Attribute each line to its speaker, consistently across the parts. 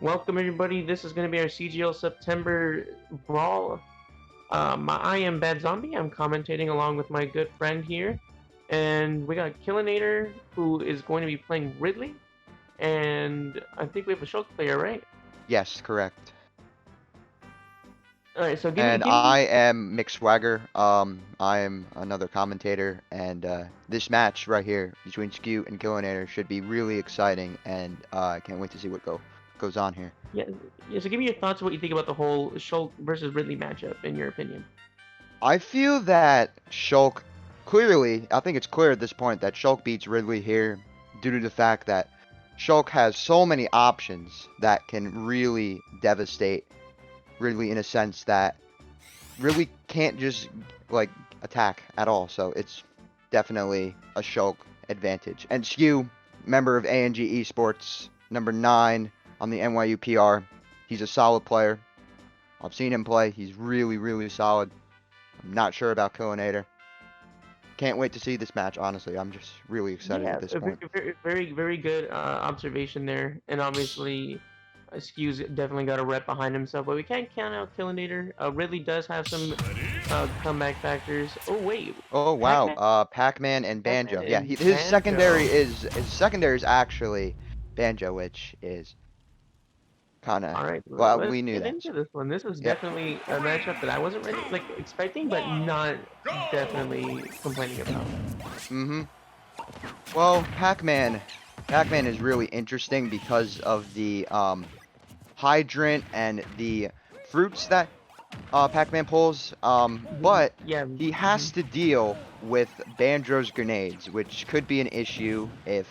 Speaker 1: Welcome everybody. This is going to be our CGL September Brawl. I am Bad Zombie. I'm commentating along with my good friend here. And we got Killinator, who is going to be playing Ridley. And I think we have a Shulk player, right?
Speaker 2: Yes, correct.
Speaker 1: Alright, so
Speaker 2: And I am Mick Swagger. I am another commentator, and this match right here between Skew and Killinator should be really exciting, and I can't wait to see what goes on here.
Speaker 1: yeah, so give me your thoughts on what you think about the whole Shulk versus Ridley matchup, in your opinion.
Speaker 2: I feel that Shulk, clearly, I think it's clear at this point that Shulk beats Ridley here due to the fact that Shulk has so many options that can really devastate Ridley in a sense that Ridley can't just like attack at all. So it's definitely a Shulk advantage. And Skew, member of ANG Esports, number 9 on the NYU PR. He's a solid player. I've seen him play. He's really, really solid. I'm not sure about Killinator. Can't wait to see this match, honestly. I'm just really excited
Speaker 1: Yeah,
Speaker 2: at this
Speaker 1: a
Speaker 2: point.
Speaker 1: very good observation there. And obviously, Skew's definitely got a rep behind himself, but we can't count out Killinator. Ridley does have some comeback factors. Oh wait,
Speaker 2: Oh
Speaker 1: Pac-Man,
Speaker 2: wow, Pac-Man and
Speaker 1: Pac-Man
Speaker 2: Banjo. Yeah,
Speaker 1: and
Speaker 2: his secondary
Speaker 1: Banjo.
Speaker 2: is actually Banjo, which is kind of,
Speaker 1: All right,
Speaker 2: well,
Speaker 1: let's
Speaker 2: we knew
Speaker 1: get
Speaker 2: that.
Speaker 1: into this one. This is
Speaker 2: Yep.
Speaker 1: definitely a matchup that I wasn't ready, like expecting, but not definitely complaining about.
Speaker 2: Mm-hmm. Well, Pac-Man is really interesting because of the hydrant and the fruits that Pac-Man pulls. But
Speaker 1: Yeah.
Speaker 2: he has to deal with Banjo's grenades, which could be an issue if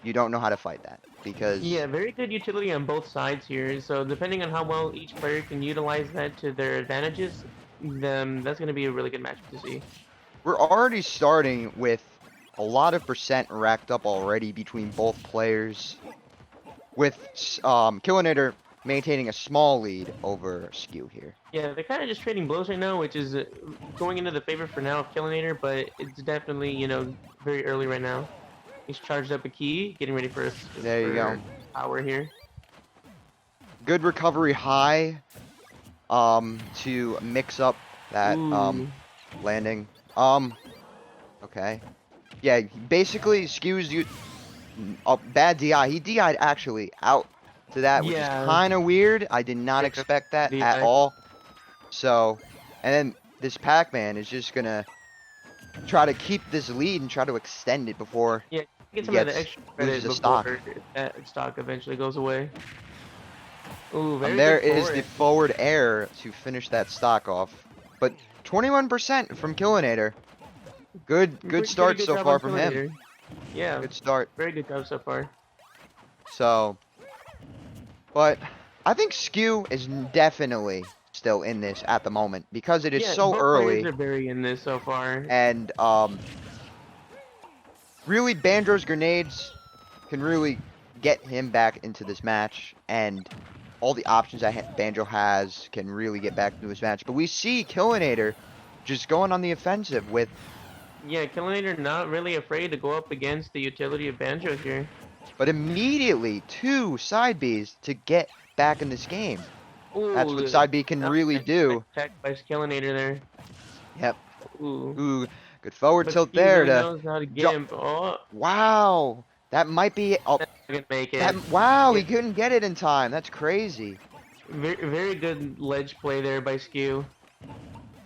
Speaker 2: you don't know how to fight that.
Speaker 1: Yeah,
Speaker 2: Because
Speaker 1: very good utility on both sides here. So depending on how well each player can utilize that to their advantages, then that's going to be a really good matchup to see.
Speaker 2: we're already starting with a lot of percent racked up already between both players, with Killinator maintaining a small lead over Skew here.
Speaker 1: Yeah, they're kind of just trading blows right now, which is going into the favor for now of Killinator, but it's definitely, very early right now. He's charged up a key, getting ready for
Speaker 2: There you go.
Speaker 1: power here.
Speaker 2: Good recovery high to mix up that
Speaker 1: Ooh.
Speaker 2: landing. Okay. Yeah, basically Skew's you bad DI. He DI'd actually out to that, which is
Speaker 1: Yeah.
Speaker 2: kind of weird. I did not expect that at all. So, and then this Pac-Man is just gonna try to keep this lead and try to extend it before
Speaker 1: Yeah, get
Speaker 2: he
Speaker 1: some of the
Speaker 2: gets
Speaker 1: extra credit
Speaker 2: loses a
Speaker 1: before
Speaker 2: stock.
Speaker 1: that stock eventually goes away. Ooh, very
Speaker 2: There
Speaker 1: good
Speaker 2: is
Speaker 1: forward.
Speaker 2: the forward air to finish that stock off. But 21% from Killinator. Good
Speaker 1: Pretty
Speaker 2: start
Speaker 1: good
Speaker 2: so
Speaker 1: job
Speaker 2: far
Speaker 1: on
Speaker 2: from him.
Speaker 1: Killinator. Yeah,
Speaker 2: Good start.
Speaker 1: very good job so far.
Speaker 2: So, but I think Skew is definitely still in this at the moment because it is
Speaker 1: Yeah,
Speaker 2: so
Speaker 1: both
Speaker 2: early,
Speaker 1: players are very in this so far.
Speaker 2: and really Banjo's grenades can really get him back into this match, and all the options that Banjo has can really get back into this match. But we see Killinator just going on the offensive with,
Speaker 1: Yeah, Killinator not really afraid to go up against the utility of Banjo here.
Speaker 2: but immediately 2 side Bs to get back in this game.
Speaker 1: Ooh,
Speaker 2: That's what side B can really do.
Speaker 1: Check by Killinator there.
Speaker 2: Yep.
Speaker 1: Ooh.
Speaker 2: Ooh, good forward
Speaker 1: But
Speaker 2: tilt
Speaker 1: he
Speaker 2: there
Speaker 1: really
Speaker 2: to
Speaker 1: knows how to
Speaker 2: jump.
Speaker 1: gimp. Oh,
Speaker 2: Wow, that might be. Oh,
Speaker 1: that's not gonna make it.
Speaker 2: that. Wow, he
Speaker 1: Yeah.
Speaker 2: couldn't get it in time. That's crazy.
Speaker 1: Very good ledge play there by Skew.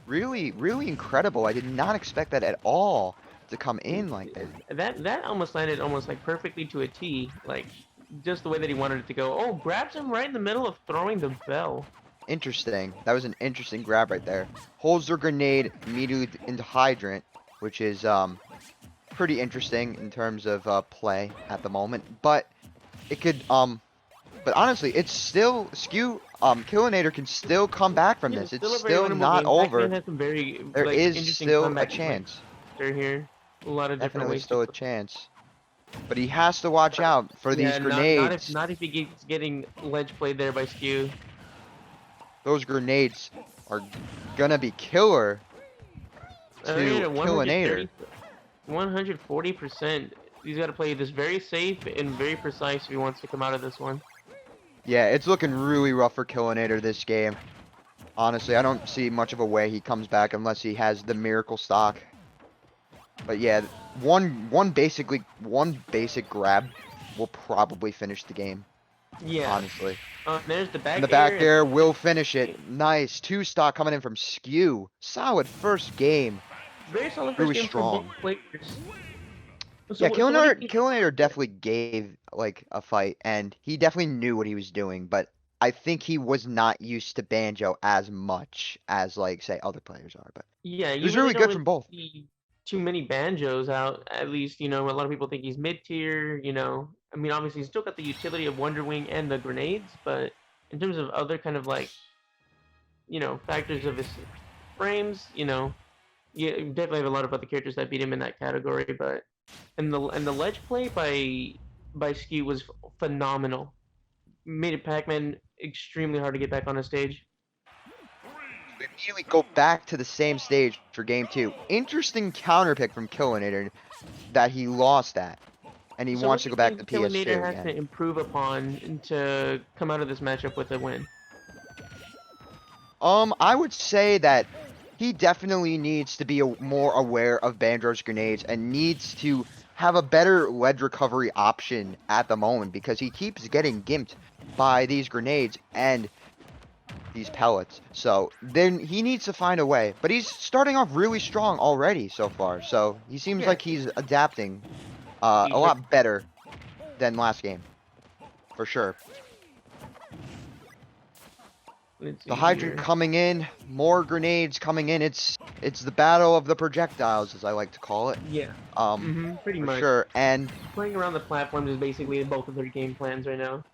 Speaker 2: Really, really incredible. I did not expect that at all to come in like that.
Speaker 1: That almost landed almost like perfectly to a T, like just the way that he wanted it to go. Oh, grabs him right in the middle of throwing the bell.
Speaker 2: Interesting. That was an interesting grab right there. Holds their grenade immediately into hydrant, which is pretty interesting in terms of play at the moment. But it could but honestly, it's still Skew. Killinator can still come back from this. It's
Speaker 1: Still a very
Speaker 2: still
Speaker 1: winnable
Speaker 2: not
Speaker 1: game.
Speaker 2: over.
Speaker 1: Pac-Man has some very
Speaker 2: There is
Speaker 1: interesting
Speaker 2: still a
Speaker 1: comeback
Speaker 2: chance.
Speaker 1: here. A lot of different
Speaker 2: Definitely
Speaker 1: ways
Speaker 2: still a
Speaker 1: to.
Speaker 2: chance. But he has to watch out for these
Speaker 1: Yeah,
Speaker 2: grenades.
Speaker 1: not if he gets getting ledge played there by Skew.
Speaker 2: Those grenades are gonna be killer to Killinator.
Speaker 1: 140%. He's got to play this very safe and very precise if he wants to come out of this one.
Speaker 2: Yeah, it's looking really rough for Killinator this game. Honestly, I don't see much of a way he comes back unless he has the miracle stock. But yeah, one basic grab will probably finish the game.
Speaker 1: Yeah.
Speaker 2: Honestly.
Speaker 1: There's the
Speaker 2: And
Speaker 1: back
Speaker 2: the back
Speaker 1: air.
Speaker 2: air will finish it. Nice. 2 stock coming in from Skew. Solid first game.
Speaker 1: Very solid first
Speaker 2: Really
Speaker 1: game for both
Speaker 2: strong.
Speaker 1: players.
Speaker 2: Yeah,
Speaker 1: So what do you think?
Speaker 2: Killinator definitely gave like a fight, and he definitely knew what he was doing, but I think he was not used to Banjo as much as like say other players are. But
Speaker 1: Yeah,
Speaker 2: it
Speaker 1: you
Speaker 2: was
Speaker 1: really
Speaker 2: really
Speaker 1: don't
Speaker 2: good
Speaker 1: really
Speaker 2: from both.
Speaker 1: see too many banjos out. At least, a lot of people think he's mid tier. I mean, obviously, he's still got the utility of Wonder Wing and the grenades, but in terms of other kind of like, factors of his frames, you definitely have a lot of other characters that beat him in that category. But and the ledge play by Ski was phenomenal. Made it Pac-Man extremely hard to get back on the stage.
Speaker 2: We immediately go back to the same stage for game 2. Interesting counter pick from Killinator that he lost at, and he
Speaker 1: So what
Speaker 2: wants
Speaker 1: do
Speaker 2: to
Speaker 1: you
Speaker 2: go back to
Speaker 1: think Kilinator
Speaker 2: PS2
Speaker 1: has to
Speaker 2: again.
Speaker 1: improve upon to come out of this matchup with a win?
Speaker 2: I would say that he definitely needs to be more aware of Banjo's grenades and needs to have a better ledge recovery option at the moment because he keeps getting gimped by these grenades and these pellets. So then he needs to find a way. But he's starting off really strong already so far. So he seems
Speaker 1: Yeah,
Speaker 2: like he's adapting a
Speaker 1: he's
Speaker 2: lot better than last game, for sure.
Speaker 1: let's
Speaker 2: The
Speaker 1: see
Speaker 2: hydrant
Speaker 1: here.
Speaker 2: coming in, more grenades coming in. It's the battle of the projectiles, as I like to call it.
Speaker 1: Yeah, pretty
Speaker 2: For
Speaker 1: much.
Speaker 2: sure. And
Speaker 1: Playing around the platforms is basically both of their game plans right now.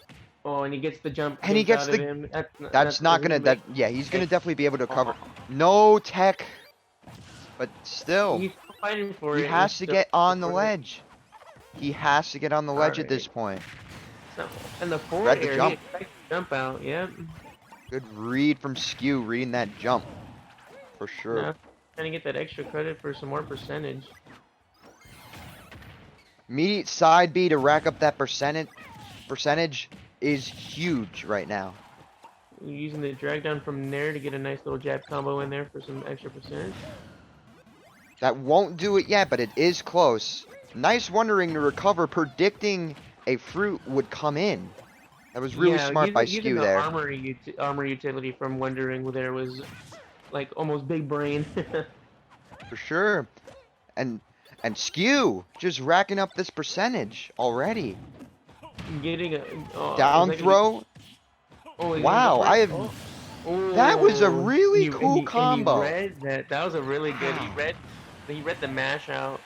Speaker 1: Oh, and he gets the jump
Speaker 2: he
Speaker 1: gimped
Speaker 2: gets
Speaker 1: out of
Speaker 2: the
Speaker 1: him.
Speaker 2: that's
Speaker 1: That's
Speaker 2: not
Speaker 1: gonna
Speaker 2: gonna
Speaker 1: make.
Speaker 2: yeah, he's gonna
Speaker 1: Like,
Speaker 2: definitely be able to cover.
Speaker 1: oh,
Speaker 2: No tech, but still,
Speaker 1: he's fighting for
Speaker 2: he
Speaker 1: it. He's
Speaker 2: has to
Speaker 1: still
Speaker 2: get on the
Speaker 1: for it.
Speaker 2: ledge. He has to get on the
Speaker 1: All
Speaker 2: ledge at this
Speaker 1: right.
Speaker 2: point.
Speaker 1: So, and the forward
Speaker 2: Read the
Speaker 1: air, he
Speaker 2: jump.
Speaker 1: expects to jump out. Yep.
Speaker 2: Good read from Skew, reading that jump. For sure.
Speaker 1: Now trying to get that extra credit for some more percentage.
Speaker 2: Immediate side B to rack up that percentage is huge right now.
Speaker 1: Using the drag down from there to get a nice little jab combo in there for some extra percentage.
Speaker 2: That won't do it yet, but it is close. Nice wondering to recover, predicting a fruit would come in. That was really
Speaker 1: Yeah,
Speaker 2: smart by
Speaker 1: using
Speaker 2: Skew
Speaker 1: the
Speaker 2: there.
Speaker 1: armor utility from Wondering there was like almost big brain.
Speaker 2: For sure. And Skew just racking up this percentage already.
Speaker 1: Getting a
Speaker 2: Down throw.
Speaker 1: oh, he's gonna go
Speaker 2: Wow,
Speaker 1: for
Speaker 2: I
Speaker 1: it?
Speaker 2: have
Speaker 1: Oh,
Speaker 2: that was a
Speaker 1: oh.
Speaker 2: really cool
Speaker 1: And
Speaker 2: combo.
Speaker 1: he read that. That was a really good.
Speaker 2: Wow.
Speaker 1: He read the mash out.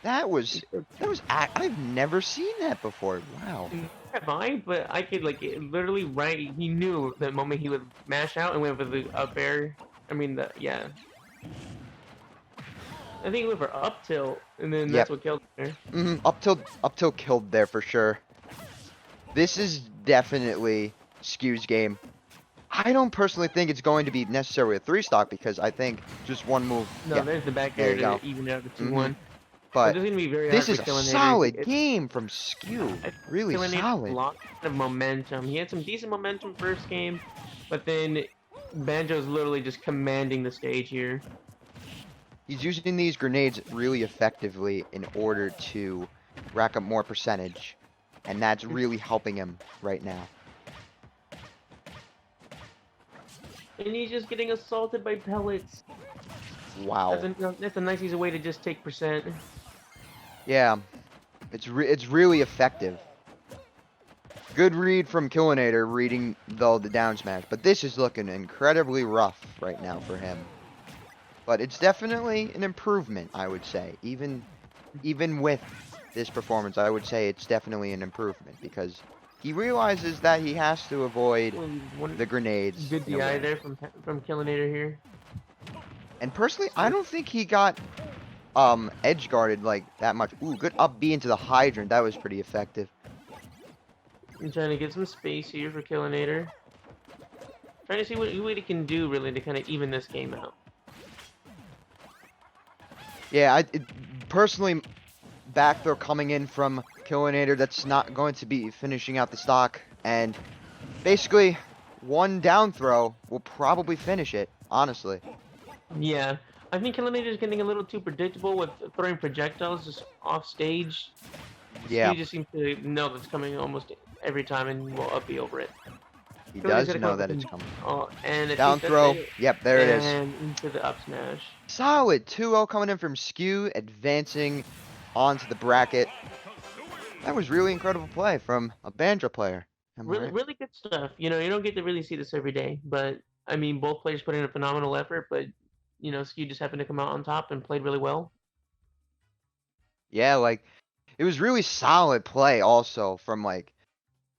Speaker 2: I've never seen that before. Wow.
Speaker 1: Have I? But I could like literally right. He knew the moment he would mash out and went for the up air. I mean yeah. I think he went for up tilt, and then that's
Speaker 2: Yep.
Speaker 1: what killed him there.
Speaker 2: Up till killed there for sure. This is definitely Skew's game. I don't personally think it's going to be necessarily a 3 stock because I think just one move.
Speaker 1: No,
Speaker 2: Yeah,
Speaker 1: there's the back
Speaker 2: there
Speaker 1: air
Speaker 2: you
Speaker 1: to
Speaker 2: go.
Speaker 1: even out the 2-1.
Speaker 2: But
Speaker 1: this is gonna be very
Speaker 2: this
Speaker 1: hard
Speaker 2: is
Speaker 1: for
Speaker 2: a
Speaker 1: Killinator.
Speaker 2: solid game from Skew. Really
Speaker 1: Killinator
Speaker 2: solid.
Speaker 1: lost of momentum. He had some decent momentum first game, but then Banjo's literally just commanding the stage here.
Speaker 2: He's using these grenades really effectively in order to rack up more percentage. And that's really helping him right now.
Speaker 1: And he's just getting assaulted by pellets.
Speaker 2: Wow.
Speaker 1: That's a nice easy way to just take percent.
Speaker 2: Yeah. It's really effective. Good read from Killinator, reading though the down smash. But this is looking incredibly rough right now for him. But it's definitely an improvement, I would say. Even with this performance, I would say it's definitely an improvement because he realizes that he has to avoid the grenades.
Speaker 1: Good DI there from Killinator here.
Speaker 2: And personally, I don't think he got edge guarded like that much. Ooh, good up B into the hydrant. That was pretty effective.
Speaker 1: I'm trying to get some space here for Killinator. Trying to see what he can do really to kind of even this game out.
Speaker 2: Yeah, personally, back throw coming in from Killinator, that's not going to be finishing out the stock. And basically, one down throw will probably finish it, honestly.
Speaker 1: Yeah, I think Kilinator is getting a little too predictable with throwing projectiles just off stage.
Speaker 2: Yeah,
Speaker 1: Skew just seems to know that's coming almost every time and will up B over it.
Speaker 2: he
Speaker 1: Kilinator's got
Speaker 2: does
Speaker 1: to come
Speaker 2: know
Speaker 1: up with
Speaker 2: that it's
Speaker 1: some,
Speaker 2: coming.
Speaker 1: and a
Speaker 2: Down throw.
Speaker 1: two-step
Speaker 2: Yep, there it is.
Speaker 1: and into the up smash.
Speaker 2: Solid 2-0 coming in from Skew, advancing onto the bracket. That was really incredible play from a Banjo player. Am I
Speaker 1: Really,
Speaker 2: right?
Speaker 1: really good stuff. You know, you don't get to really see this every day, but I mean, both players put in a phenomenal effort, but Skew just happened to come out on top and played really well.
Speaker 2: Yeah, like, it was really solid play also from, like,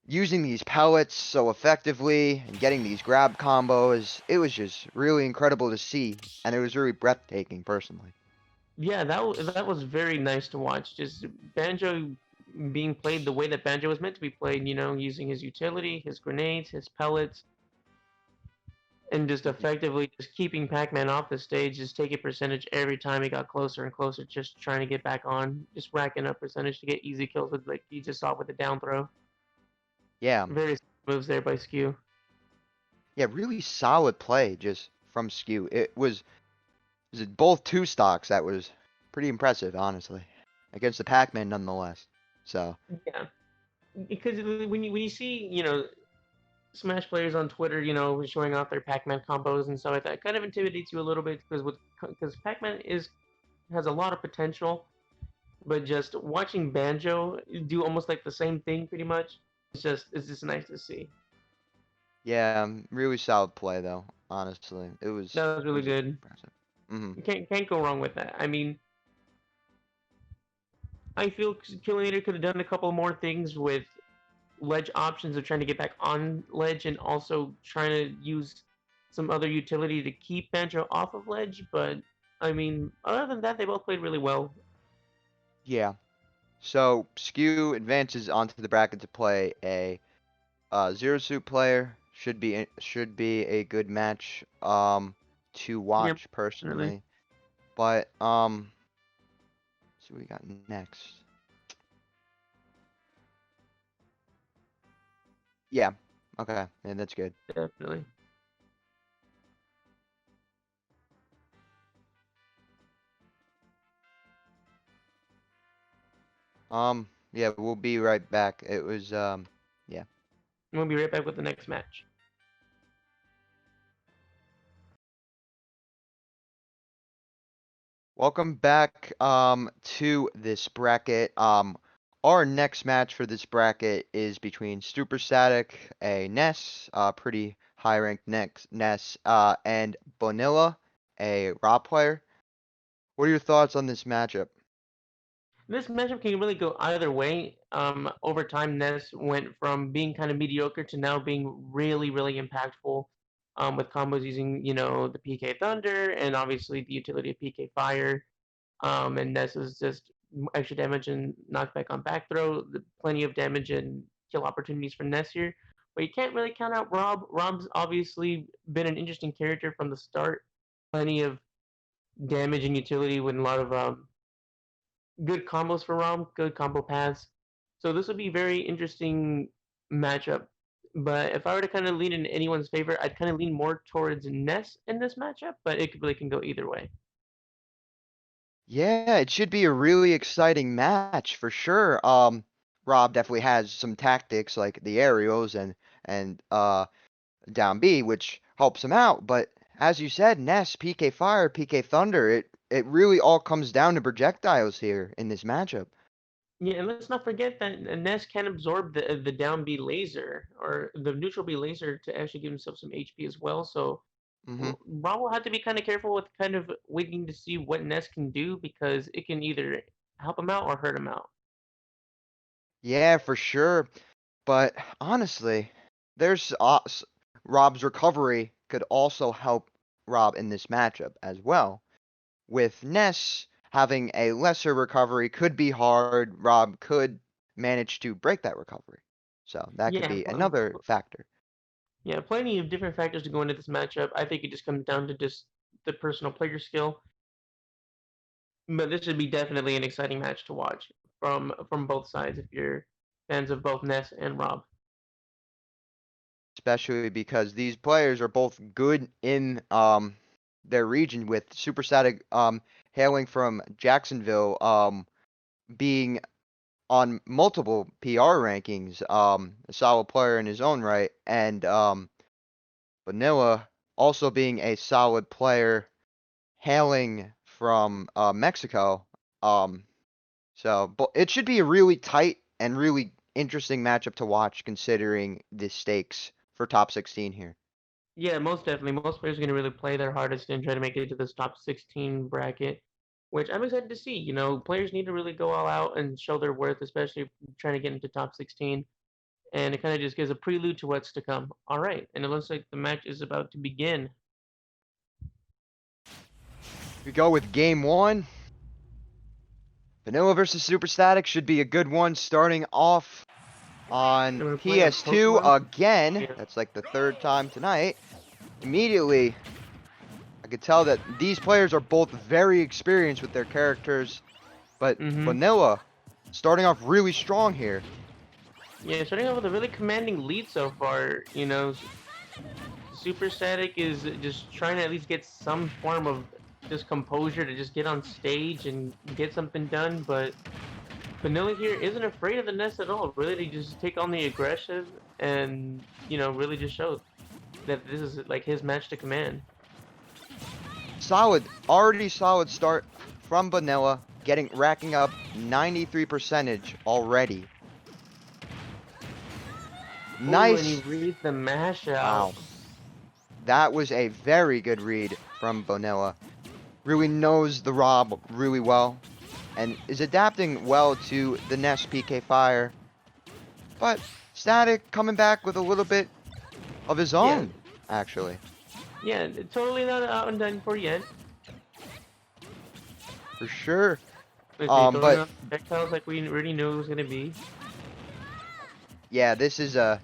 Speaker 2: using these pellets so effectively and getting these grab combos. It was just really incredible to see, and it was really breathtaking, personally.
Speaker 1: Yeah, that was very nice to watch. Just Banjo being played the way that Banjo was meant to be played. Using his utility, his grenades, his pellets, and just effectively just keeping Pac-Man off the stage, just taking percentage every time he got closer and closer, just trying to get back on, just racking up percentage to get easy kills with like you just saw with the down throw.
Speaker 2: Yeah,
Speaker 1: Very moves there by Skew.
Speaker 2: yeah, really solid play just from Skew. It was both two stocks that was pretty impressive, honestly, against the Pac-Man nonetheless. So,
Speaker 1: Yeah, because when you see Smash players on Twitter, showing off their Pac-Man combos and stuff like that, it kind of intimidates you a little bit because Pac-Man has a lot of potential, but just watching Banjo do almost like the same thing pretty much, it's just nice to see.
Speaker 2: yeah, really solid play though, honestly.
Speaker 1: That was
Speaker 2: It
Speaker 1: really
Speaker 2: was
Speaker 1: good.
Speaker 2: impressive. Hmm.
Speaker 1: You can't go wrong with that. I mean, I feel Killinator could have done a couple more things with ledge options of trying to get back on ledge and also trying to use some other utility to keep Banjo off of ledge. But I mean, other than that, they both played really well.
Speaker 2: Yeah. So Skew advances onto the bracket to play a Zero Suit player. Should be a good match to
Speaker 1: Yeah,
Speaker 2: watch
Speaker 1: really.
Speaker 2: personally. But let's see what we got next. Yeah. Okay. Yeah, that's good.
Speaker 1: Definitely.
Speaker 2: Yeah, we'll be right back. It was yeah.
Speaker 1: We'll be right back with the next match.
Speaker 2: Welcome back to this bracket. Our next match for this bracket is between Super Static, a Ness, pretty high ranked Ness, and Bonilla, a Raw player. What are your thoughts on this matchup?
Speaker 1: This matchup can really go either way. Over time, Ness went from being kind of mediocre to now being really, really impactful. With combos using, the PK Thunder and obviously the utility of PK Fire. And Ness is just extra damage and knockback on back throw. Plenty of damage and kill opportunities for Ness here. But you can't really count out Rob. Rob's obviously been an interesting character from the start. Plenty of damage and utility with a lot of good combos for Rob, good combo paths. So this would be very interesting matchup. But if I were to kind of lean in anyone's favor, I'd kind of lean more towards Ness in this matchup. But it really can go either way.
Speaker 2: Yeah, it should be a really exciting match for sure. Rob definitely has some tactics like the aerials and down B, which helps him out. But as you said, Ness, PK Fire, PK Thunder, it really all comes down to projectiles here in this matchup.
Speaker 1: Yeah, and let's not forget that Ness can absorb the down B laser or the neutral B laser to actually give himself some HP as well. So
Speaker 2: Hmm.
Speaker 1: Brawl will have to be kind of careful with kind of waiting to see what Ness can do because it can either help him out or hurt him out.
Speaker 2: Yeah, for sure. But honestly, there's Rob's recovery could also help Rob in this matchup as well. With Ness having a lesser recovery could be hard. Rob could manage to break that recovery. So that could
Speaker 1: Yeah,
Speaker 2: be another factor.
Speaker 1: yeah, plenty of different factors to go into this matchup. I think it just comes down to just the personal player skill. But this would be definitely an exciting match to watch from both sides if you're fans of both Ness and Rob.
Speaker 2: especially because these players are both good in their region, with Super Static hailing from Jacksonville, being on multiple PR rankings, a solid player in his own right, and Bonilla also being a solid player hailing from Mexico. Um, but it should be a really tight and really interesting matchup to watch, considering the stakes for top 16 here.
Speaker 1: Yeah, most definitely. Most players are going to really play their hardest and try to make it to this top 16 bracket, which I'm excited to see. You know, players need to really go all out and show their worth, especially trying to get into top 16. And it kind of just gives a prelude to what's to come. All right, and it looks like the match is about to begin.
Speaker 2: We go with game one. Vanilla versus Super Static should be a good one, starting off on
Speaker 1: And we're playing a
Speaker 2: PS2
Speaker 1: Pokemon.
Speaker 2: again.
Speaker 1: Yeah.
Speaker 2: That's like the third time tonight. Immediately, I could tell that these players are both very experienced with their characters, but
Speaker 1: Mm-hmm.
Speaker 2: Bonilla starting off really strong here.
Speaker 1: Yeah, starting off with a really commanding lead so far. You know, Super Static is just trying to at least get some form of just composure to just get on stage and get something done, but Bonilla here isn't afraid of the nest at all. Really, they just take on the aggressive and, you know, really just show that this is like his match to command.
Speaker 2: Solid, already solid start from Bonilla, racking up 93 percentage already. Nice.
Speaker 1: Ooh, and he reads the mash out.
Speaker 2: Wow. That was a very good read from Bonilla. Really knows the Rob really well, and is adapting well to the Nest PK Fire. But Static coming back with a little bit of his own, actually.
Speaker 1: Yeah, totally not out and done for yet.
Speaker 2: For sure.
Speaker 1: But projectiles like we already knew it was gonna be.
Speaker 2: Yeah, this is I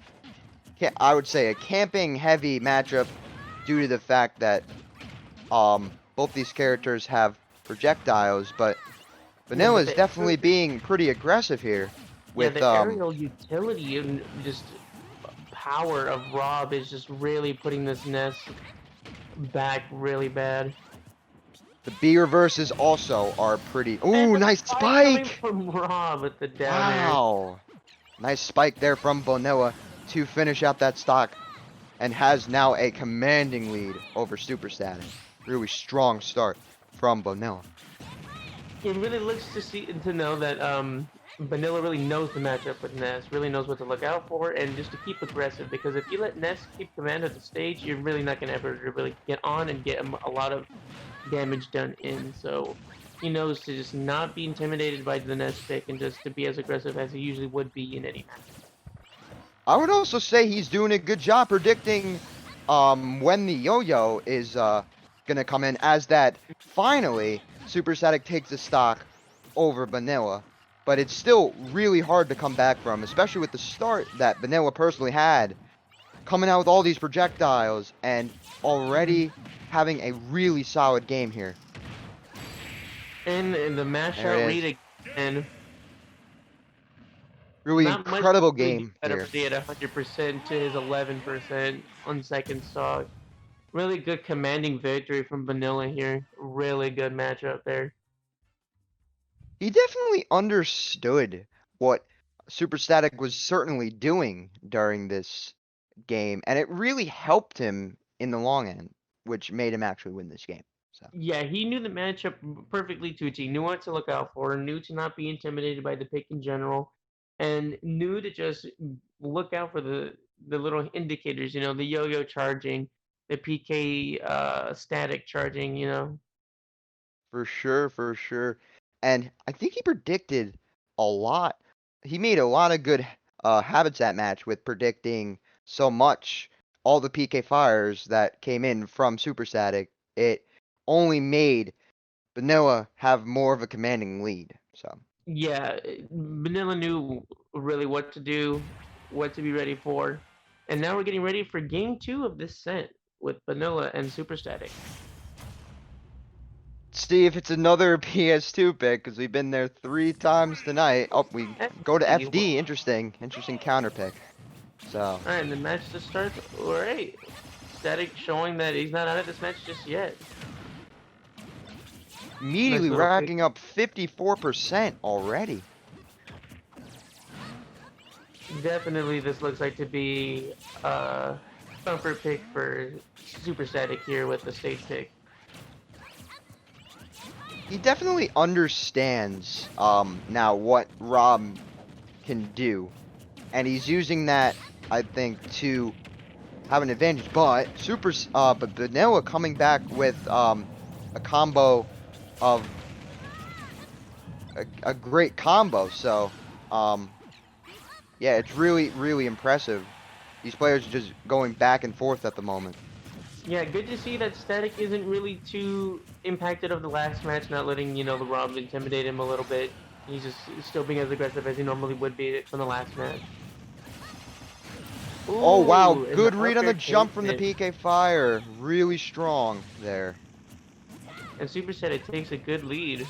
Speaker 2: would say a camping heavy matchup due to the fact that both these characters have projectiles, but Vanilla is definitely being pretty aggressive here. With
Speaker 1: the aerial utility and just power of Rob is just really putting this nest back really bad.
Speaker 2: The B reverses also are pretty. Ooh, nice spike!
Speaker 1: From Rob with the down
Speaker 2: wow, nice spike there from Bonilla to finish out that stock, and has now a commanding lead over Super Static. Really strong start from Bonilla.
Speaker 1: It really looks to know that Bonilla really knows the matchup with Ness, really knows what to look out for, and just to keep aggressive. Because if you let Ness keep command of the stage, you're really not gonna ever really get on and get a lot of damage done in. So he knows to just not be intimidated by the Ness pick and just to be as aggressive as he usually would be in any match.
Speaker 2: I would also say he's doing a good job predicting when the yo-yo is gonna come in, as that finally Super Static takes the stock over Bonilla. But it's still really hard to come back from, especially with the start that Bonilla personally had, coming out with all these projectiles and already having a really solid game here.
Speaker 1: And in the mash out read again.
Speaker 2: Really incredible game here.
Speaker 1: He at 100% to his 11% on second stock. Really good commanding victory from Bonilla here. Really good matchup there.
Speaker 2: He definitely understood what Super Static was certainly doing during this game, and it really helped him in the long end, which made him actually win this game. So.
Speaker 1: Yeah, he knew the matchup perfectly to a T. Knew what to look out for. Knew to not be intimidated by the pick in general, and knew to just look out for the little indicators. You know, the yo-yo charging, the PK static charging. You know.
Speaker 2: For sure, for sure. And I think he predicted a lot. He made a lot of good habitat match with predicting so much. All the PK fires that came in from Super Static, it only made Bonilla have more of a commanding lead. So.
Speaker 1: Yeah, Bonilla knew really what to do, what to be ready for, and now we're getting ready for game 2 of this set with Bonilla and Super Static.
Speaker 2: See if it's another PS2 pick, because we've been there 3 times tonight. Oh, we go to FD. Interesting counter pick. So
Speaker 1: Alright, and the match just starts. Alright. Static showing that he's not out of this match just yet. Nice
Speaker 2: immediately
Speaker 1: little pick.
Speaker 2: racking up 54% already.
Speaker 1: Definitely, this looks like to be a bumper pick for Super Static here with the stage pick.
Speaker 2: He definitely understands now what Rob can do, and he's using that, I think, to have an advantage. But but Bonilla coming back with a combo of a great combo. So yeah, it's really impressive. These players are just going back and forth at the moment.
Speaker 1: Yeah, good to see that Static isn't really too impacted of the last match, not letting, the Rob intimidate him a little bit. He's just still being as aggressive as he normally would be from the last match.
Speaker 2: Oh wow,
Speaker 1: Ooh, and the
Speaker 2: good read
Speaker 1: up
Speaker 2: on
Speaker 1: air
Speaker 2: the jump
Speaker 1: takes
Speaker 2: from the
Speaker 1: it.
Speaker 2: PK Fire. Really strong there.
Speaker 1: And Super Static takes a good lead.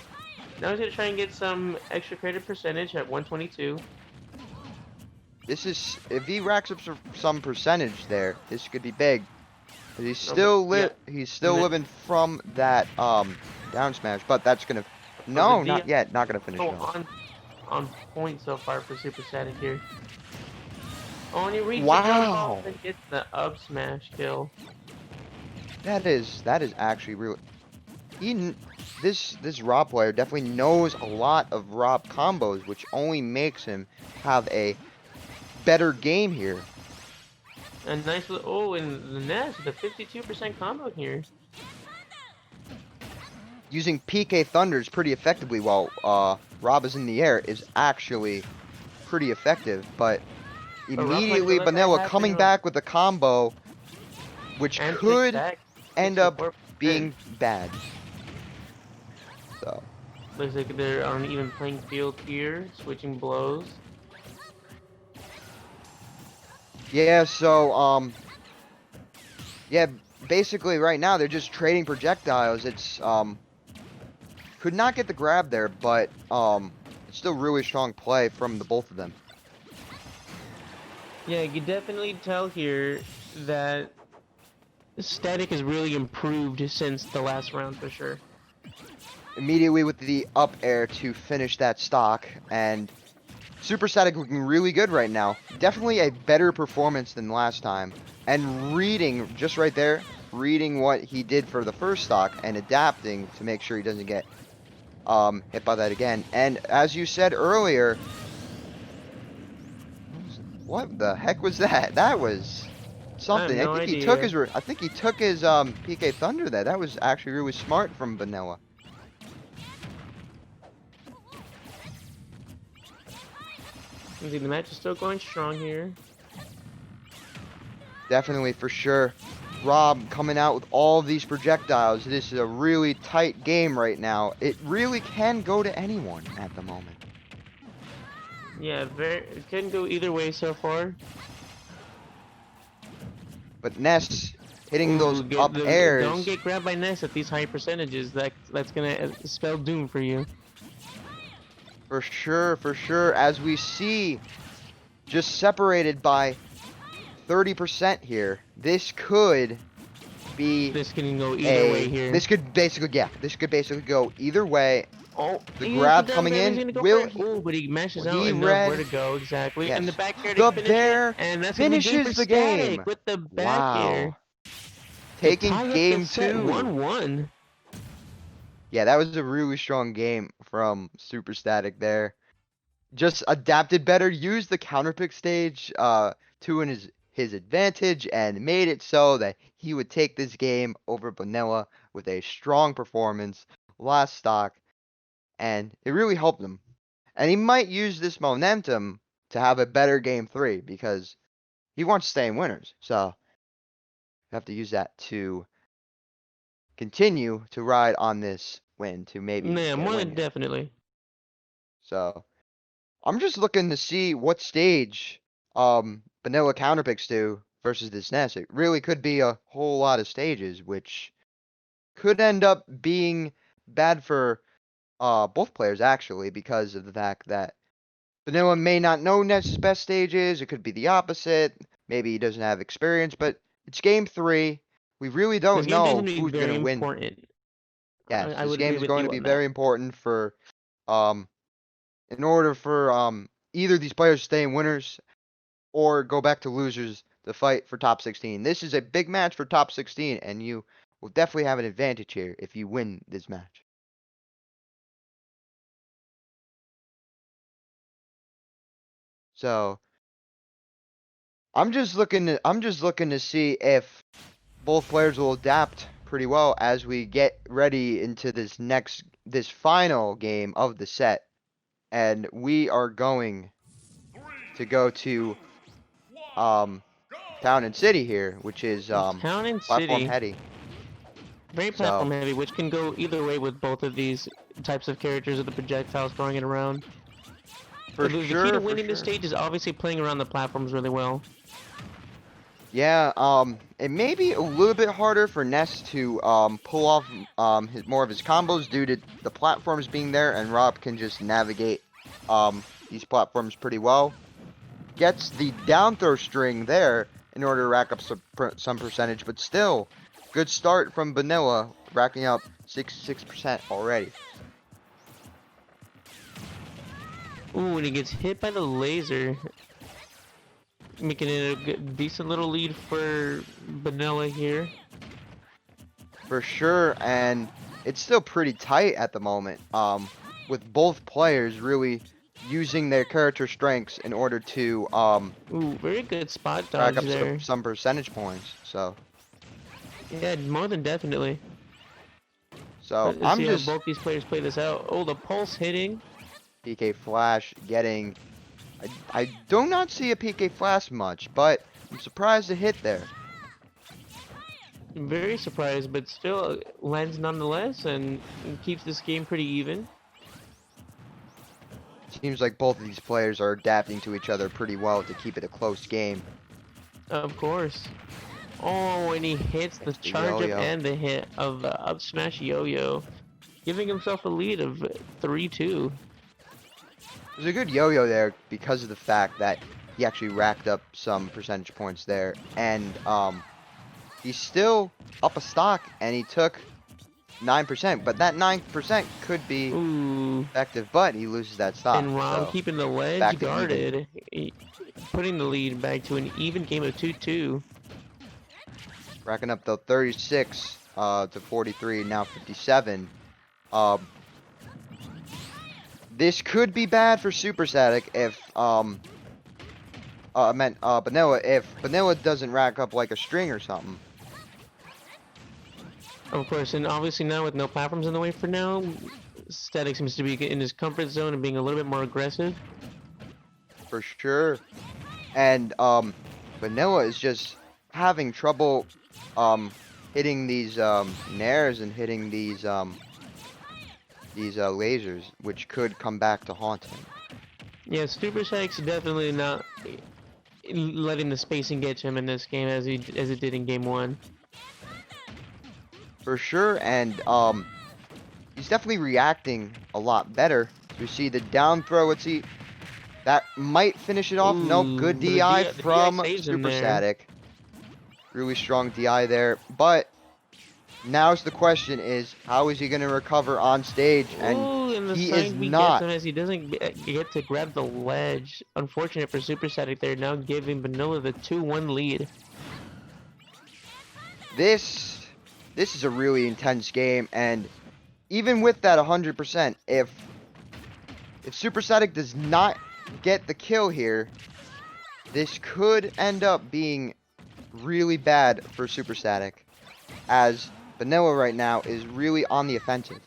Speaker 1: Now he's going to try and get some extra credit percentage at 122.
Speaker 2: This is, if he racks up some percentage there, this could be big. But
Speaker 1: No, but yeah.
Speaker 2: he's still
Speaker 1: And then,
Speaker 2: living from that down smash, but that's gonna,
Speaker 1: oh, the
Speaker 2: no,
Speaker 1: D.
Speaker 2: not yet, not gonna finish
Speaker 1: Oh,
Speaker 2: it off.
Speaker 1: on point so far for Super Static here. Oh, and he reads the jump off
Speaker 2: Wow,
Speaker 1: and gets the up smash kill.
Speaker 2: that is actually real. This Rob player definitely knows a lot of Rob combos, which only makes him have a better game here.
Speaker 1: A nice little, oh, and the Nest, the 52% combo here.
Speaker 2: Using PK Thunders pretty effectively while Rob is in the air is actually pretty effective, but
Speaker 1: But Rob not gonna
Speaker 2: immediately
Speaker 1: let that
Speaker 2: Bonilla coming
Speaker 1: happen.
Speaker 2: back with a combo, which
Speaker 1: And 6
Speaker 2: could
Speaker 1: stack,
Speaker 2: end up
Speaker 1: 64%.
Speaker 2: being bad. So
Speaker 1: Looks like they're on an even playing field here, switching blows.
Speaker 2: yeah, yeah, basically right now they're just trading projectiles. It's could not get the grab there, but it's still really strong play from the both of them.
Speaker 1: Yeah, you can definitely tell here that Static has really improved since the last round for sure.
Speaker 2: Immediately with the up air to finish that stock, and Super Static looking really good right now. Definitely a better performance than last time. And reading, just right there, reading what he did for the first stock and adapting to make sure he doesn't get hit by that again. And as you said earlier, what the heck was that? That was
Speaker 1: I have
Speaker 2: something.
Speaker 1: no idea.
Speaker 2: I think he took his PK Thunder there. That was actually really smart from Bonilla.
Speaker 1: I think the match is still going strong here.
Speaker 2: Definitely, for sure. Rob coming out with all of these projectiles. This is a really tight game right now. It really can go to anyone at the moment.
Speaker 1: Yeah, it couldn't go either way so far.
Speaker 2: But Ness hitting those
Speaker 1: Ooh,
Speaker 2: up airs.
Speaker 1: don't get grabbed by Ness at these high percentages. That's gonna spell doom for you.
Speaker 2: For sure, for sure. As we see, just separated by 30% here. This could be
Speaker 1: This can go either way here.
Speaker 2: This could basically, yeah, this could basically go either way.
Speaker 1: Oh,
Speaker 2: The grab coming in, will he,
Speaker 1: oh, but he mashes out
Speaker 2: he
Speaker 1: and knows where to
Speaker 2: read?
Speaker 1: go exactly. And the
Speaker 2: Yes.
Speaker 1: back air to
Speaker 2: The
Speaker 1: finish
Speaker 2: bear
Speaker 1: it, and that's gonna be game for
Speaker 2: finishes the
Speaker 1: Static
Speaker 2: game.
Speaker 1: with the back air
Speaker 2: Wow.
Speaker 1: to
Speaker 2: Taking
Speaker 1: tie up
Speaker 2: game
Speaker 1: the set
Speaker 2: 2.
Speaker 1: 1-1.
Speaker 2: Yeah, that was a really strong game from Super Static there. Just adapted better, used the counterpick stage to his advantage, and made it so that he would take this game over Bonilla with a strong performance last stock, and it really helped him. And he might use this momentum to have a better game 3 because he wants to stay in winners. So you have to use that to continue to ride on this win to maybe
Speaker 1: Yeah,
Speaker 2: get a
Speaker 1: more
Speaker 2: win
Speaker 1: than
Speaker 2: here.
Speaker 1: definitely.
Speaker 2: So I'm just looking to see what stage Bonilla counterpicks to versus this Ness. It really could be a whole lot of stages, which could end up being bad for both players actually, because of the fact that Vanilla may not know Ness's best stages. It could be the opposite. Maybe he doesn't have experience, but it's game 3. We really
Speaker 1: This
Speaker 2: don't
Speaker 1: game is going
Speaker 2: know
Speaker 1: to be
Speaker 2: who's going
Speaker 1: very
Speaker 2: to win.
Speaker 1: important.
Speaker 2: Yes,
Speaker 1: I
Speaker 2: this
Speaker 1: would
Speaker 2: game
Speaker 1: agree
Speaker 2: is
Speaker 1: with
Speaker 2: going
Speaker 1: you
Speaker 2: to be
Speaker 1: on that.
Speaker 2: very important for, in order for either of these players to stay in winners or go back to losers to fight for top 16. This is a big match for top 16, and you will definitely have an advantage here if you win this match. So I'm just looking to see if both players will adapt pretty well as we get ready into this final game of the set. And we are going to go to Town and City here, which is
Speaker 1: Town and
Speaker 2: platform
Speaker 1: City,
Speaker 2: heavy.
Speaker 1: very
Speaker 2: So
Speaker 1: platform heavy, which can go either way with both of these types of characters with the projectiles throwing it around.
Speaker 2: for
Speaker 1: The key to
Speaker 2: sure,
Speaker 1: winning this stage is obviously playing around the platforms really well.
Speaker 2: Yeah, it may be a little bit harder for Ness to pull off more of his combos due to the platforms being there, and Rob can just navigate these platforms pretty well. Gets the down throw string there in order to rack up some percentage, but still, good start from Bonilla, racking up 66% already.
Speaker 1: Ooh, and he gets hit by the laser, making it a decent little lead for Bonilla here.
Speaker 2: For sure, and it's still pretty tight at the moment, with both players really using their character strengths in order to
Speaker 1: Ooh, very good spot
Speaker 2: rack
Speaker 1: dodge
Speaker 2: up
Speaker 1: there.
Speaker 2: some percentage points. So
Speaker 1: Yeah, more than definitely. Let's
Speaker 2: I'm
Speaker 1: see how
Speaker 2: just
Speaker 1: both these players play this out. Oh, the pulse hitting.
Speaker 2: PK Flash getting. I do not see a PK Flash much, but I'm surprised to hit there.
Speaker 1: I'm very surprised, but still lands nonetheless and keeps this game pretty even.
Speaker 2: Seems like both of these players are adapting to each other pretty well to keep it a close game.
Speaker 1: Of course. Oh, and he hits the charge up and the hit of the up smash yo-yo, giving himself a lead of 3-2.
Speaker 2: There's a good yo-yo there because of the fact that he actually racked up some percentage points there, and he's still up a stock, and he took 9%, but that 9% could be effective, but he loses that stock.
Speaker 1: And Rob
Speaker 2: so
Speaker 1: keeping the ledge guarded, putting the lead back to an even game of 2-2.
Speaker 2: Racking up the 36 to 43, now 57. This could be bad for Super Static if Bonilla, if Bonilla doesn't rack up like a string or something.
Speaker 1: Of course, and obviously now with no platforms in the way for now, Static seems to be in his comfort zone and being a little bit more aggressive.
Speaker 2: For sure. And Bonilla is just having trouble hitting these nairs and hitting these lasers, which could come back to haunt him.
Speaker 1: Yeah, Super Static's definitely not letting the spacing get to him in this game as it did in game 1.
Speaker 2: For sure, and he's definitely reacting a lot better. You see the down throw, let's see. That might finish it off. Nope, good DI from Super Static. Really strong DI there, but now's the question is, how is he going to recover on stage? And he is not.
Speaker 1: As he doesn't get to grab the ledge. Unfortunate for Super Static there, now giving Bonilla the 2-1 lead.
Speaker 2: This is a really intense game, and even with that 100%, if Super Static does not get the kill here, this could end up being really bad for Super Static, as Bonilla right now is really on the offensive.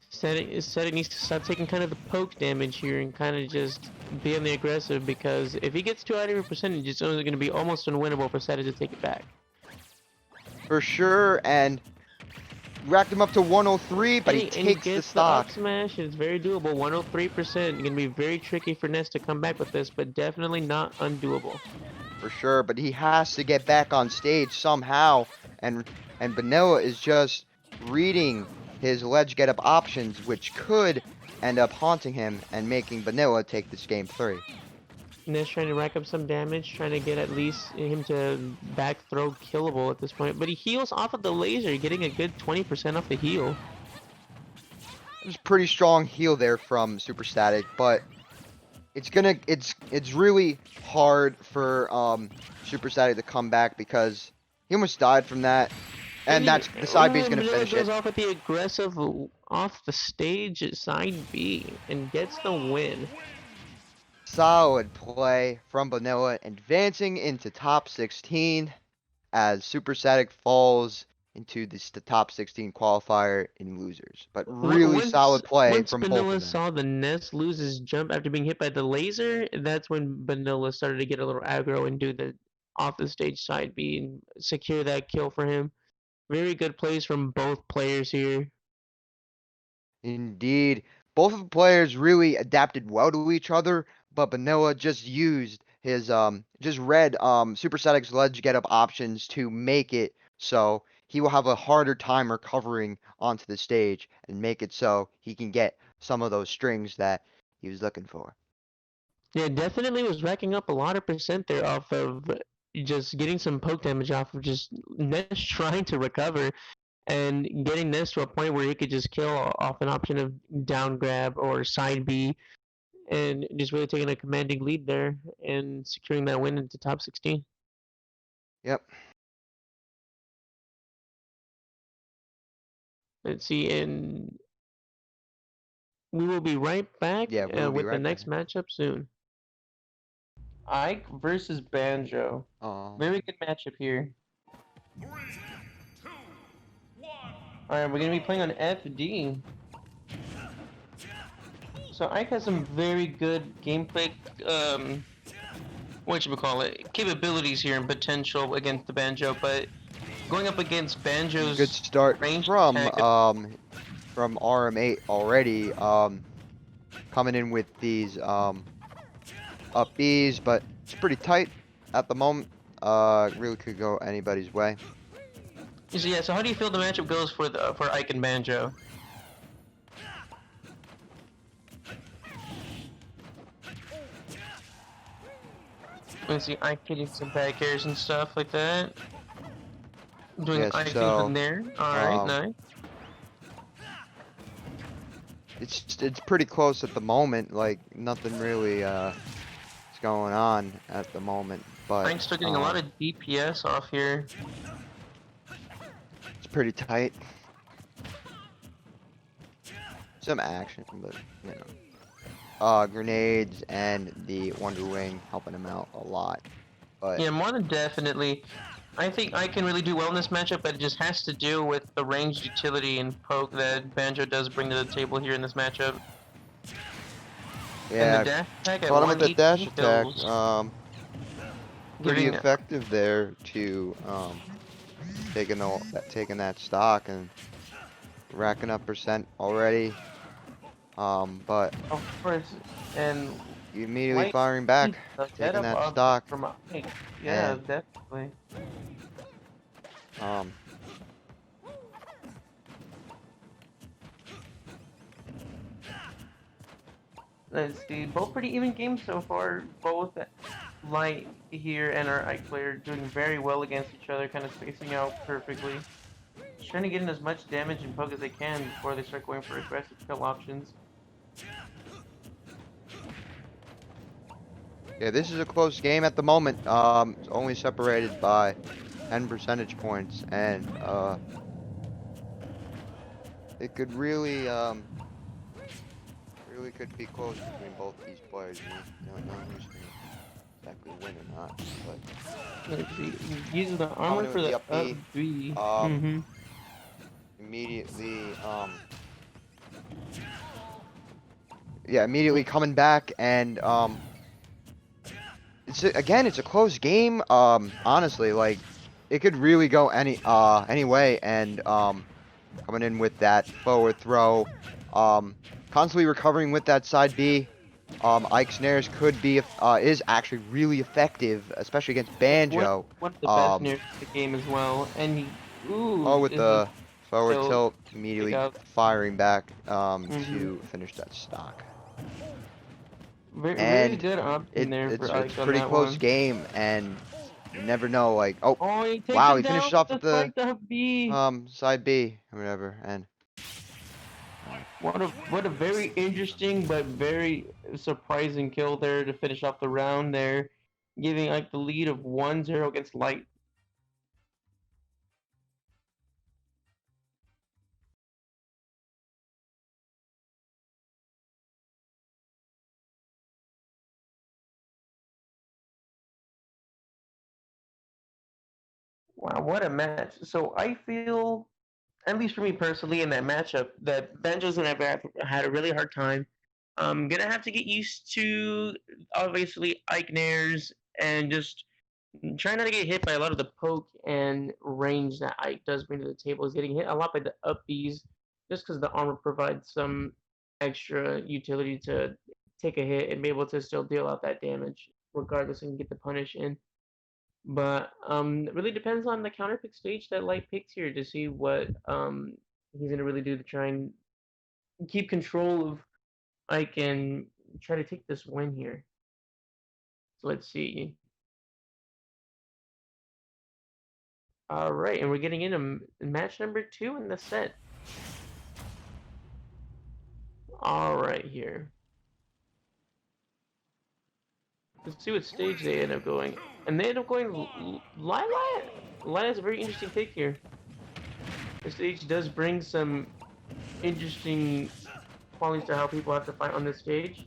Speaker 1: Static needs to stop taking kind of the poke damage here and kind of just be on the aggressive, because if he gets too high of a percentage, it's only going to be almost unwinnable for Static to take it back.
Speaker 2: For sure, and racked him up to 103, but he takes the stock.
Speaker 1: The up smash is very doable. 103%. Gonna be very tricky for Ness to come back with this, but definitely not undoable.
Speaker 2: For sure, but he has to get back on stage somehow, and Bonilla is just reading his ledge get up options, which could end up haunting him and making Bonilla take this game 3.
Speaker 1: Ness trying to rack up some damage, trying to get at least him to back throw killable at this point. But he heals off of the laser, getting a good 20% off the heal.
Speaker 2: There's pretty strong heal there from Super Static, but it's really hard for Super Static to come back because he almost died from that. And that's the side B is gonna finish
Speaker 1: goes
Speaker 2: it.
Speaker 1: off with the aggressive off the stage at side B and gets the win.
Speaker 2: Solid play from Bonilla, advancing into top 16 as Super Static falls into the top 16 qualifier in losers. But really solid play from both of
Speaker 1: Bonilla
Speaker 2: them.
Speaker 1: saw the Ness lose his jump after being hit by the laser, that's when Bonilla started to get a little aggro and do the off the stage side B and secure that kill for him. Very good plays from both players here.
Speaker 2: Indeed. Both of the players really adapted well to each other, but Bonilla just used his just read Super Static's ledge get up options to make it so he will have a harder time recovering onto the stage and make it so he can get some of those strings that he was looking for.
Speaker 1: Yeah, definitely was racking up a lot of percent there off of just getting some poke damage off of just Ness trying to recover and getting Ness to a point where he could just kill off an option of down grab or side B and just really taking a commanding lead there and securing that win into top 16.
Speaker 2: Yep.
Speaker 1: Let's see, and we will be right back with the next matchup soon. Ike versus Banjo. Very good matchup here. 3, 2, 1. Alright, we're going to be playing on FD. So Ike has some very good gameplay, capabilities here and potential against the Banjo, but going up against Banjo's
Speaker 2: good start from RM8 already, coming in with these up Bs, but it's pretty tight at the moment. Really could go anybody's way.
Speaker 1: So yeah, so how do you feel the matchup goes for Ike and Banjo? Let's see, Ike hitting some back airs and stuff like that. Doing Ike things from there. Alright, nice.
Speaker 2: It's pretty close at the moment, like nothing really is going on at the moment, but
Speaker 1: Ike's still getting a lot of DPS off here.
Speaker 2: It's pretty tight. Some action, but you know. Grenades and the Wonder Wing helping him out a lot. But
Speaker 1: yeah, more than definitely. I think I can really do well in this matchup, but it just has to do with the ranged utility and poke that Banjo does bring to the table here in this matchup.
Speaker 2: Yeah, caught him with the dash attack. Pretty effective there to taking that stock and racking up percent already. But
Speaker 1: of course, and
Speaker 2: immediately firing back, taking that stock.
Speaker 1: From Ike. Yeah, definitely. Let's see, both pretty even games so far. Both Light here and our Ike player doing very well against each other, kind of spacing out perfectly. Just trying to get in as much damage and poke as they can before they start going for aggressive kill options.
Speaker 2: Yeah, this is a close game at the moment. It's only separated by 10 percentage points, and it could really could be close between both these players. You don't know who's gonna exactly win or not. But
Speaker 1: uses the armor for the up B.
Speaker 2: Immediately, yeah, immediately coming back, and it's a close game. Honestly, like it could really go any way, and coming in with that forward throw, constantly recovering with that side B. Ike's snares could be is actually really effective, especially against Banjo.
Speaker 1: One of the best snares in the game as well, and
Speaker 2: with the Forward
Speaker 1: So,
Speaker 2: tilt, immediately
Speaker 1: pick up.
Speaker 2: firing back
Speaker 1: Mhm.
Speaker 2: to finish that stock.
Speaker 1: Really
Speaker 2: And
Speaker 1: good option there
Speaker 2: it's
Speaker 1: for Ike on
Speaker 2: pretty
Speaker 1: that
Speaker 2: close
Speaker 1: one.
Speaker 2: game, and you never know. Like, oh
Speaker 1: Oh, he takes
Speaker 2: wow,
Speaker 1: him
Speaker 2: he
Speaker 1: down
Speaker 2: finished
Speaker 1: with
Speaker 2: off
Speaker 1: the
Speaker 2: with the
Speaker 1: spiked up B.
Speaker 2: side B or whatever, and
Speaker 1: What a very interesting but very surprising kill there to finish off the round there, giving Ike the lead of 1-0 against Light. Wow, what a match. So I feel, at least for me personally, in that matchup, that Banjo's gonna have had a really hard time. I'm gonna have to get used to obviously Ike Nair's and just try not to get hit by a lot of the poke and range that Ike does bring to the table. Is getting hit a lot by the up Bs just because the armor provides some extra utility to take a hit and be able to still deal out that damage regardless and get the punish in. But it really depends on the counter pick stage that Light picks here to see what he's gonna really do to try and keep control of Ike and try to take this win here. So let's see. All right, and we're getting into match number 2 in the set. All right, here. Let's see what stage they end up going. And they end up going Lila. Lila's a very interesting pick here. The stage does bring some interesting qualities to how people have to fight on this stage,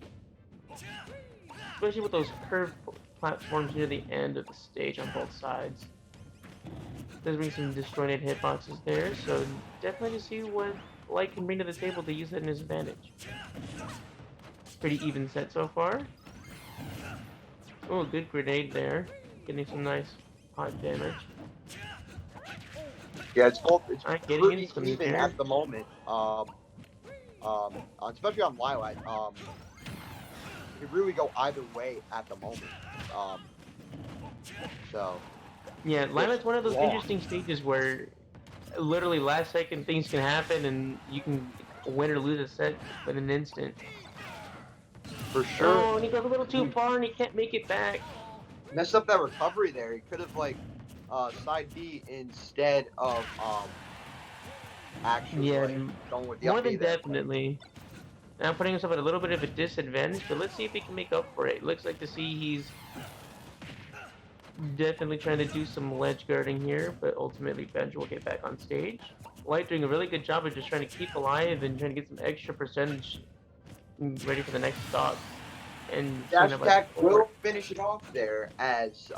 Speaker 1: especially with those curved platforms near the end of the stage on both sides. Does bring some disjointed hitboxes there, so definitely to see what Light can bring to the table to use that in his advantage. Pretty even set so far. Oh, good grenade there. Getting some nice hot damage.
Speaker 2: yeah, it's
Speaker 1: Getting
Speaker 2: pretty
Speaker 1: in some
Speaker 2: even
Speaker 1: there.
Speaker 2: at the moment. Especially on Lilac. It could really go either way at the moment. So
Speaker 1: Yeah, Lilac's one of those
Speaker 2: long.
Speaker 1: interesting stages where literally last second things can happen and you can win or lose a set in an instant.
Speaker 2: For sure.
Speaker 1: Oh, and he goes a little too far and he can't make it back.
Speaker 2: Messed up that recovery there. He could have like side B instead of actually going with the
Speaker 1: more
Speaker 2: up B
Speaker 1: than
Speaker 2: there.
Speaker 1: definitely. Now putting himself at a little bit of a disadvantage, but let's see if he can make up for it. Looks like to see he's definitely trying to do some ledge guarding here, but ultimately Banjo will get back on stage. Light doing a really good job of just trying to keep alive and trying to get some extra percentage ready for the next stock. And
Speaker 2: Dash attack will finish it off there, as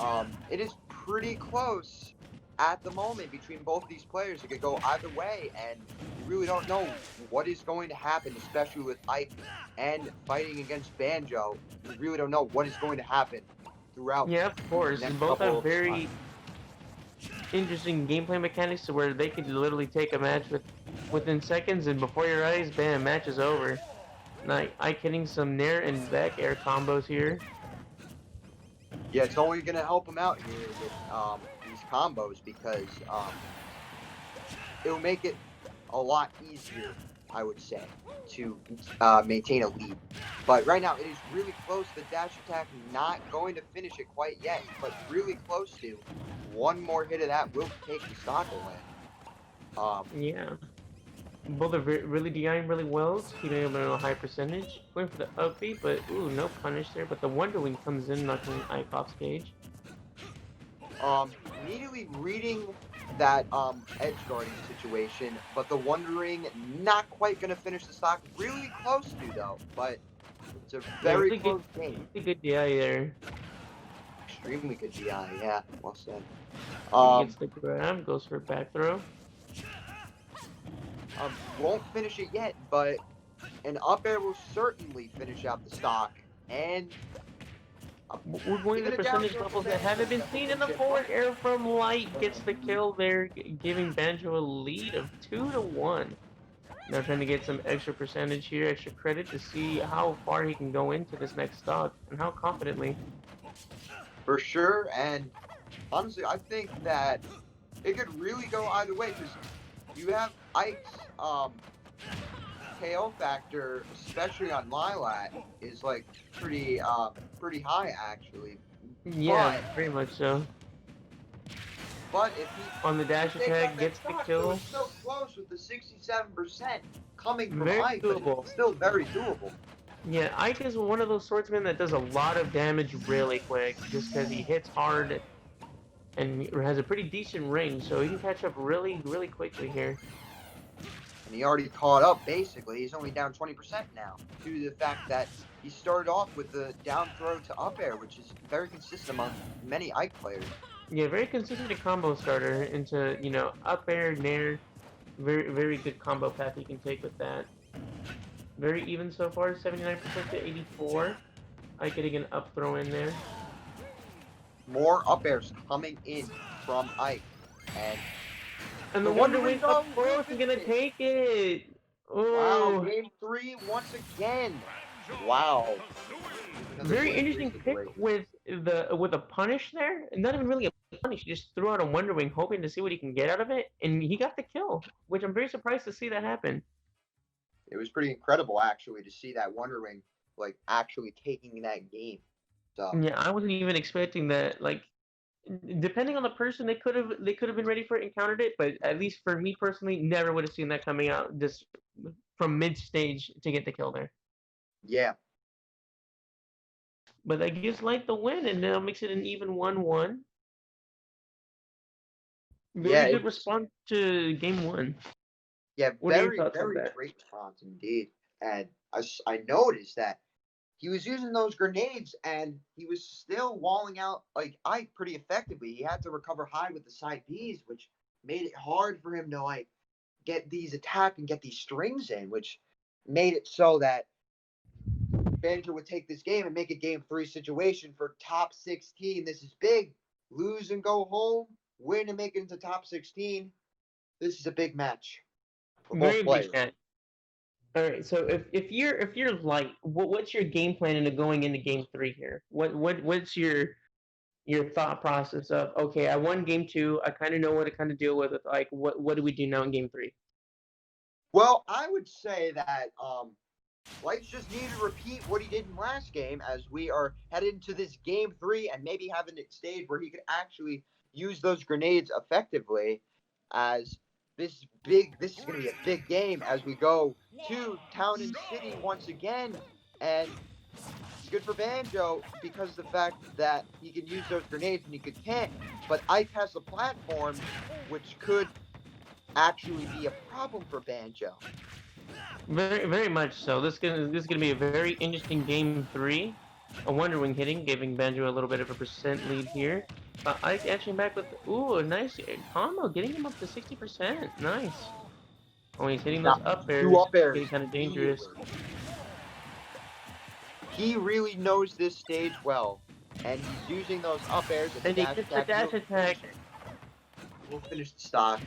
Speaker 2: it is pretty close at the moment between both these players. It could go either way, and you really don't know what is going to happen, especially with Ike and fighting against Banjo. You really don't know what is going to happen throughout.
Speaker 1: Yeah, of course. Both have very interesting gameplay mechanics to where they could literally take a match within seconds, and before your eyes, bam, match is over. Ike hitting some nair and back air combos here.
Speaker 2: Yeah, it's only going to help him out here with these combos, because it will make it a lot easier, I would say, to maintain a lead. But right now, it is really close. The dash attack not going to finish it quite yet, but really close to. One more hit of that will take the stock away.
Speaker 1: Yeah. Both are really DIing really well, keeping them at a high percentage. Going for the up B, but ooh, no punish there. But the Wonderwing comes in, knocking Ike off stage.
Speaker 2: Immediately reading that edge guarding situation, but the Wondering not quite going to finish the stock. Really close to, though, but it's a very
Speaker 1: really
Speaker 2: close game.
Speaker 1: Really good DI there.
Speaker 2: Extremely good DI, yeah, well said.
Speaker 1: Gets the grab, goes for a back throw.
Speaker 2: Won't finish it yet, but an up air will certainly finish out the stock. And
Speaker 1: we're going to percentage levels that haven't been seen in the forward air from Light. Gets the kill there, giving Banjo a lead of 2-1. Now trying to get some extra percentage here, extra credit to see how far he can go into this next stock and how confidently.
Speaker 2: For sure, and honestly, I think that it could really go either way, because you have Ike's KO factor, especially on Lilat, is like pretty high actually.
Speaker 1: Yeah, very much so.
Speaker 2: But if he
Speaker 1: On the dash attack, gets the kill.
Speaker 2: It was so close with the 67% coming from
Speaker 1: Very
Speaker 2: Ike, but
Speaker 1: doable.
Speaker 2: it's still very doable.
Speaker 1: Yeah, Ike is one of those swordsmen that does a lot of damage really quick, just because he hits hard and has a pretty decent range, so he can catch up really, really quickly here.
Speaker 2: And he already caught up, basically. He's only down 20% now, due to the fact that he started off with the down throw to up air, which is very consistent among many Ike players.
Speaker 1: Yeah, very consistent combo starter into, you know, up air, nair. Very, very good combo path you can take with that. Very even so far, 79% to 84. Ike getting an up throw in there.
Speaker 2: More up airs coming in from Ike.
Speaker 1: And the Wonder Wing up close is gonna take it.
Speaker 2: Wow, game 3 once again. Wow.
Speaker 1: Very interesting pick with a punish there, and not even really a punish. He just threw out a Wonder Wing, hoping to see what he can get out of it, and he got the kill, which I'm very surprised to see that happen.
Speaker 2: It was pretty incredible actually to see that Wonder Wing like actually taking that game. So
Speaker 1: yeah, I wasn't even expecting that. Like, depending on the person, they could have been ready for it and countered it, but at least for me personally, never would have seen that coming out just from mid stage to get the kill there.
Speaker 2: Yeah.
Speaker 1: But that gives Light the win, and now makes it an even 1-1. Very good response to game 1.
Speaker 2: Yeah, very great response indeed. And I noticed that he was using those grenades, and he was still walling out like Ike pretty effectively. He had to recover high with the side Bs, which made it hard for him to like get these attack and get these strings in, which made it so that Banjo would take this game and make a game 3 situation for top 16. This is big. Lose and go home, win and make it into top 16. This is a big match for both players.
Speaker 1: Big. All right, so if you're Light, what's your game plan into going into game 3 here? What's your thought process of, okay, I won game 2, I kind of know what to kind of deal with. Like, what do we do now in game 3?
Speaker 2: Well, I would say that Lights just need to repeat what he did in last game, as we are headed into this game 3 and maybe having a stage where he could actually use those grenades effectively, as this is going to be a big game as we go to Town and City once again. And it's good for Banjo because of the fact that he can use those grenades and he can't. But Ike has the platform, which could actually be a problem for Banjo.
Speaker 1: Very, very much so. This is gonna be a very interesting game 3. A Wonder Wing hitting, giving Banjo a little bit of a percent lead here. Ike answering back with a nice combo, getting him up to 60%. Nice. Oh, he's hitting those up airs. Getting kind of dangerous.
Speaker 2: He really knows this stage well, and he's using those up airs.
Speaker 1: And he gets the dash attack.
Speaker 2: We'll finish the stock.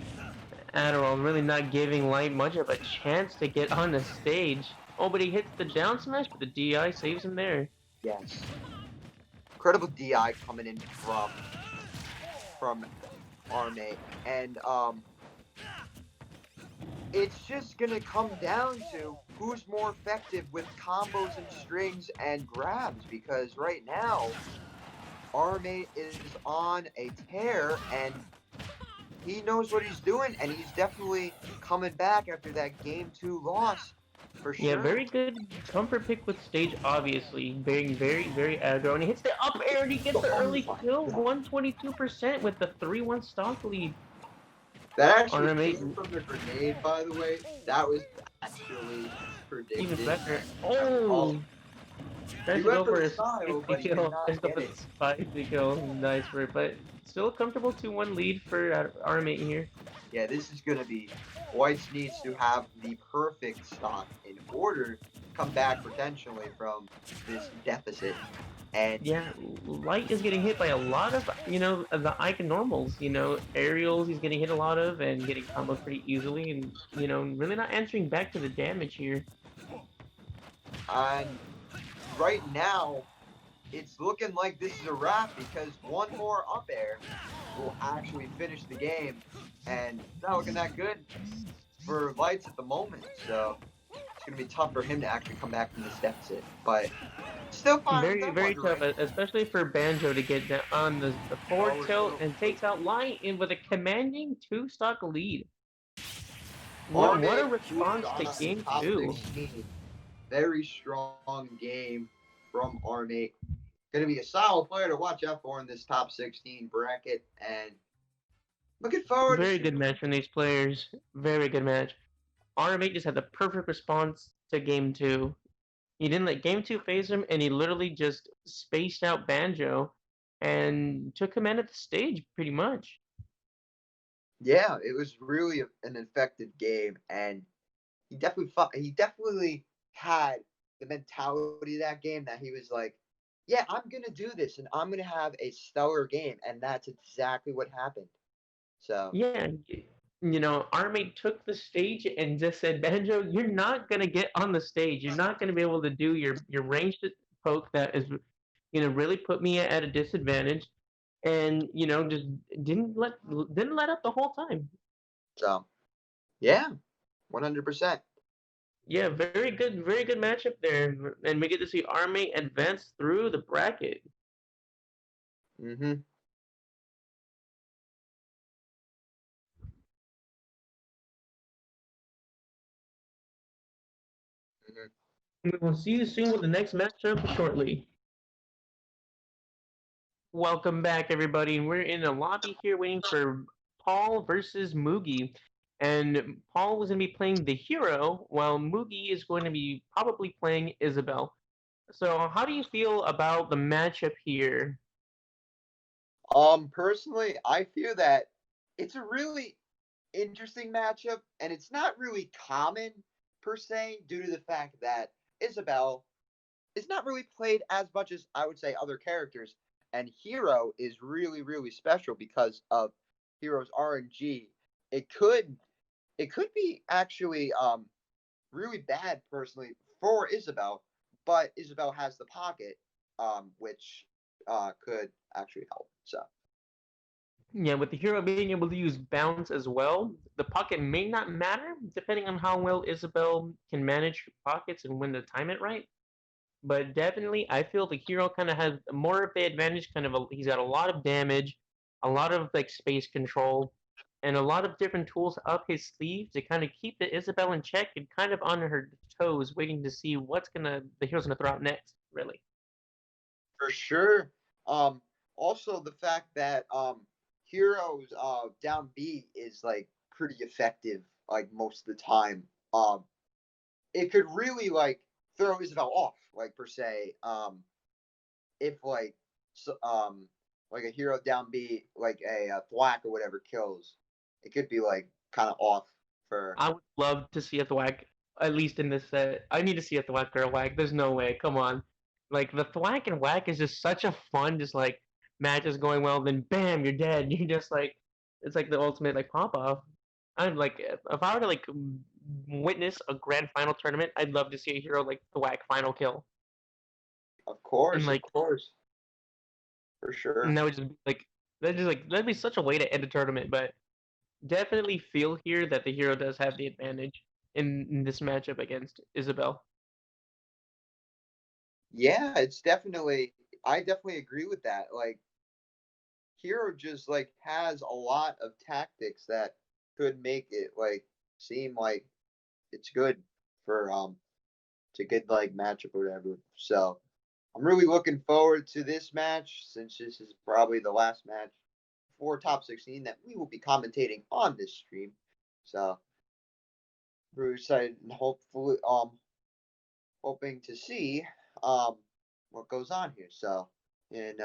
Speaker 1: Adderall really not giving Light much of a chance to get on the stage. Oh, but he hits the down smash, but the DI saves him there.
Speaker 2: Yes. Incredible DI coming in from Armate. And it's just gonna come down to who's more effective with combos and strings and grabs, because right now Armate is on a tear and he knows what he's doing, and he's definitely coming back after that game 2 loss, for sure.
Speaker 1: Yeah, very good comfort pick with stage, obviously. Being very, very aggro. And he hits the up air, and he gets the early kill, 122% with the 3-1 stock lead.
Speaker 2: That actually came from the grenade, by the way. That was actually predicted.
Speaker 1: Even better. Oh! Tries to go for his 50 kill. Tries to go for his 50 kill. Nice for it, but still a comfortable 2-1 lead for Armate here.
Speaker 2: Yeah, this is going to be... Whites needs to have the perfect stock in order to come back potentially from this deficit. And
Speaker 1: yeah, Light is getting hit by a lot of, the Ike normals. Aerials he's getting hit a lot of and getting comboed pretty easily, and, really not answering back to the damage here.
Speaker 2: And right now, it's looking like this is a wrap, because one more up air will actually finish the game, and it's not looking that good for Lights at the moment. So it's going to be tough for him to actually come back from this deficit, but still fine with
Speaker 1: Very,
Speaker 2: them
Speaker 1: very tough,
Speaker 2: wondering.
Speaker 1: especially for Banjo to get down on the forward
Speaker 2: Forward
Speaker 1: tilt
Speaker 2: tilt.
Speaker 1: and takes out Light in with a commanding two-stock lead. What a
Speaker 2: Armate
Speaker 1: response to game
Speaker 2: top
Speaker 1: two.
Speaker 2: 16. Very strong game from Armate. Going to be a solid player to watch out for in this top 16 bracket, and looking forward to
Speaker 1: Very
Speaker 2: seeing.
Speaker 1: good match from these players. Very good match. RMA just had the perfect response to game two. He didn't let game two phase him, and he literally just spaced out Banjo and took command of the stage pretty much.
Speaker 2: Yeah, it was really an effective game, and he definitely had the mentality of that game that he was like, yeah, I'm gonna do this, and I'm gonna have a stellar game, and that's exactly what happened. So
Speaker 1: Yeah, RMA took the stage and just said, Banjo, you're not gonna get on the stage. You're not gonna be able to do your ranged poke that is really put me at a disadvantage. And just didn't let didn't let up the whole time.
Speaker 2: so yeah, 100%.
Speaker 1: Yeah, very good matchup there, and we get to see Army advance through the bracket.
Speaker 2: Mm-hmm. Mm-hmm.
Speaker 1: We will see you soon with the next matchup shortly. Welcome back, everybody. And we're in a lobby here waiting for Paul versus Moogie. And Paul was going to be playing the hero, while Moogie is going to be probably playing Isabel. So, how do you feel about the matchup here?
Speaker 2: Personally, I feel that it's a really interesting matchup, and it's not really common per se, due to the fact that Isabel is not really played as much as I would say other characters, and Hero is really really special because of Hero's RNG. It could it could be actually really bad personally for Isabel, but Isabel has the pocket, which could actually help. So
Speaker 1: Yeah, with the hero being able to use bounce as well, the pocket may not matter depending on how well Isabel can manage pockets and when to time it right. But definitely, I feel the hero kind of has more of the advantage. He's got a lot of damage, a lot of like space control, and a lot of different tools up his sleeve to kind of keep the Isabel in check and kind of on her toes, waiting to see what's gonna the hero's gonna throw out next. Really.
Speaker 2: for sure. Um, Also the fact that Heroes down B is like pretty effective like most of the time. It could really like throw Isabel off like per se. If like so, like a hero down B like a thwack or whatever kills, it could be like kind of off for.
Speaker 1: I would love to see a thwack, at least in this set. I need to see a thwack or a whack. There's no way. Come on. Like, the thwack and whack is just such a fun, just like, match is going well, then bam, you're dead. You're just like, it's like the ultimate, like, pop off. I'm like, if I were to, like, witness a grand final tournament, I'd love to see a hero like thwack final kill. And,
Speaker 2: Of
Speaker 1: like,
Speaker 2: course, for
Speaker 1: and
Speaker 2: sure.
Speaker 1: that would just be like, that'd be such a way to end a tournament, but definitely feel here that the hero does have the advantage in this matchup against Isabel.
Speaker 2: Yeah, it's definitely. I definitely agree with that. Like Hero just like has a lot of tactics that could make it like seem like it's good for it's a good like matchup or whatever. So I'm really looking forward to this match since this is probably the last match for top 16 that we will be commentating on this stream. So really excited and hopefully hoping to see um what goes on here. So in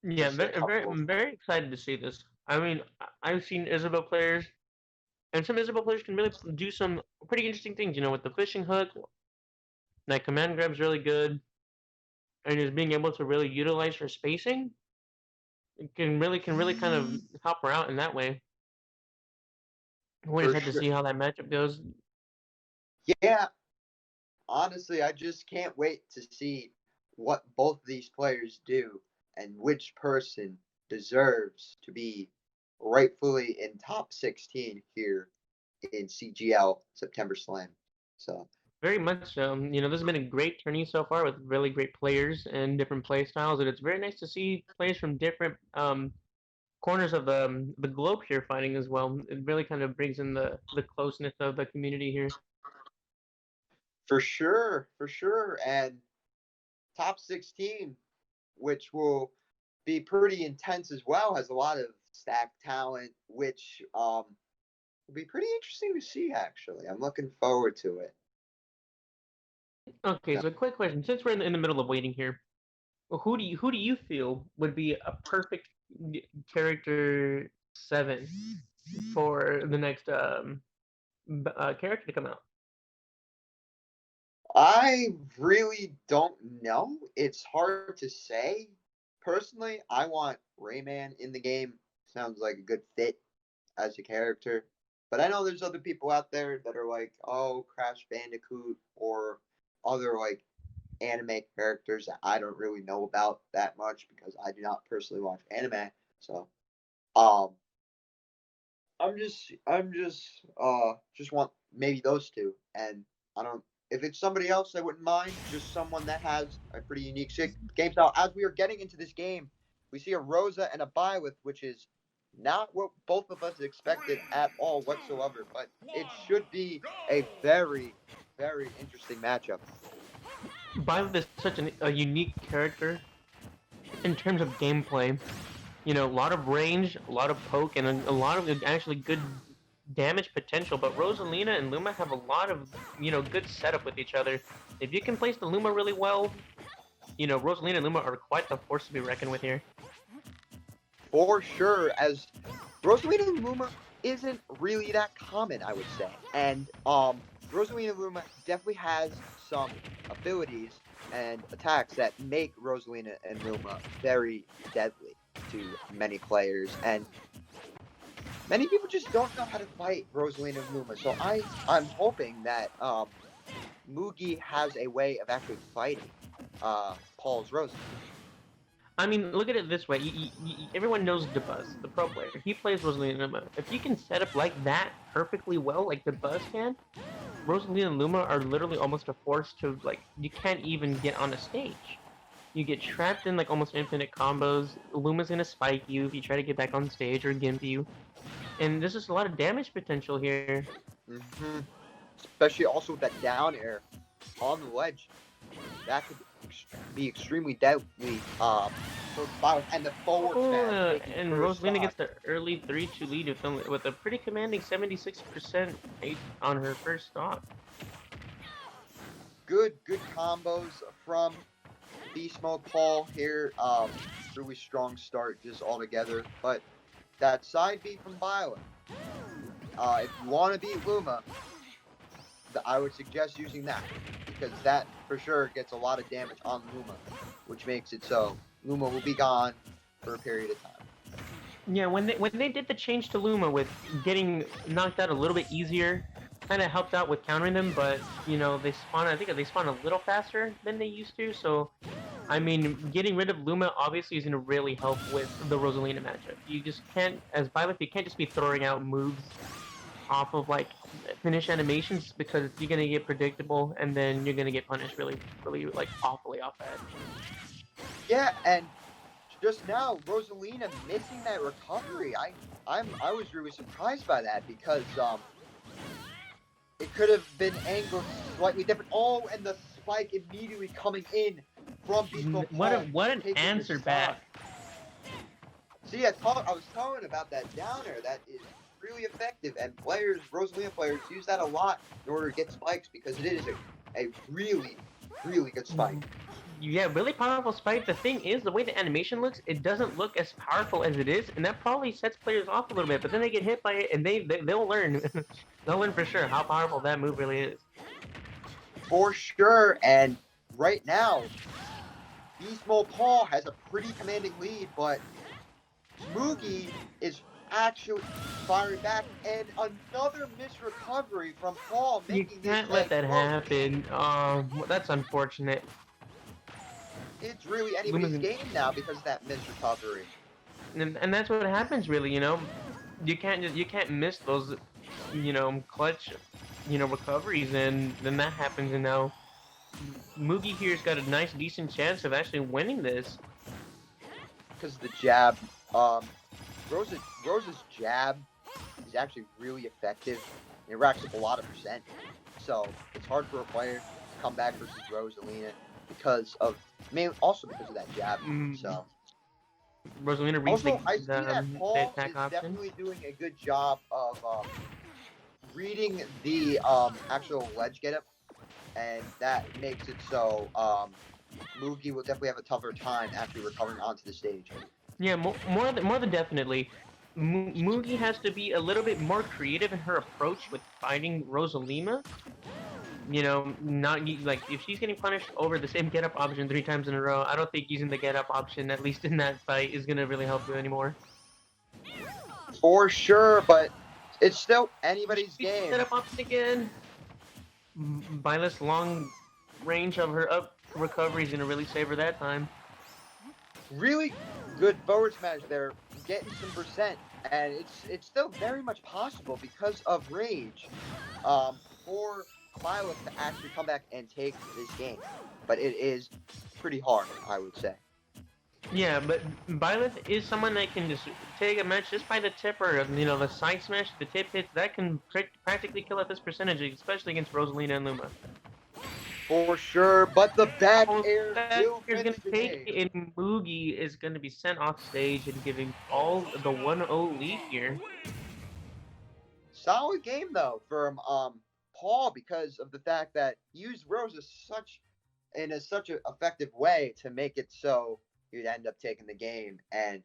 Speaker 1: Yeah,
Speaker 2: just a couple of.
Speaker 1: I'm very excited to see this. I mean, I've seen Isabel players, and some Isabel players can really do some pretty interesting things. With the fishing hook, that command grab's really good, and just being able to really utilize her spacing, it can really kind of help her out in that way. We just
Speaker 2: For
Speaker 1: had to
Speaker 2: sure.
Speaker 1: see how that matchup goes.
Speaker 2: Yeah, honestly, I just can't wait to see what both these players do and which person deserves to be rightfully in top 16 here in CGL September Slam. So
Speaker 1: Very much. This has been a great tourney so far with really great players and different play styles, and it's very nice to see players from different corners of the globe here fighting as well. It really kind of brings in the closeness of the community here.
Speaker 2: for sure, and top 16, which will be pretty intense as well, has a lot of stacked talent, which will be pretty interesting to see. Actually, I'm looking forward to it.
Speaker 1: Okay, so quick question: since we're in the middle of waiting here, who do you feel would be a perfect character 7 for the next character to come out?
Speaker 2: I really don't know. It's hard to say. Personally, I want Rayman in the game. Sounds like a good fit as a character. But I know there's other people out there that are like, oh, Crash Bandicoot or other like anime characters that I don't really know about that much because I do not personally watch anime. So, um, just want maybe those two, and I don't. If it's somebody else, I wouldn't mind. Just someone that has a pretty unique game style. As we are getting into this game, we see a Rosa and a Byleth, which is not what both of us expected at all whatsoever. But it should be a very, very interesting matchup.
Speaker 1: Violet is such a unique character in terms of gameplay. A lot of range, a lot of poke, and a lot of actually good damage potential. But Rosalina and Luma have a lot of good setup with each other. If you can place the Luma really well, Rosalina and Luma are quite the force to be reckoned with here.
Speaker 2: For sure, as Rosalina Luma isn't really that common, I would say. And Rosalina Luma definitely has some abilities and attacks that make Rosalina and Luma very deadly to many players. And many people just don't know how to fight Rosalina and Luma. So I'm hoping that Mugi has a way of actually fighting Paul's Rosa.
Speaker 1: I mean, look at it this way. Everyone knows DeBuzz, the pro player. He plays Rosalina and Luma. If you can set up like that perfectly well, like DeBuzz can, Rosalina and Luma are literally almost a force to, like, you can't even get on a stage. You get trapped in, like, almost infinite combos. Luma's gonna spike you if you try to get back on stage or gimp you. And there's just a lot of damage potential here.
Speaker 2: Mm-hmm. Especially also with that down air on the ledge. That could be extremely deadly. And the forward smash.
Speaker 1: And Rosalina gets the early 3-2 lead with a pretty commanding 76% on her first stock.
Speaker 2: Good combos from Beast Mode Paul here. Really strong start just altogether. But that side B from Violet. If you want to beat Luma, I would suggest using that, because that for sure gets a lot of damage on Luma, which makes it so Luma will be gone for a period of time.
Speaker 1: Yeah, when they did the change to Luma with getting knocked out a little bit easier, kind of helped out with countering them, but they spawn. I think they spawn a little faster than they used to. So, I mean, getting rid of Luma obviously is going to really help with the Rosalina matchup. You just can't, as Violet, you can't just be throwing out moves off of like finish animations, because you're gonna get predictable and then you're gonna get punished really, really like awfully off that.
Speaker 2: Yeah, and just now Rosalina missing that recovery. I was really surprised by that, because it could have been angled slightly different. Oh, and the spike immediately coming in from Beast Mode.
Speaker 1: What an answer back.
Speaker 2: See, I was talking about that downer. That is really effective, and Rosalina players use that a lot in order to get spikes, because it is a really, really good spike.
Speaker 1: Yeah, really powerful spike. The thing is, the way the animation looks, it doesn't look as powerful as it is, and that probably sets players off a little bit. But then they get hit by it, and they'll learn. They'll learn for sure how powerful that move really is.
Speaker 2: For sure, and right now, Beast Mode Paul has a pretty commanding lead, but Mugi is actually firing back, and another missed recovery from Paul.
Speaker 1: You can't let that happen. That's unfortunate.
Speaker 2: It's really anybody's game now because of that missed recovery.
Speaker 1: and that's what happens really. You can't miss those clutch recoveries, and then that happens, and now Mugi here's got a nice decent chance of actually winning this.
Speaker 2: Because the jab, Rose's jab is actually really effective. It racks up a lot of percent. So it's hard for a player to come back versus Rosalina also because of that jab. So
Speaker 1: Rosalina reads
Speaker 2: also, I see
Speaker 1: the
Speaker 2: that Paul
Speaker 1: attack
Speaker 2: is
Speaker 1: option.
Speaker 2: definitely doing a good job of reading the actual ledge getup, and that makes it so Mugi will definitely have a tougher time after recovering onto the stage.
Speaker 1: Yeah, more than definitely. Mugi has to be a little bit more creative in her approach with fighting Rosalina. Not like if she's getting punished over the same get up option 3 times in a row, I don't think using the get up option, at least in that fight, is gonna really help you anymore.
Speaker 2: For sure, but it's still anybody's game.
Speaker 1: Get up option again. Violet's long range of her up recovery is gonna really save her that time.
Speaker 2: Really good forward smash there, getting some percent, and it's still very much possible because of rage for Violet to actually come back and take this game, but it is pretty hard, I would say.
Speaker 1: Yeah, but Violet is someone that can just take a match just by the tip, or the side smash, the tip hit that can practically kill at this percentage, especially against Rosalina and Luma.
Speaker 2: For sure, but the back air will
Speaker 1: is gonna
Speaker 2: finish the
Speaker 1: take
Speaker 2: game.
Speaker 1: and Mugi is gonna be sent off stage and giving all the 1-0 lead here.
Speaker 2: Solid game though from Paul, because of the fact that he used Rose in such an effective way to make it so you'd end up taking the game. And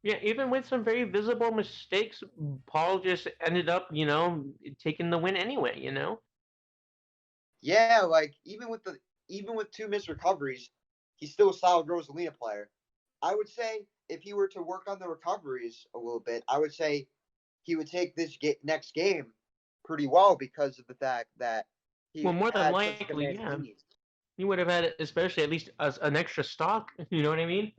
Speaker 1: yeah, even with some very visible mistakes, Paul just ended up taking the win anyway.
Speaker 2: yeah, like even with 2 missed recoveries, he's still a solid Rosalina player. I would say if he were to work on the recoveries a little bit, I would say he would take this next game pretty well, because of the fact that he
Speaker 1: Well, more than
Speaker 2: had such
Speaker 1: likely,
Speaker 2: demanding
Speaker 1: yeah.
Speaker 2: needs.
Speaker 1: He would have had, especially at least an extra stock. You know what I mean?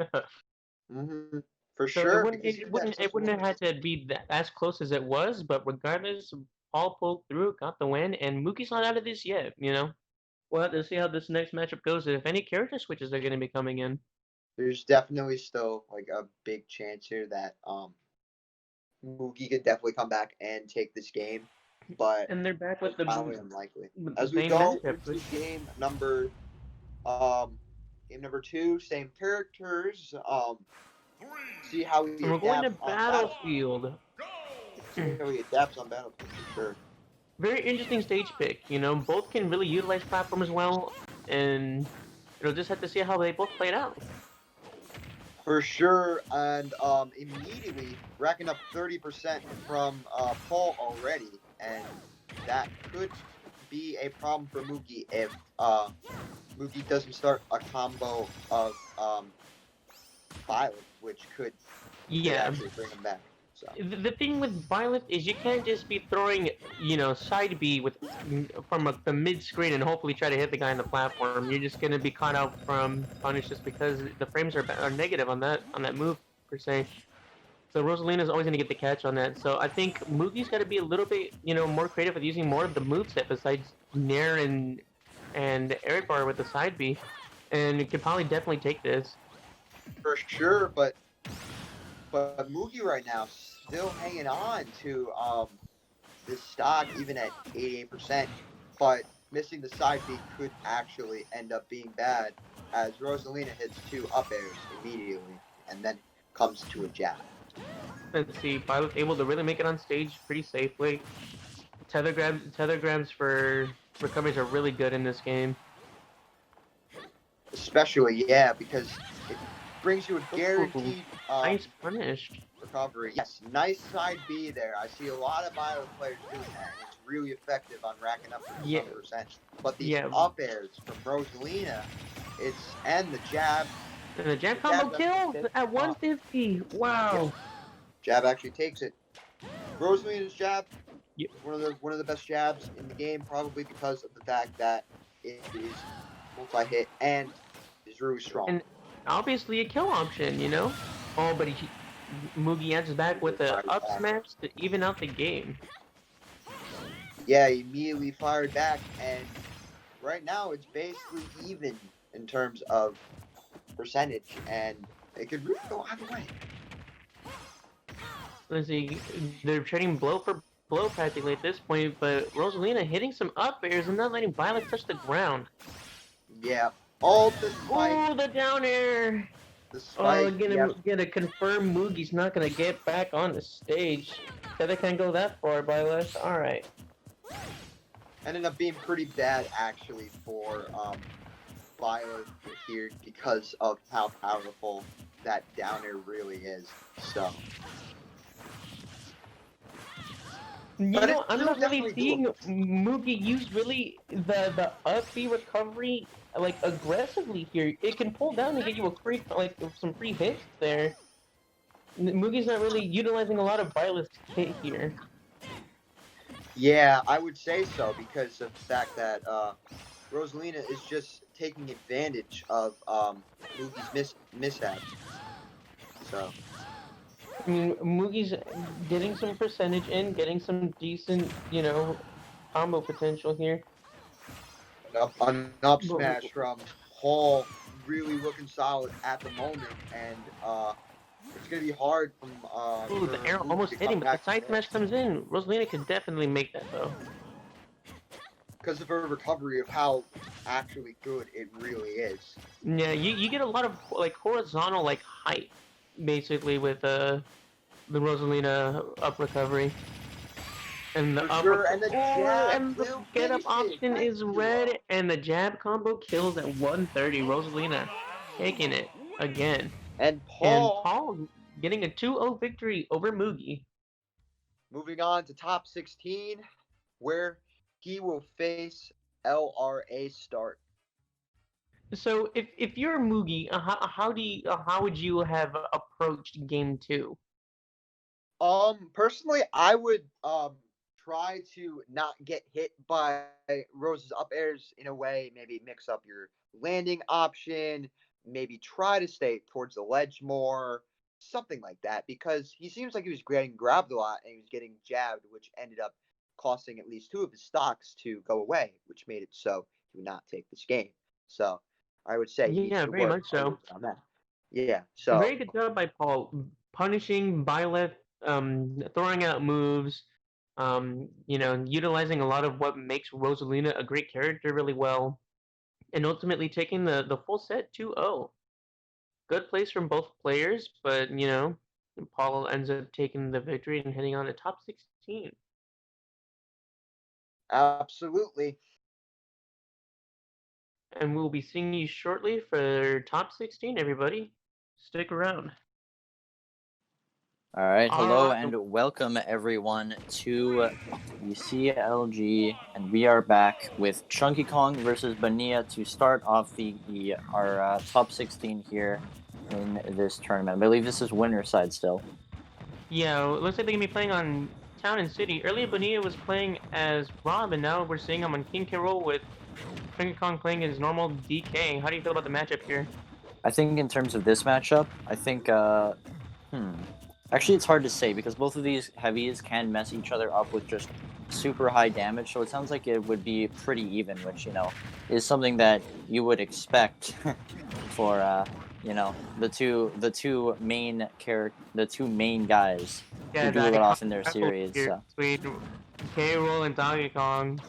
Speaker 2: For
Speaker 1: So it
Speaker 2: sure,
Speaker 1: wouldn't
Speaker 2: because
Speaker 1: it, it wouldn't it wouldn't have had to be as close as it was, but regardless, Paul pulled through, got the win, and Mookie's not out of this yet. We'll have to see how this next matchup goes. If any character switches are going to be coming in.
Speaker 2: there's definitely still like a big chance here that Mookie could definitely come back and take this game, but
Speaker 1: And they're back with
Speaker 2: it's highly unlikely.
Speaker 1: the
Speaker 2: As we
Speaker 1: same
Speaker 2: go
Speaker 1: matchup.
Speaker 2: into um game number 2, same characters. See how he
Speaker 1: And we're going to
Speaker 2: adapts on
Speaker 1: Battlefield.
Speaker 2: See how he adapts on Battlefield for sure.
Speaker 1: Very interesting stage pick. Both can really utilize platform as well, and you'll just have to see how they both played out.
Speaker 2: For sure, and immediately racking up 30% from Paul already, and that could be a problem for Mookie if Mookie doesn't start a combo of Violet, which could actually bring him back. So
Speaker 1: The thing with Violet is you can't just be throwing, side B from the mid screen and hopefully try to hit the guy on the platform. You're just gonna be caught out from punish just because the frames are negative on that move per se. So Rosalina's always gonna get the catch on that. So I think Moogie's got to be a little bit, more creative with using more of the moveset besides Nair and air bar with the side B, and it could probably definitely take this.
Speaker 2: for sure, but Mookie right now still hanging on to this stock even at 88%, but missing the side B could actually end up being bad, as Rosalina hits 2 up airs immediately and then comes to a jab.
Speaker 1: Let's see, Violet's able to really make it on stage pretty safely. Tether grabs for recoveries are really good in this game.
Speaker 2: Especially, yeah, because it brings you a guaranteed
Speaker 1: nice punish
Speaker 2: recovery. Yes, nice side B there. I see a lot of Violet players doing that, and it's really effective on racking up the 100%. But the up airs from Rosalina, and the jab.
Speaker 1: And the jab combo kill at 150. Wow.
Speaker 2: Yeah. Jab actually takes it. Rosalina's jab, one of the best jabs in the game, probably because of the fact that it is multi-hit and is really strong.
Speaker 1: And obviously a kill option, Oh, but Mugi answers back with a up smash to even out the game.
Speaker 3: Yeah, he immediately fired back, and right now it's basically even in terms of percentage, and it could really go either way.
Speaker 1: Let's see, they're trading blow for blow practically at this point, but Rosalina hitting some up airs and not letting Violet touch the ground.
Speaker 3: Yeah, all despite
Speaker 1: Oh, the down air! Oh, gonna confirm Mugi's not gonna get back on the stage. Yeah, they can't go that far, Violet. Alright.
Speaker 3: ended up being pretty bad actually for Violet here because of how powerful that downer really is. So.
Speaker 1: You
Speaker 3: But
Speaker 1: know,
Speaker 3: it's
Speaker 1: I'm
Speaker 3: still
Speaker 1: not really
Speaker 3: definitely
Speaker 1: seeing
Speaker 3: doable.
Speaker 1: Mugi use really the up B recovery like aggressively here. It can pull down and get you a free like some free hits there. Mugi's not really utilizing a lot of Violet's hit here.
Speaker 3: Yeah, I would say so because of the fact that Rosalina is just taking advantage of Mugi's mishap. So.
Speaker 1: I mean, Mugi's getting some percentage in, getting some decent, you know, combo potential here.
Speaker 3: An up smash from Paul, really looking solid at the moment, and it's gonna be hard from.
Speaker 1: Ooh, the arrow almost hitting, but the side smash comes in. Rosalina could definitely make that though.
Speaker 3: Because of her recovery of how actually good it really is.
Speaker 1: Yeah, you get a lot of like horizontal like height, basically with the Rosalina up recovery. And the
Speaker 3: sure, and the jab
Speaker 1: and the get up option is red, and the jab combo kills at 130. Rosalina taking it again.
Speaker 3: And Paul
Speaker 1: getting a 2-0 victory over Mugi.
Speaker 3: Moving on to top 16, where he will face LRA Start.
Speaker 1: So if you're Mugi, how would you have approached game 2?
Speaker 3: Personally, I would try to not get hit by Rose's up airs in a way, maybe mix up your landing option, maybe try to stay towards the ledge more, something like that, because he seems like he was getting grabbed a lot and he was getting jabbed, which ended up costing at least 2 of his stocks to go away, which made it so he would not take this game. So I would say he needs to
Speaker 1: very
Speaker 3: work
Speaker 1: much so.
Speaker 3: on that. Yeah, so
Speaker 1: Very good job by Paul, punishing Violet, throwing out moves, you know, utilizing a lot of what makes Rosalina a great character really well, and ultimately taking the full set 2-0. Good plays from both players, but you know, Paul ends up taking the victory and heading on to top 16.
Speaker 3: absolutely.
Speaker 1: And we'll be seeing you shortly for top 16, everybody. Stick around.
Speaker 4: All right, hello and welcome everyone to the CLG, and we are back with Chunky Kong versus Bonilla to start off our top 16 here in this tournament. I believe this is winner's side still.
Speaker 1: Yeah, looks like they're gonna be playing on Town and City. Earlier, Bonilla was playing as Rob, and now we're seeing him on King K. Rool with Chunky Kong playing his normal DK. How do you feel about the matchup here?
Speaker 4: I think in terms of this matchup, I think actually, it's hard to say because both of these heavies can mess each other up with just super high damage. So it sounds like it would be pretty even, which, you know, is something that you would expect for the two main guys who do it off in their series.
Speaker 1: Between K. Rool and Donkey Kong.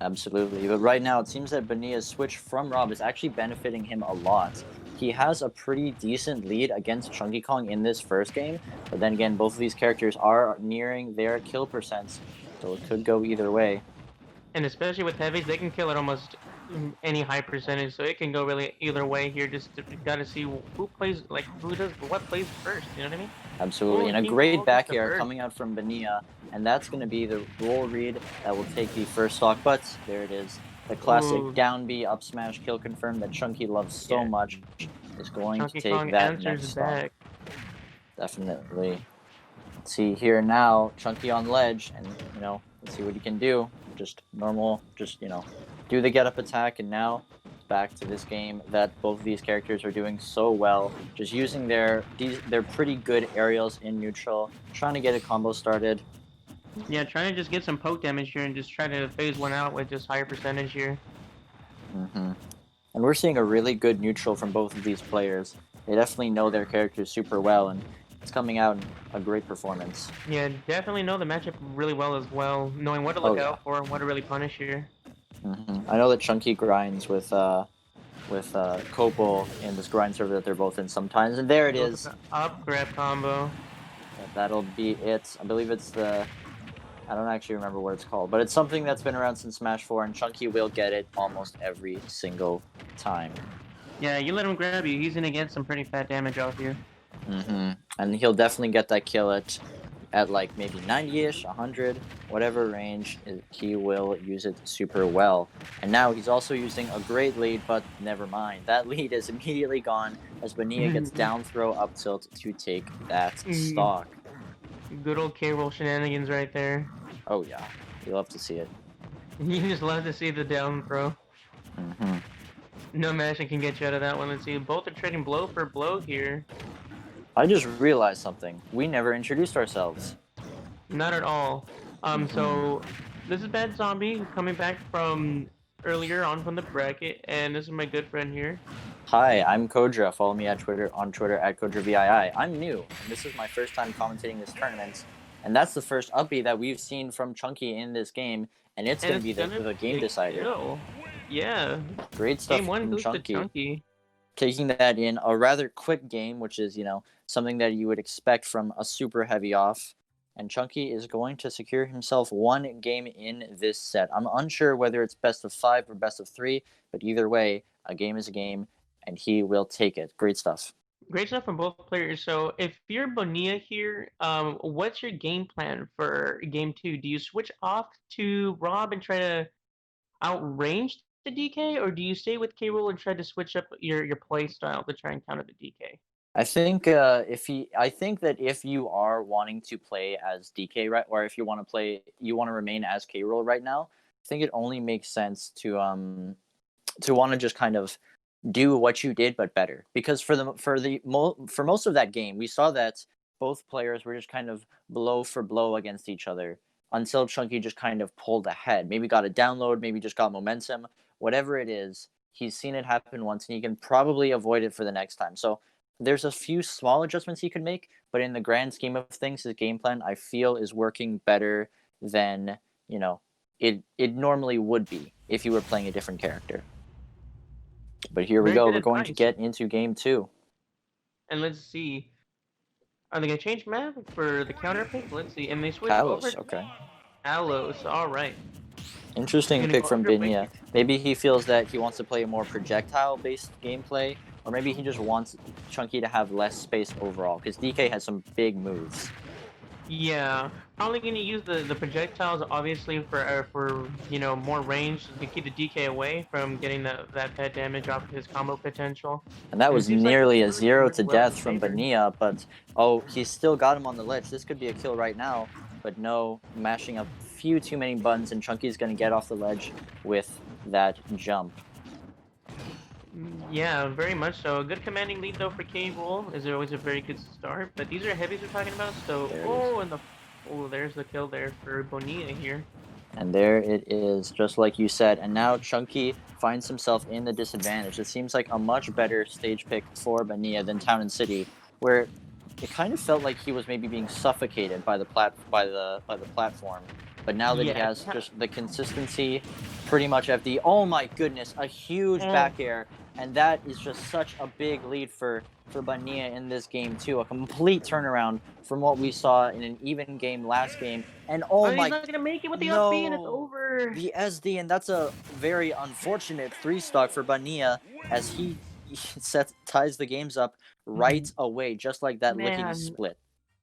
Speaker 4: Absolutely, but right now it seems that Bonilla's switch from Rob is actually benefiting him a lot. He has a pretty decent lead against Chunky Kong in this first game, but then again, both of these characters are nearing their kill percents, so it could go either way.
Speaker 1: And especially with heavies, they can kill at almost any high percentage, so it can go really either way here. Just gotta see who plays, like what plays first. You know what I mean?
Speaker 4: Absolutely, and a great back air coming out from Bonilla, and that's going to be the roll read that will take the first stock. But there it is. The classic down B up smash kill confirm that Chunky loves so much is going
Speaker 1: Chunky
Speaker 4: to take
Speaker 1: Kong
Speaker 4: that next stock. Definitely. Let's see here now, Chunky on ledge, and you know, let's see what he can do. Just normal, just you know, do the get up attack, and now back to this game that both of these characters are doing so well, just using their pretty good aerials in neutral, trying to get a combo started.
Speaker 1: Yeah, trying to just get some poke damage here and just try to phase one out with just higher percentage here.
Speaker 4: And we're seeing a really good neutral from both of these players. They definitely know their characters super well, and it's coming out in a great performance.
Speaker 1: Yeah, definitely know the matchup really well as well, knowing what to look out for and what to really punish here.
Speaker 4: I know that Chunky grinds with Copal in this grind server that they're both in sometimes, and there it is.
Speaker 1: Up grab combo.
Speaker 4: That'll be it. I believe it's the... I don't actually remember what it's called, but it's something that's been around since Smash 4, and Chunky will get it almost every single time.
Speaker 1: Yeah, you let him grab you. He's gonna get some pretty fat damage off you.
Speaker 4: And he'll definitely get that kill at like maybe 90-ish, 100, whatever range. He will use it super well. And now he's also using a great lead, but never mind. That lead is immediately gone as Bonilla gets down throw up tilt to take that stock.
Speaker 1: Good old K-roll shenanigans right there.
Speaker 4: Oh yeah, you love to see it.
Speaker 1: You just love to see the down throw. No mashing can get you out of that one. Let's see, both are trading blow for blow here.
Speaker 4: I just realized something. We never introduced ourselves.
Speaker 1: Not at all. So this is Bad Zombie coming back from earlier on from the bracket, and this is my good friend here.
Speaker 4: Hi, I'm Kodra. Follow me on Twitter at KodraVII. I'm new, and this is my first time commentating this tournament. And that's the first upbeat that we've seen from Chunky in this game, and it's going to be the game decider.
Speaker 1: Kill. Yeah.
Speaker 4: Great stuff
Speaker 1: Game one
Speaker 4: from
Speaker 1: goes to
Speaker 4: Chunky.
Speaker 1: Chunky.
Speaker 4: Taking that in a rather quick game, which is, something that you would expect from a super heavy off. And Chunky is going to secure himself one game in this set. I'm unsure whether it's best of 5 or best of 3, but either way, a game is a game, and he will take it. Great stuff.
Speaker 1: Great stuff from both players. So if you're Bonilla here, what's your game plan for game 2? Do you switch off to Rob and try to outrange the DK, or do you stay with K-Rool and try to switch up your play style to try and counter the DK?
Speaker 4: I think that if you are wanting to play as DK, right, or if you want to remain as K-Rool right now, I think it only makes sense to want to just kind of do what you did but better, because for most of that game we saw that both players were just kind of blow for blow against each other until Chunky just kind of pulled ahead, maybe got a download, maybe just got momentum, whatever it is. He's seen it happen once and he can probably avoid it for the next time. So there's a few small adjustments he could make, but in the grand scheme of things, his game plan I feel is working better than it normally would be if you were playing a different character. But here we go. We're going to get into game 2.
Speaker 1: And let's see. Are they going to change map for the counter pick? Let's see. And they switch
Speaker 4: Kalos,
Speaker 1: over.
Speaker 4: okay.
Speaker 1: Kalos, all right.
Speaker 4: Interesting pick from Bonilla. Maybe he feels that he wants to play a more projectile-based gameplay, or maybe he just wants Chunky to have less space overall, because DK has some big moves.
Speaker 1: Yeah, probably going to use the projectiles, obviously, for more range to keep the DK away from getting that bad damage off of his combo potential.
Speaker 4: And that was nearly a 0 to death from Bonilla, but he still got him on the ledge. This could be a kill right now, but no, mashing a few too many buttons, and Chunky's going to get off the ledge with that jump.
Speaker 1: Yeah, very much so. A good commanding lead, though, for K-Rool is always a very good start. But these are heavies we're talking about, so... there's the kill there for Bonilla here.
Speaker 4: And there it is, just like you said. And now Chunky finds himself in the disadvantage. It seems like a much better stage pick for Bonilla than Town and City, where it kind of felt like he was maybe being suffocated by the platform. But now that he has just the consistency, pretty much FD. Oh my goodness, a huge back air. And that is just such a big lead for Bonilla in this game too. A complete turnaround from what we saw in an even game last game. And
Speaker 1: he's not going to make it with the up B and it's over.
Speaker 4: The SD, and that's a very unfortunate 3-stock for Bonilla as he ties the games up right away, just like that licking split.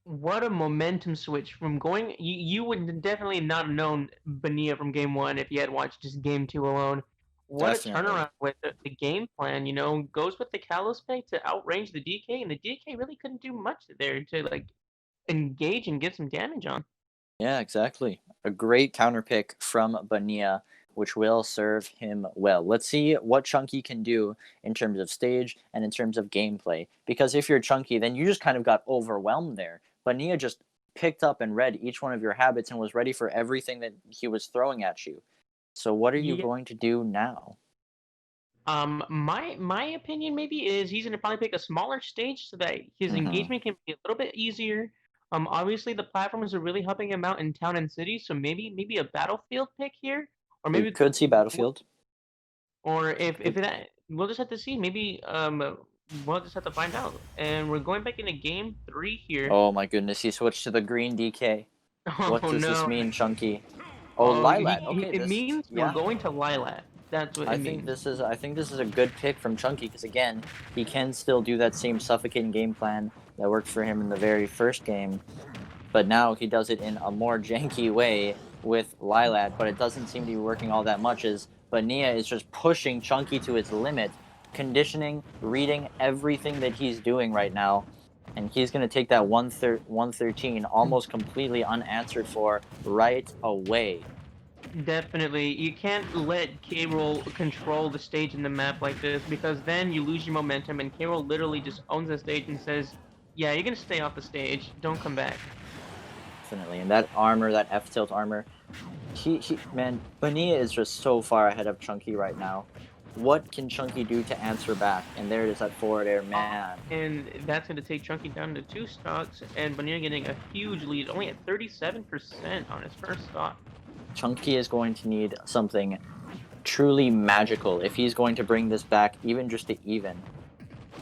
Speaker 1: What a momentum switch from going... You would definitely not have known Bonilla from game 1 if you had watched just game 2 alone. What a turnaround with the game plan, goes with the Kalos pick to outrange the DK, and the DK really couldn't do much there to, engage and get some damage on.
Speaker 4: Yeah, exactly. A great counter pick from Bonilla. which will serve him well. Let's see what Chunky can do in terms of stage and in terms of gameplay. Because if you're Chunky, then you just kind of got overwhelmed there. But Nia just picked up and read each one of your habits and was ready for everything that he was throwing at you. So what are you going to do now?
Speaker 1: My opinion maybe is he's gonna probably pick a smaller stage so that his engagement can be a little bit easier. Obviously the platforms are really helping him out in town and city, so maybe a battlefield pick here, or
Speaker 4: We
Speaker 1: maybe
Speaker 4: could see Battlefield.
Speaker 1: or if that we'll just have to see. Maybe we'll just have to find out. And we're going back into game 3 here.
Speaker 4: Oh my goodness, he switched to the green DK. What
Speaker 1: Oh
Speaker 4: does this
Speaker 1: no!
Speaker 4: mean, Chunky? Oh,
Speaker 1: Oh,
Speaker 4: Lilat. Okay,
Speaker 1: it
Speaker 4: this
Speaker 1: means we're
Speaker 4: yeah.
Speaker 1: going to Lilat. That's what it
Speaker 4: I
Speaker 1: means.
Speaker 4: think this is a good pick from Chunky because again, he can still do that same suffocating game plan that worked for him in the very first game, but now he does it in a more janky way with Lilat, but it doesn't seem to be working all that much as Bonilla is just pushing Chunky to its limit, conditioning, reading everything that he's doing right now, and he's going to take that 113 almost completely unanswered for right away.
Speaker 1: Definitely. You can't let K-Roll control the stage in the map like this because then you lose your momentum and K-Roll literally just owns the stage and says, yeah, you're going to stay off the stage. Don't come back.
Speaker 4: Definitely. And that armor, that F-tilt armor, man, Bonilla is just so far ahead of Chunky right now. What can Chunky do to answer back? And there it is at forward air, man.
Speaker 1: And that's going to take Chunky down to 2 stocks and Bonilla getting a huge lead, only at 37% on his first stock.
Speaker 4: Chunky is going to need something truly magical if he's going to bring this back, even just to even.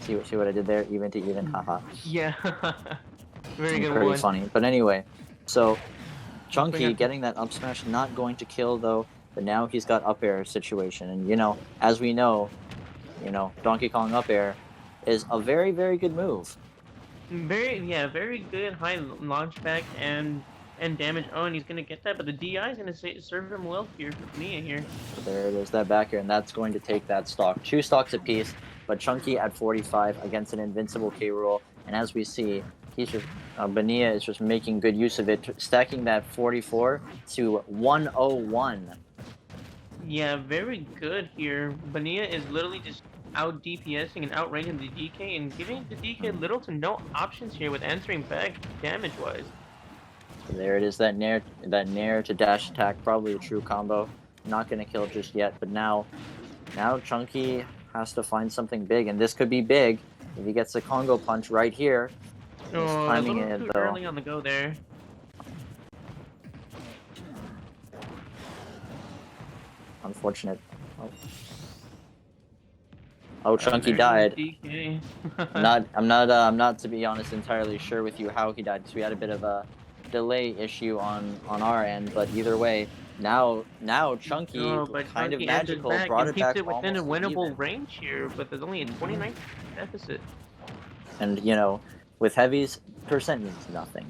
Speaker 4: See what I did there? Even to even, haha.
Speaker 1: Yeah. Very good
Speaker 4: Pretty
Speaker 1: one.
Speaker 4: funny. But anyway, so Chunky getting that up smash, not going to kill though, but now he's got up air situation. And as we know, Donkey Kong up air is a very, very good move.
Speaker 1: Very good high launch back and damage. Oh, and he's gonna get that, but the DI is gonna serve him well here for Nia here.
Speaker 4: So there it is, that back air, and that's going to take that stock. 2 stocks apiece, but Chunky at 45 against an invincible K-Rool. And as we see, he's just Bonilla is just making good use of it, stacking that 44 to 101.
Speaker 1: Yeah, very good here. Bonilla is literally just out DPSing and outranging the DK and giving the DK little to no options here with answering back damage-wise.
Speaker 4: So there it is, that nair to dash attack, probably a true combo. Not gonna kill just yet, but now Chunky has to find something big, and this could be big if he gets the Congo punch right here. He's timing
Speaker 1: a little
Speaker 4: it
Speaker 1: too
Speaker 4: though.
Speaker 1: early on the go there.
Speaker 4: Unfortunate. Oh, Chunky died.
Speaker 1: DK.
Speaker 4: I'm not to be honest entirely sure with you how he died. So we had a bit of a delay issue on our end, but either way, now Chunky kind of magical brought it back
Speaker 1: keeps it within a
Speaker 4: almost
Speaker 1: winnable
Speaker 4: even.
Speaker 1: range here, but there's only a 29% deficit.
Speaker 4: And with heavies, percent means nothing.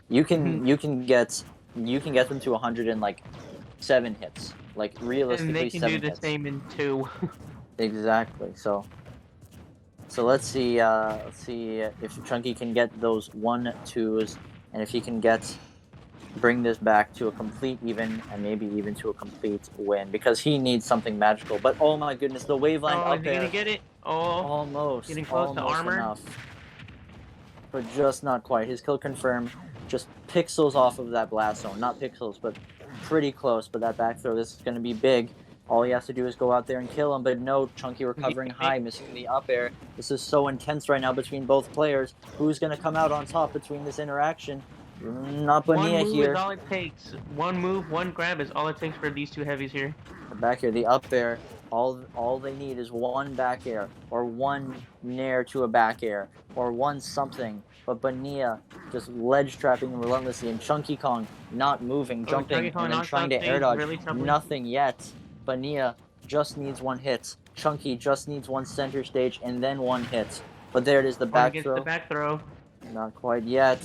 Speaker 4: You can get them to 100 in like 7 hits, like realistically
Speaker 1: and they can
Speaker 4: 7
Speaker 1: do the
Speaker 4: hits.
Speaker 1: same in 2.
Speaker 4: Exactly. So let's see if Chunky can get those 1-2s, and if he can bring this back to a complete even, and maybe even to a complete win, because he needs something magical. But oh my goodness, the wave line up there.
Speaker 1: Is he gonna get it? Oh,
Speaker 4: almost.
Speaker 1: Getting close to armor.
Speaker 4: Enough. But just not quite. His kill confirm, just pixels off of that blast zone. Not pixels, but pretty close. But that back throw, this is going to be big. All he has to do is go out there and kill him. But no, Chunky recovering high, missing the up air. This is so intense right now between both players. Who's going to come out on top between this interaction? Not Bonilla
Speaker 1: one move
Speaker 4: here.
Speaker 1: Is all it takes. One move, one grab is all it takes for these 2 heavies here.
Speaker 4: Back here, the up air. All they need is one back air, or one nair to a back air, or one something. But Bonilla just ledge trapping relentlessly, and Chunky Kong not moving, jumping, and then trying to air dodge.
Speaker 1: Really
Speaker 4: nothing yet. Bonilla just needs 1 hit. Chunky just needs 1 center stage and then 1 hit. But there it is, the back throw.
Speaker 1: The back throw.
Speaker 4: Not quite yet.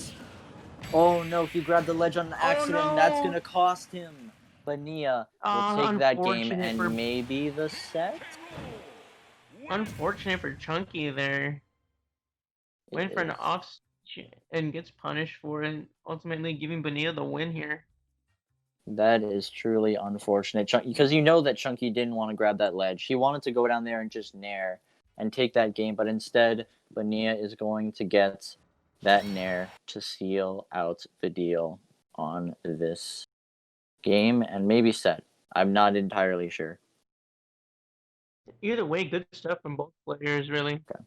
Speaker 4: Oh no, he grabbed the ledge on accident.
Speaker 1: Oh, no.
Speaker 4: That's gonna cost him. Bonilla will take that game and maybe the set.
Speaker 1: Unfortunate for Chunky there. Went for an off and gets punished for it, ultimately giving Bonilla the win here.
Speaker 4: That is truly unfortunate, because you know that Chunky didn't want to grab that ledge. He wanted to go down there and just nair and take that game, but instead, Bonilla is going to get that nair to seal out the deal on this game and maybe set. I'm not entirely sure.
Speaker 1: Either way, good stuff from both players, really.
Speaker 4: Okay.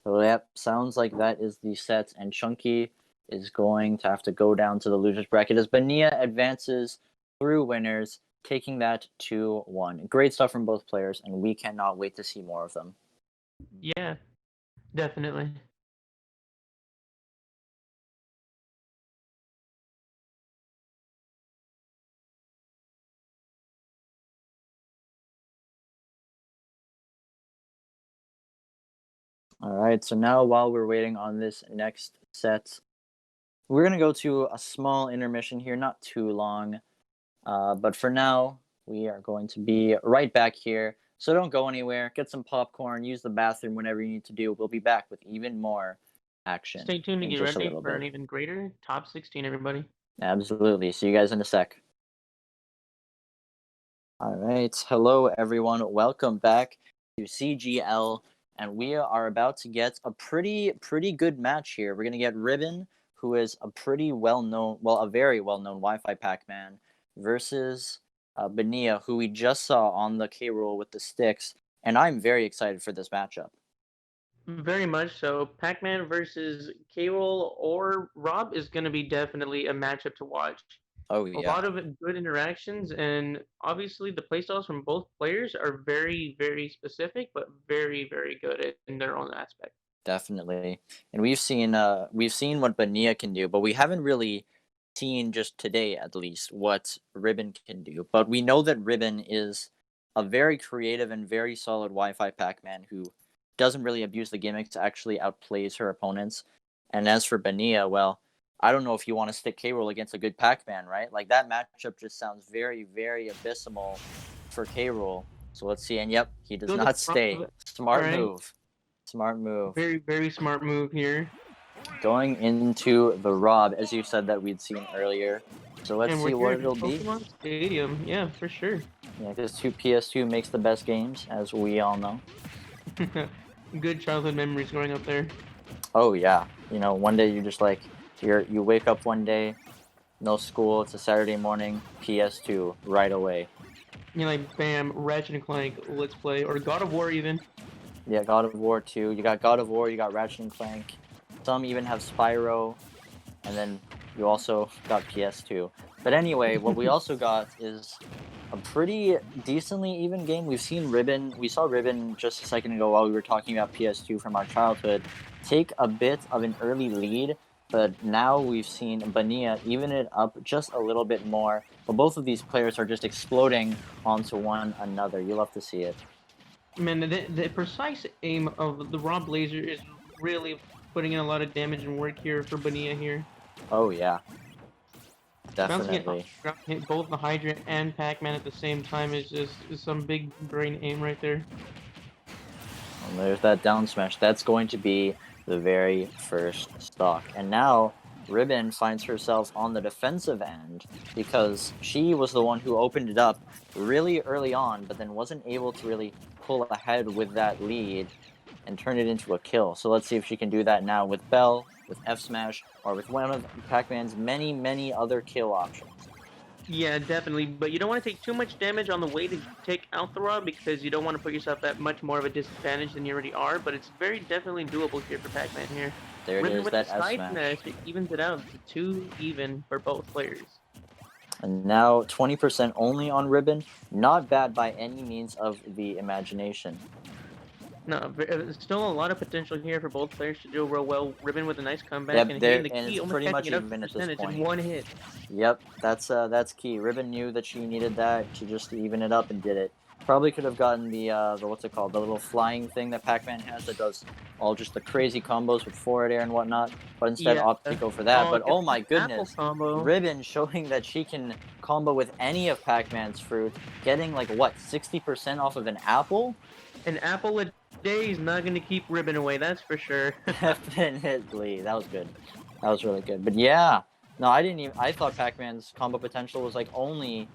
Speaker 4: So yep, sounds like that is the set, and Chunky is going to have to go down to the losers bracket as Bonilla advances through winners, taking that 2-1. Great stuff from both players, and we cannot wait to see more of them.
Speaker 1: Yeah, definitely.
Speaker 4: All right, so now while we're waiting on this next set, we're going to go to a small intermission here, not too long. But for now, we are going to be right back here. So don't go anywhere. Get some popcorn, use the bathroom whenever you need to do. We'll be back with even more action.
Speaker 1: Stay tuned to
Speaker 4: in
Speaker 1: get
Speaker 4: just a
Speaker 1: ready
Speaker 4: little
Speaker 1: for
Speaker 4: bit.
Speaker 1: an even greater top 16, everybody.
Speaker 4: Absolutely. See you guys in a sec. All right. Hello, everyone. Welcome back to CGL. And we are about to get a pretty good match here. We're going to get Ribbon, who is a very well-known Wi-Fi Pac-Man, versus Bonilla, who we just saw on the K-Rool with the sticks. And I'm very excited for this matchup.
Speaker 1: Very much so. Pac-Man versus K-Rool or Rob is going to be definitely a matchup to watch.
Speaker 4: Oh,
Speaker 1: A
Speaker 4: yeah.
Speaker 1: lot of good interactions, and obviously the playstyles from both players are very, very specific, but very, very good in their own aspect.
Speaker 4: Definitely. And we've seen what Bonilla can do, but we haven't really seen, just today at least, what Ribbon can do. But we know that Ribbon is a very creative and very solid Wi-Fi Pac-Man who doesn't really abuse the gimmicks, actually outplays her opponents. And as for Bonilla, well, I don't know if you want to stick K-Rool against a good Pac-Man, right? Like, that matchup just sounds very, very abysmal for K-Rool. So let's see. And yep, he does
Speaker 1: Go to
Speaker 4: not stay.
Speaker 1: Rob.
Speaker 4: Smart
Speaker 1: Alright.
Speaker 4: move. Smart move.
Speaker 1: Very, very smart move here.
Speaker 4: Going into the Rob, as you said that we'd seen earlier. So let's
Speaker 1: And
Speaker 4: see
Speaker 1: we're
Speaker 4: what
Speaker 1: here
Speaker 4: it'll
Speaker 1: at
Speaker 4: be.
Speaker 1: Pokemon Stadium. Yeah, for sure.
Speaker 4: Yeah, because PS2 makes the best games, as we all know.
Speaker 1: Good childhood memories growing up there.
Speaker 4: Oh yeah, you know, one day you're just like, you wake up one day, no school, it's a Saturday morning, PS2 right away.
Speaker 1: You're like, bam, Ratchet and Clank, let's play, or God of War even.
Speaker 4: Yeah, God of War 2. You got God of War, you got Ratchet and Clank. Some even have Spyro, and then you also got PS2. But anyway, what we also got is a pretty decently even game. We saw Ribbon just a second ago while we were talking about PS2 from our childhood, take a bit of an early lead, but now we've seen Bonilla even it up just a little bit more. But both of these players are just exploding onto one another. You love to see it.
Speaker 1: Man, the precise aim of the Rob Laser is really putting in a lot of damage and work here for Bonilla here.
Speaker 4: Oh yeah, definitely.
Speaker 1: Hit both the Hydra and Pac-Man at the same time is some big brain aim right there.
Speaker 4: And there's that down smash. That's going to be the very first stock. And now Ribbon finds herself on the defensive end because she was the one who opened it up really early on, but then wasn't able to really pull ahead with that lead and turn it into a kill. So let's see if she can do that now with Bell, with F Smash, or with one of Pac-Man's many other kill options.
Speaker 1: Yeah, definitely, but you don't want to take too much damage on the way to take out the Rob because you don't want to put yourself at much more of a disadvantage than you already are, but it's very definitely doable here for Pac-Man here.
Speaker 4: There it is,
Speaker 1: with
Speaker 4: that
Speaker 1: the
Speaker 4: F
Speaker 1: side
Speaker 4: Smash.
Speaker 1: It evens it out to 2 even for both players.
Speaker 4: And now 20% only on Ribbon. Not bad by any means of the imagination.
Speaker 1: No, there's still a lot of potential here for both players to do real well. Ribbon with a nice comeback
Speaker 4: Yep,
Speaker 1: and
Speaker 4: there-
Speaker 1: hitting the
Speaker 4: and
Speaker 1: key,
Speaker 4: it's
Speaker 1: almost
Speaker 4: pretty much
Speaker 1: catching it up
Speaker 4: even
Speaker 1: to
Speaker 4: at this
Speaker 1: percentage
Speaker 4: point.
Speaker 1: in one hit.
Speaker 4: Yep, that's key. Ribbon knew that she needed that to just even it up and did it. Probably could have gotten the what's it called, the little flying thing that Pac-Man has that does all just the crazy combos with forward air and whatnot, but instead opted to go for that. But oh my goodness, Ribbon showing that she can combo with any of Pac-Man's fruit, getting like what, 60% off of an apple?
Speaker 1: An apple a day is not going to keep Ribbon away, that's for sure.
Speaker 4: Definitely, that was good. That was really good. But yeah, No, I didn't even. I thought Pac-Man's combo potential was like only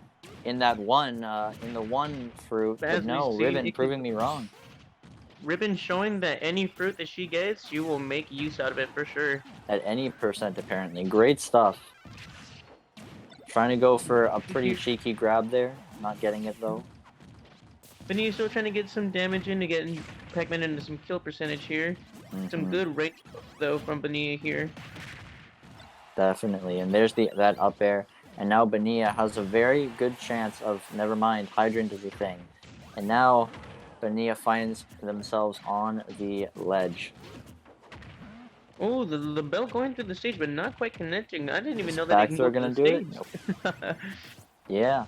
Speaker 4: in that one, in the one fruit.
Speaker 1: As
Speaker 4: But
Speaker 1: we
Speaker 4: no,
Speaker 1: see,
Speaker 4: Ribbon
Speaker 1: it could-
Speaker 4: proving me wrong.
Speaker 1: Ribbon showing that any fruit that she gets, she will make use out of it for sure.
Speaker 4: At any percent, apparently. Great stuff. Trying to go for a pretty cheeky grab there. Not getting it though.
Speaker 1: Bonilla still trying to get some damage in to get Pac-Man into some kill percentage here. Some
Speaker 4: Mhm.
Speaker 1: good range though from Bonilla here.
Speaker 4: Definitely, and there's that up air, and now Bonilla has a very good chance of, never mind, Hydrant is a thing. And now Bonilla finds themselves on the ledge.
Speaker 1: Oh, the bell going through the stage, but not quite connecting. I didn't even
Speaker 4: Is
Speaker 1: know that it can
Speaker 4: back throw
Speaker 1: go
Speaker 4: gonna
Speaker 1: through
Speaker 4: do
Speaker 1: the stage.
Speaker 4: Yeah.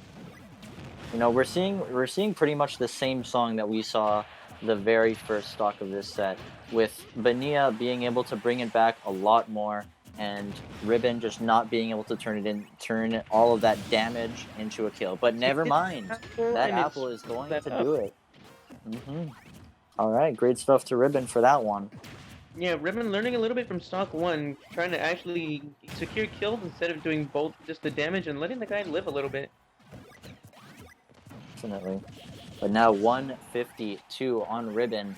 Speaker 4: You know, we're seeing pretty much the same song that we saw the very first stock of this set, with Bonilla being able to bring it back a lot more, and Ribbon just not being able to turn all of that damage into a kill. But never mind, that apple is going to do it. All right, great stuff to Ribbon for that one.
Speaker 1: Yeah, Ribbon learning a little bit from stock 1, trying to actually secure kills instead of doing both just the damage and letting the guy live a little bit.
Speaker 4: Definitely. But now 152 on Ribbon.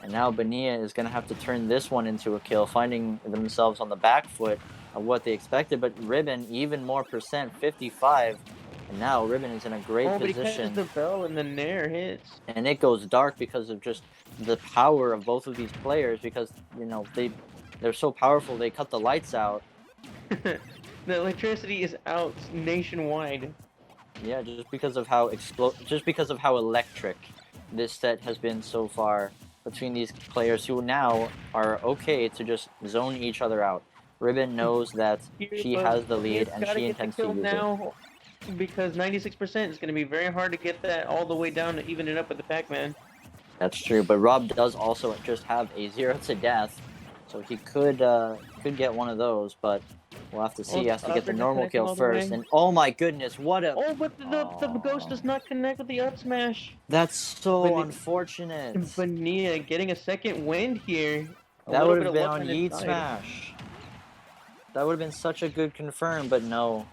Speaker 4: And now Bonilla is going to have to turn this one into a kill, finding themselves on the back foot of what they expected. But Ribbon, even more percent, 55. And now Ribbon is in a great
Speaker 1: But he
Speaker 4: position.
Speaker 1: catches the bell and the nair hits.
Speaker 4: And it goes dark because of just the power of both of these players, because, you know, they're so powerful, they cut the lights out.
Speaker 1: The electricity is out nationwide.
Speaker 4: Yeah, just because of how electric this set has been so far between these players, who now are okay to just zone each other out. Ribbon knows that she has the lead and she intends to use
Speaker 1: now because 96% is going to be very hard to get that all the way down to even it up with the Pac-Man.
Speaker 4: That's true, but Rob does also just have a 0 to death, so he could get one of those, but we'll have to see. He has to get the normal kill first. And oh my goodness, what a...
Speaker 1: Oh, but the ghost does not connect with the up smash.
Speaker 4: That's so unfortunate.
Speaker 1: Bonilla getting a second wind here.
Speaker 4: That would have been on Yeet Smash. That would have been such a good confirm, but no.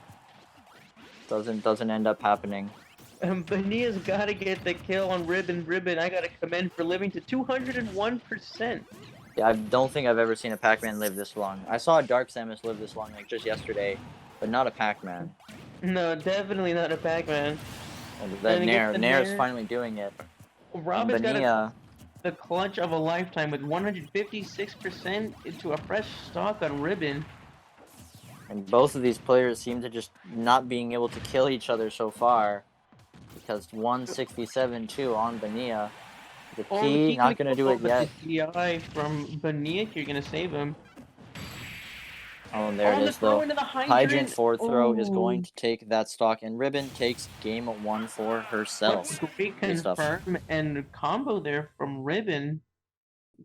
Speaker 4: Doesn't end up happening.
Speaker 1: Bonilla's got to get the kill on Ribbon. I got to commend for living to 201%.
Speaker 4: Yeah, I don't think I've ever seen a Pac-Man live this long. I saw a Dark Samus live this long, like just yesterday, but not a Pac-Man.
Speaker 1: No, definitely not a Pac-Man.
Speaker 4: That Nair's finally doing it.
Speaker 1: Rob has got the clutch of a lifetime with 156% into a fresh stock on Ribbon.
Speaker 4: And both of these players seem to just not being able to kill each other so far, because 167-2 on Bonilla. The key, not going to do it yet.
Speaker 1: The DI from Bonilla, you're going to save him.
Speaker 4: Oh, and there it is, though. Hydrant forward throw is going to take that stock, and Ribbon takes game 1 for herself.
Speaker 1: Great confirm and combo there from Ribbon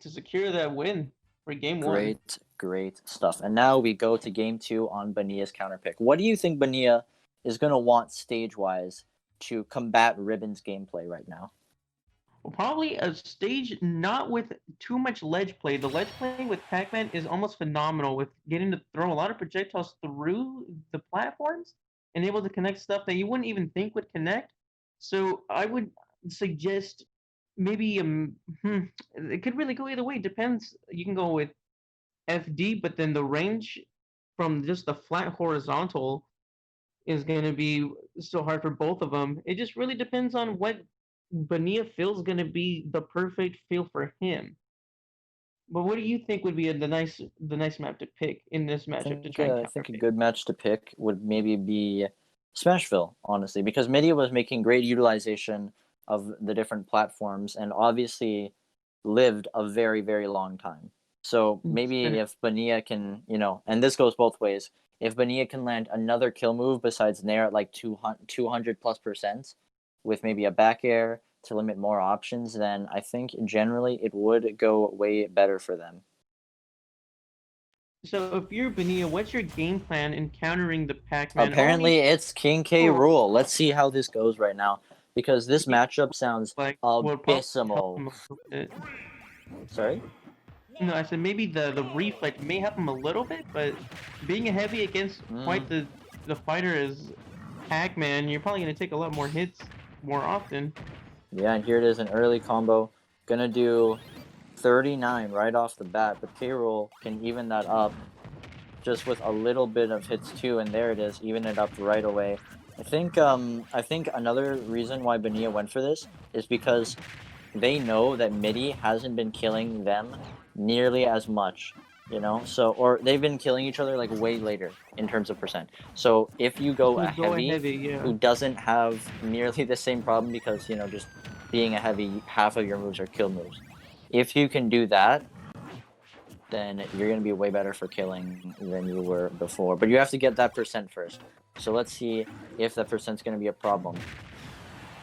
Speaker 1: to secure that win for game 1.
Speaker 4: Great stuff. And now we go to game 2 on Bonilla's counter pick. What do you think Bonilla is going to want stage-wise to combat Ribbon's gameplay right now?
Speaker 1: Well, probably a stage not with too much ledge play. The ledge play with Pac-Man is almost phenomenal, with getting to throw a lot of projectiles through the platforms and able to connect stuff that you wouldn't even think would connect. So I would suggest maybe it could really go either way. Depends. You can go with FD, but then the range from just the flat horizontal is going to be so hard for both of them. It just really depends on what Bonilla feels going to be the perfect feel for him. But what do you think would be the nice map to pick in this matchup to try and
Speaker 4: I think a good match to pick would maybe be Smashville, honestly, because Media was making great utilization of the different platforms and obviously lived a very, very long time. So maybe if Bonilla can, and this goes both ways, if Bonilla can land another kill move besides Nair at like 200+% with maybe a back air to limit more options, then I think generally it would go way better for them.
Speaker 1: So if you're Bonilla, what's your game plan in countering the Pac-Man?
Speaker 4: Apparently it's King K rule. Let's see how this goes right now, because this matchup sounds abysmal. Sorry?
Speaker 1: No, I said maybe the reflect may help him a little bit, but being a heavy against quite the fighter as Pac-Man, you're probably gonna take a lot more hits more often.
Speaker 4: Yeah, and here it is, an early combo. Gonna do 39 right off the bat, but K-Rool can even that up just with a little bit of hits too, and there it is, even it up right away. I think another reason why Bonilla went for this is because they know that Midi hasn't been killing them nearly as much, or they've been killing each other like way later in terms of percent. So if you go a
Speaker 1: Go
Speaker 4: heavy
Speaker 1: yeah.
Speaker 4: who doesn't have nearly the same problem because, just being a heavy, half of your moves are kill moves. If you can do that, then you're going to be way better for killing than you were before. But you have to get that percent first. So let's see if that percent's going to be a problem.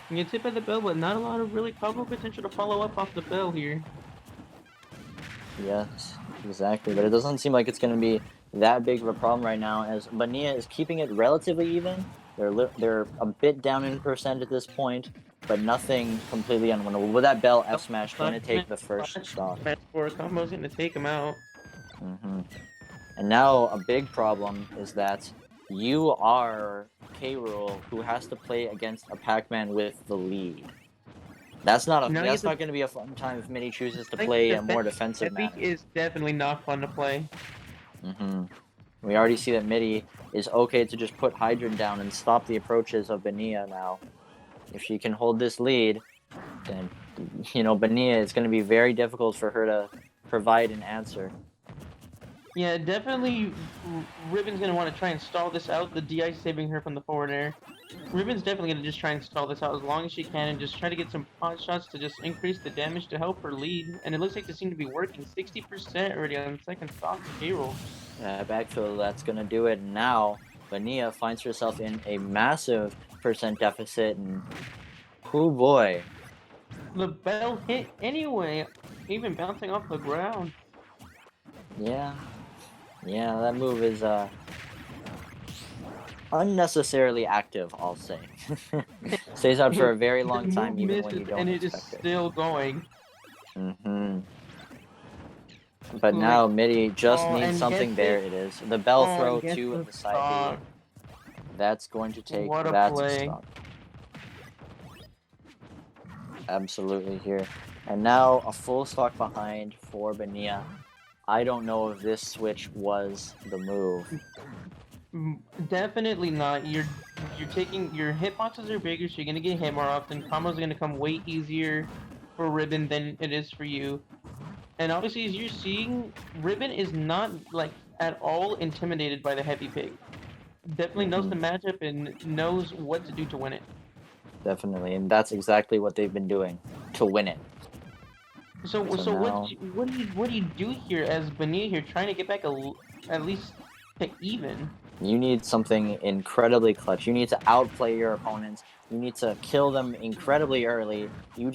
Speaker 1: You get hit by the bell, but not a lot of really combo potential to follow up off the bell here.
Speaker 4: Yes, exactly. But it doesn't seem like it's going to be that big of a problem right now, as Bonilla is keeping it relatively even. They're a bit down in percent at this point, but nothing completely unwinnable. With that bell F smash going to take the first stock.
Speaker 1: Smash 4 combo's going to take him out.
Speaker 4: And now a big problem is that you are K-Rool, who has to play against a Pac-Man with the lead. That's not going to be a fun time if Midi chooses to play a more defensive manner.
Speaker 1: Is definitely not fun to play.
Speaker 4: We already see that Midi is okay to just put Hydrant down and stop the approaches of Bonilla now. If she can hold this lead, then, Bonilla, it's going to be very difficult for her to provide an answer.
Speaker 1: Yeah, definitely Ribbon's going to want to try and stall this out, the DI saving her from the forward air. Ribbon's definitely going to just try and stall this out as long as she can and just try to get some pot shots to just increase the damage to help her lead. And it looks like they seem to be working 60% already on the second stock of K-Rool.
Speaker 4: Backfill, that's going to do it. Now, Bonilla finds herself in a massive percent deficit, and oh boy.
Speaker 1: The bell hit anyway, even bouncing off the ground.
Speaker 4: Yeah, that move is unnecessarily active, I'll say. Stays out for a very long time, even when you don't
Speaker 1: and
Speaker 4: expect it.
Speaker 1: And it is still going.
Speaker 4: But now Midi just needs something. There it is. The bell throw to the side B. That's going to take that stock. Absolutely here. And now a full stock behind for Bonilla. I don't know if this switch was the move.
Speaker 1: Definitely not. You're taking your hitboxes are bigger, so you're gonna get hit more often. Combos are gonna come way easier for Ribbon than it is for you. And obviously, as you're seeing, Ribbon is not like at all intimidated by the heavy pig. Definitely knows the matchup and knows what to do to win it.
Speaker 4: Definitely, and that's exactly what they've been doing to win it.
Speaker 1: So now, what do you do here as Bonilla here, trying to get back at least to even?
Speaker 4: You need something incredibly clutch. You need to outplay your opponents. You need to kill them incredibly early. You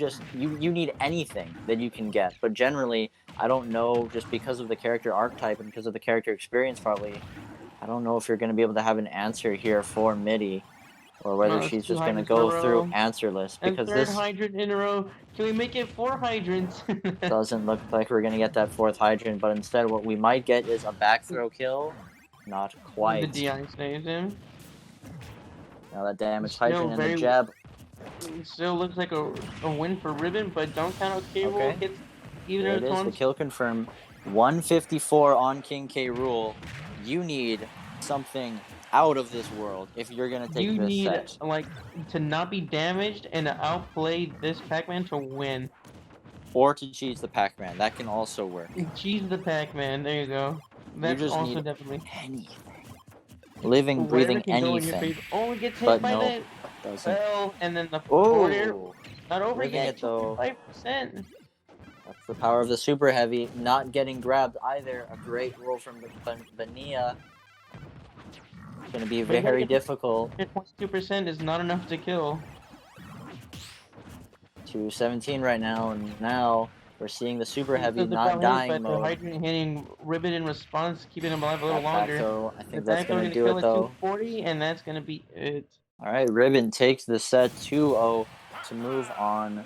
Speaker 4: need anything that you can get. But generally, I don't know, just because of the character archetype and because of the character experience probably, I don't know if you're going to be able to have an answer here for Midi. Or whether she's just going to go through answerless. Because
Speaker 1: third hydrant in a row. Can we make it 4 hydrants?
Speaker 4: Doesn't look like we're going to get that 4th hydrant. But instead, what we might get is a back throw kill. Not quite.
Speaker 1: The DI saves him.
Speaker 4: Now that damage hydrant and the jab.
Speaker 1: It still looks like a win for Ribbon, but don't count out K-Rool.
Speaker 4: Okay.
Speaker 1: Gets even
Speaker 4: there it is, the kill confirmed. 154 on King K-Rool. You need something out of this world if you're gonna take this set.
Speaker 1: You need to not be damaged and to outplay this Pac-Man to win.
Speaker 4: Or to cheese the Pac-Man. That can also work.
Speaker 1: Cheese the Pac-Man. There you go. That's also definitely
Speaker 4: anything. Living, breathing anything.
Speaker 1: Oh, it gets hit by the bell, and then the forward air. Not over yet. 5%.
Speaker 4: That's the power of the super heavy. Not getting grabbed either. A great roll from Bonilla. It's going to be very difficult.
Speaker 1: 2% is not enough to kill.
Speaker 4: 217 right now, and now we're seeing the super heavy not dying mode.
Speaker 1: The hydrant hitting Ribbon in response, keeping him alive a little longer.
Speaker 4: So I think that's going to do it though.
Speaker 1: 240, and that's going to be it.
Speaker 4: All right, Ribbon takes the set 2-0 to move on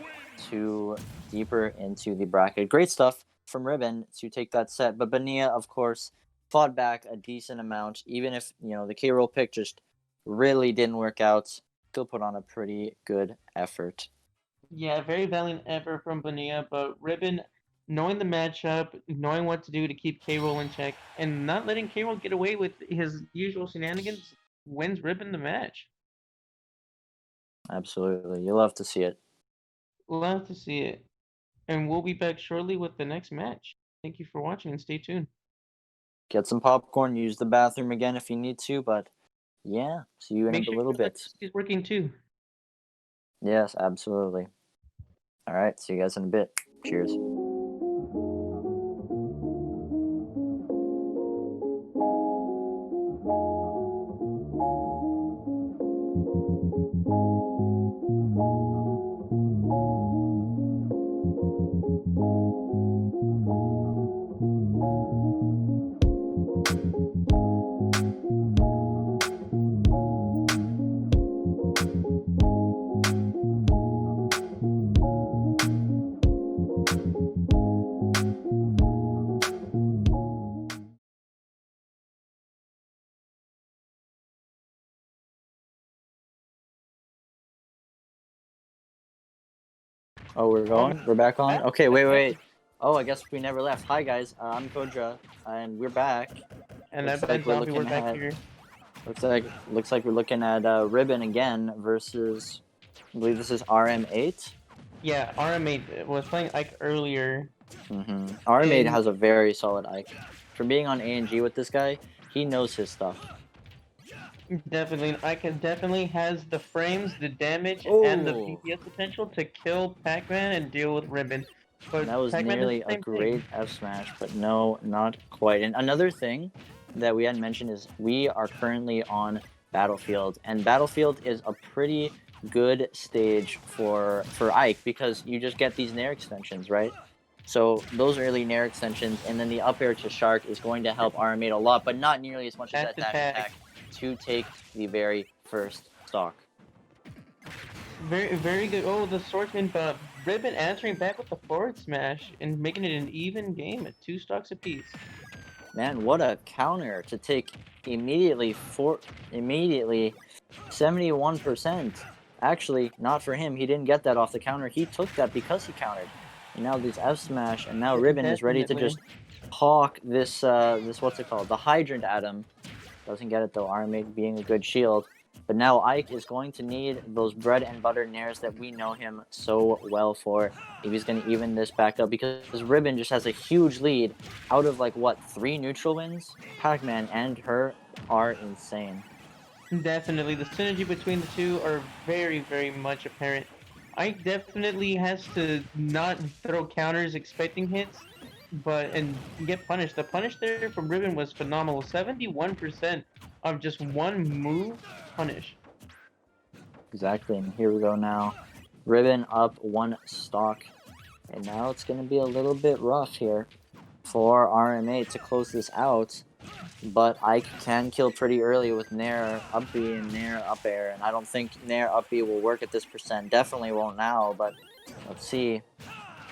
Speaker 4: to deeper into the bracket. Great stuff from Ribbon to take that set. But Bonilla, of course, fought back a decent amount, even if the K-roll pick just really didn't work out. Still put on a pretty good effort.
Speaker 1: Yeah, very valiant effort from Bonilla, but Ribbon, knowing the matchup, knowing what to do to keep K-Roll in check, and not letting K-Roll get away with his usual shenanigans, wins Ribbon the match.
Speaker 4: Absolutely, you love to see it.
Speaker 1: Love to see it. And we'll be back shortly with the next match. Thank you for watching and stay tuned.
Speaker 4: Get some popcorn, use the bathroom again if you need to, but yeah, see you in
Speaker 1: Make
Speaker 4: a
Speaker 1: sure
Speaker 4: little
Speaker 1: your
Speaker 4: bit.
Speaker 1: electricity is working too.
Speaker 4: Yes, absolutely. All right, see you guys in a bit. Cheers. Oh, we're going? We're back on? Okay, wait. Oh, I guess we never left. Hi, guys. I'm Kodra, and we're back.
Speaker 1: And
Speaker 4: Looks
Speaker 1: I bet
Speaker 4: like we're
Speaker 1: Zombie, we're
Speaker 4: looking
Speaker 1: back
Speaker 4: at-
Speaker 1: here.
Speaker 4: Looks like we're looking at Ribbon again versus, I believe this is RM8.
Speaker 1: Yeah, RM8 was playing Ike earlier.
Speaker 4: RM8
Speaker 1: And-
Speaker 4: has a very solid Ike. For being on A&G with this guy, he knows his stuff.
Speaker 1: Definitely, Ike definitely has the frames, the damage, and the
Speaker 4: Oh.
Speaker 1: DPS potential to kill Pac-Man and deal with Ribbon. But
Speaker 4: That was
Speaker 1: Pac-Man does
Speaker 4: nearly
Speaker 1: the
Speaker 4: a
Speaker 1: same
Speaker 4: great
Speaker 1: thing.
Speaker 4: F smash, but no, not quite. And another thing that we hadn't mentioned is we are currently on Battlefield, and Battlefield is a pretty good stage for Ike because you just get these Nair extensions, right? So those early Nair extensions, and then the up air to Shark is going to help RM8 a lot, but not nearly as much as that
Speaker 1: Dash
Speaker 4: dash
Speaker 1: attack.
Speaker 4: attack to take the very first stock.
Speaker 1: Very, very good. Oh, the swordsman, but Ribbon answering back with the forward smash and making it an even game at 2 stocks apiece.
Speaker 4: Man, what a counter to take immediately 71%. Actually, not for him. He didn't get that off the counter. He took that because he countered. And now this F smash, and now Ribbon is ready to just hawk this what's it called? The hydrant at him. Doesn't get it though, RM8 being a good shield. But now Ike is going to need those bread and butter nairs that we know him so well for if he's going to even this back up, because Ribbon just has a huge lead out of like what, 3 neutral wins? Pac-Man and her are insane.
Speaker 1: Definitely, the synergy between the two are very, very much apparent. Ike definitely has to not throw counters expecting hits, and get punished. The punish there from Ribbon was phenomenal. 71% of just one move punish.
Speaker 4: Exactly, and here we go now. Ribbon up 1 stock. And now it's going to be a little bit rough here for RM8 to close this out. But Ike can kill pretty early with Nair up B and Nair up air. And I don't think Nair up B will work at this percent. Definitely won't now, but let's see.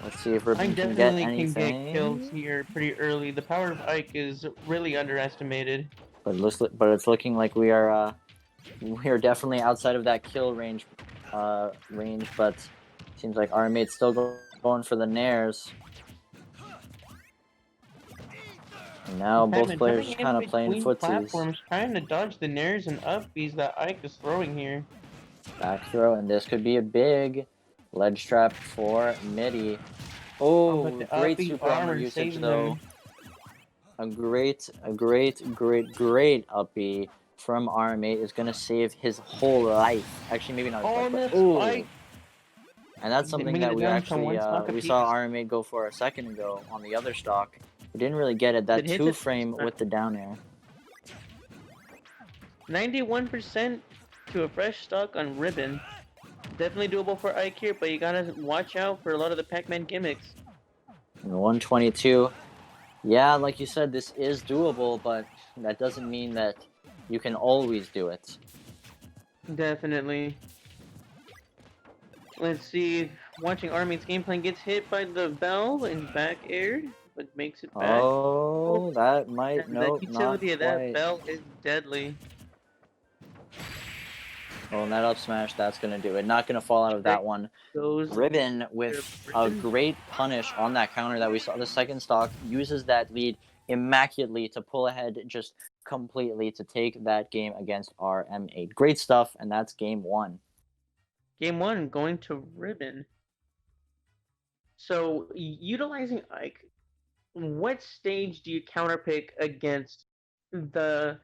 Speaker 4: Let's see if Ribbon
Speaker 1: Ike
Speaker 4: can get
Speaker 1: definitely
Speaker 4: anything.
Speaker 1: can get kills here pretty early. The power of Ike is really underestimated.
Speaker 4: But it's looking like we are definitely outside of that kill range, but seems like RM8's still going for the Nairs. And now both players kind of playing footsies.
Speaker 1: Platforms, trying to dodge the Nairs and up Bs that Ike is throwing here.
Speaker 4: Back throw, and this could be a big ledge trap for Midi. Oh, great super armor usage though. A great up B from RM8 is gonna save his whole life. Actually, maybe not his life, but ooh. And that's something that we actually we saw RM8 go for a second ago on the other stock. We didn't really get it. That 2 frame with the down air.
Speaker 1: 91% to a fresh stock on Ribbon. Definitely doable for Ike here, but you gotta watch out for a lot of the Pac-Man gimmicks.
Speaker 4: And 122. Yeah, like you said, this is doable, but that doesn't mean that you can always do it.
Speaker 1: Definitely. Let's see. Watching Armin's game plan gets hit by the bell and back aired. but makes it back.
Speaker 4: Oh, that might
Speaker 1: And the
Speaker 4: nope, not
Speaker 1: utility of that
Speaker 4: quite.
Speaker 1: bell is deadly.
Speaker 4: Oh, and that up smash, that's gonna do it. Not gonna fall out of that one.
Speaker 1: Goes
Speaker 4: Ribbon with a
Speaker 1: Ribbon.
Speaker 4: great punish on that counter that we saw. The second stock uses that lead immaculately to pull ahead just completely to take that game against RM8. Great stuff, and that's game one.
Speaker 1: Game 1 going to Ribbon. So utilizing Ike, what stage do you counterpick against the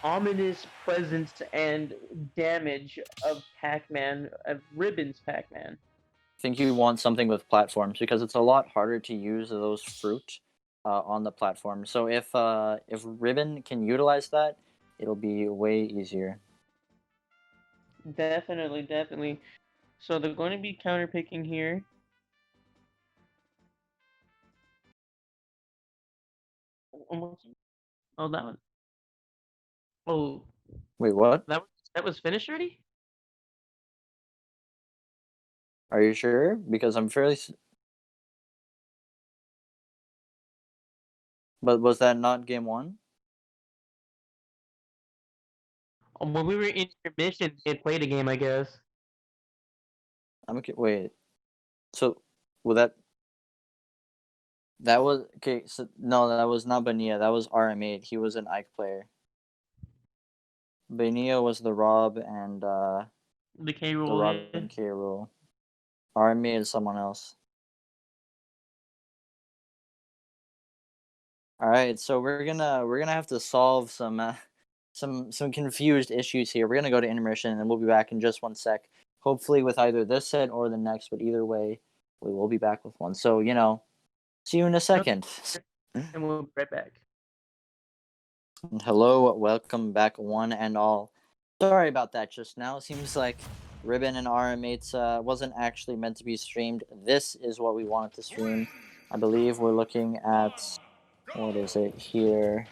Speaker 1: ominous presence and damage of Pac-Man, of Ribbon's Pac-Man?
Speaker 4: I think you want something with platforms because it's a lot harder to use those fruit on the platform. So if Ribbon can utilize that, it'll be way easier.
Speaker 1: Definitely, definitely. So they're going to be counterpicking here. Oh, that was. Oh,
Speaker 4: Wait, what?
Speaker 1: that was finished already?
Speaker 4: Are you sure? Because I'm fairly. But was that not game one?
Speaker 1: When we were in intermission, they played a game, I guess.
Speaker 4: I'm okay. Wait. So, well, that was okay. So no, that was not Bonilla. That was RM8. He was an Ike player. Bonilla was the Rob and
Speaker 1: The K
Speaker 4: the
Speaker 1: rule.
Speaker 4: Rob and K rule. RM8 is someone else. All right, so we're gonna have to solve some confused issues here. We're gonna go to intermission, and we'll be back in just one sec. Hopefully, with either this set or the next, but either way, we will be back with one. So see you in a second.
Speaker 1: And we'll be right back.
Speaker 4: Hello, welcome back, one and all. Sorry about that just now. Seems like Ribbon and RM8's wasn't actually meant to be streamed. This is what we wanted to stream. I believe we're looking at. What is it here?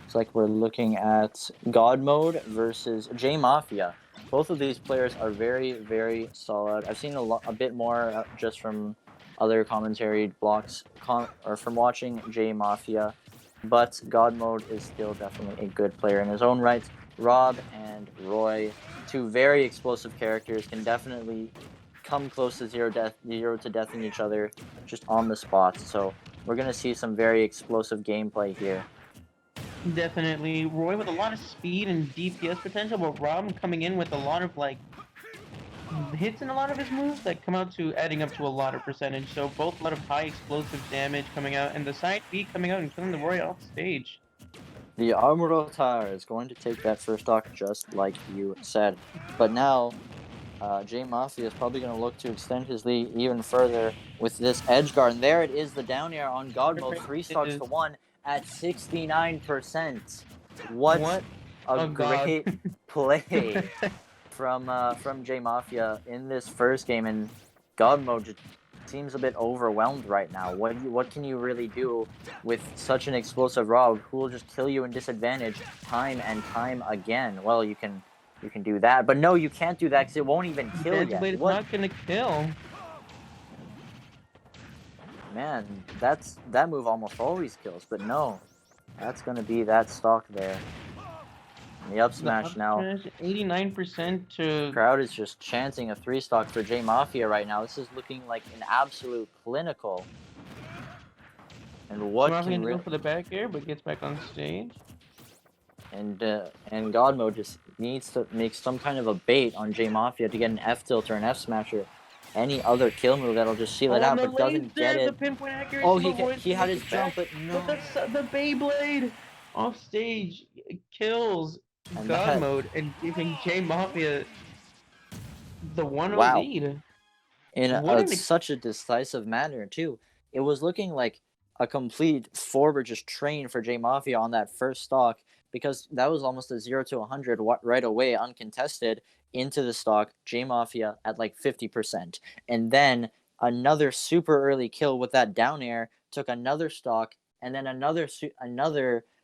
Speaker 4: It's like we're looking at God Mode versus J Mafia. Both of these players are very, very solid. I've seen a bit more just from other commentary blocks or from watching J Mafia, but God Mode is still definitely a good player in his own right. Rob and Roy, two very explosive characters, can definitely come close to zero to deathing each other just on the spot. So we're gonna see some very explosive gameplay here.
Speaker 1: Definitely. Roy with a lot of speed and DPS potential, but Rob coming in with a lot of hits in a lot of his moves that come out to adding up to a lot of percentage. So both a lot of high explosive damage coming out, and the side B coming out and killing the Roy off stage.
Speaker 4: The Armorotar is going to take that first stock just like you said. But now, J Mafia is probably going to look to extend his lead even further with this edge guard. And there it is, the down air on God Mode, 3 stocks to 1 at 69%. What a great play from J Mafia in this first game. And God Mode just seems a bit overwhelmed right now. What can you really do with such an explosive Rob who will just kill you in disadvantage time and time again? Well, you can do that, but no, you can't do that because it won't even kill yet.
Speaker 1: It's not gonna kill.
Speaker 4: Man, that move almost always kills, but no, that's gonna be that stock there. And the up smash now.
Speaker 1: 89% to.
Speaker 4: The crowd is just chanting a 3 stock for J Mafia right now. This is looking like an absolute clinical. And what can
Speaker 1: go for the back air, but gets back on stage.
Speaker 4: And God Mode just needs to make some kind of a bait on J Mafia to get an F tilt or an F smasher. Any other kill move that'll just seal it out, but doesn't get it.
Speaker 1: The pinpoint accuracy.
Speaker 4: Oh, he had his jump, but no.
Speaker 1: But the Beyblade off stage kills God Mode and giving J Mafia the 1-0 lead.
Speaker 4: In such a decisive manner too. It was looking like a complete forward just train for J Mafia on that first stock, because that was almost a 0 to 100 right away, uncontested into the stock. J Mafia at like 50%, and then another super early kill with that down air took another stock, and then another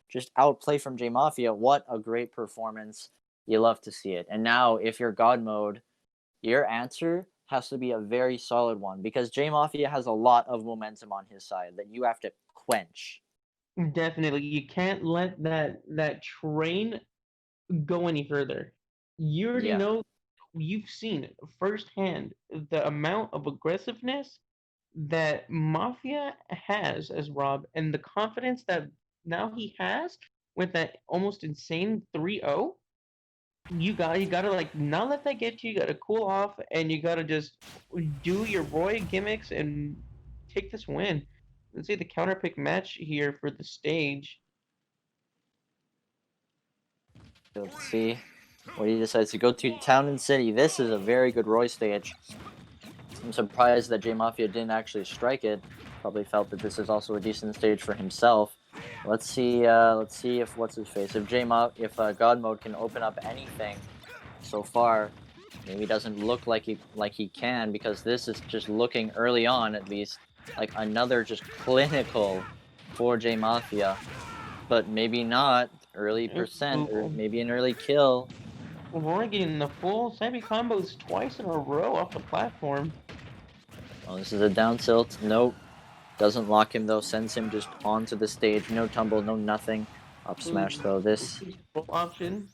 Speaker 4: just outplay from J Mafia. What a great performance! You love to see it. And now, if you're God Mode, your answer has to be a very solid one because J Mafia has a lot of momentum on his side that you have to quench.
Speaker 1: Definitely, you can't let that train go any further. You already
Speaker 4: Yeah.
Speaker 1: know, you've seen firsthand the amount of aggressiveness that Mafia has as Rob, and the confidence that now he has with that almost insane 3-0. You gotta like not let that get you. You gotta cool off, and you gotta just do your Roy gimmicks and take this win. Let's see the counter pick match here for the stage.
Speaker 4: Let's see what he decides to go to. Town and City. This is a very good Roy stage. I'm surprised that J Mafia didn't actually strike it. Probably felt that this is also a decent stage for himself. Let's see. Let's see if what's his face. If God Mode can open up anything so far, maybe doesn't look like he can because this is just looking early on at least like another just clinical for J Mafia, but maybe not early percent or
Speaker 1: Ooh.
Speaker 4: maybe an early kill.
Speaker 1: Roy getting the full semi combos twice in a row off the platform.
Speaker 4: Oh, this is a down tilt. Nope. Doesn't lock him though. Sends him just onto the stage. No tumble. No nothing. Up smash though. This
Speaker 1: Full option.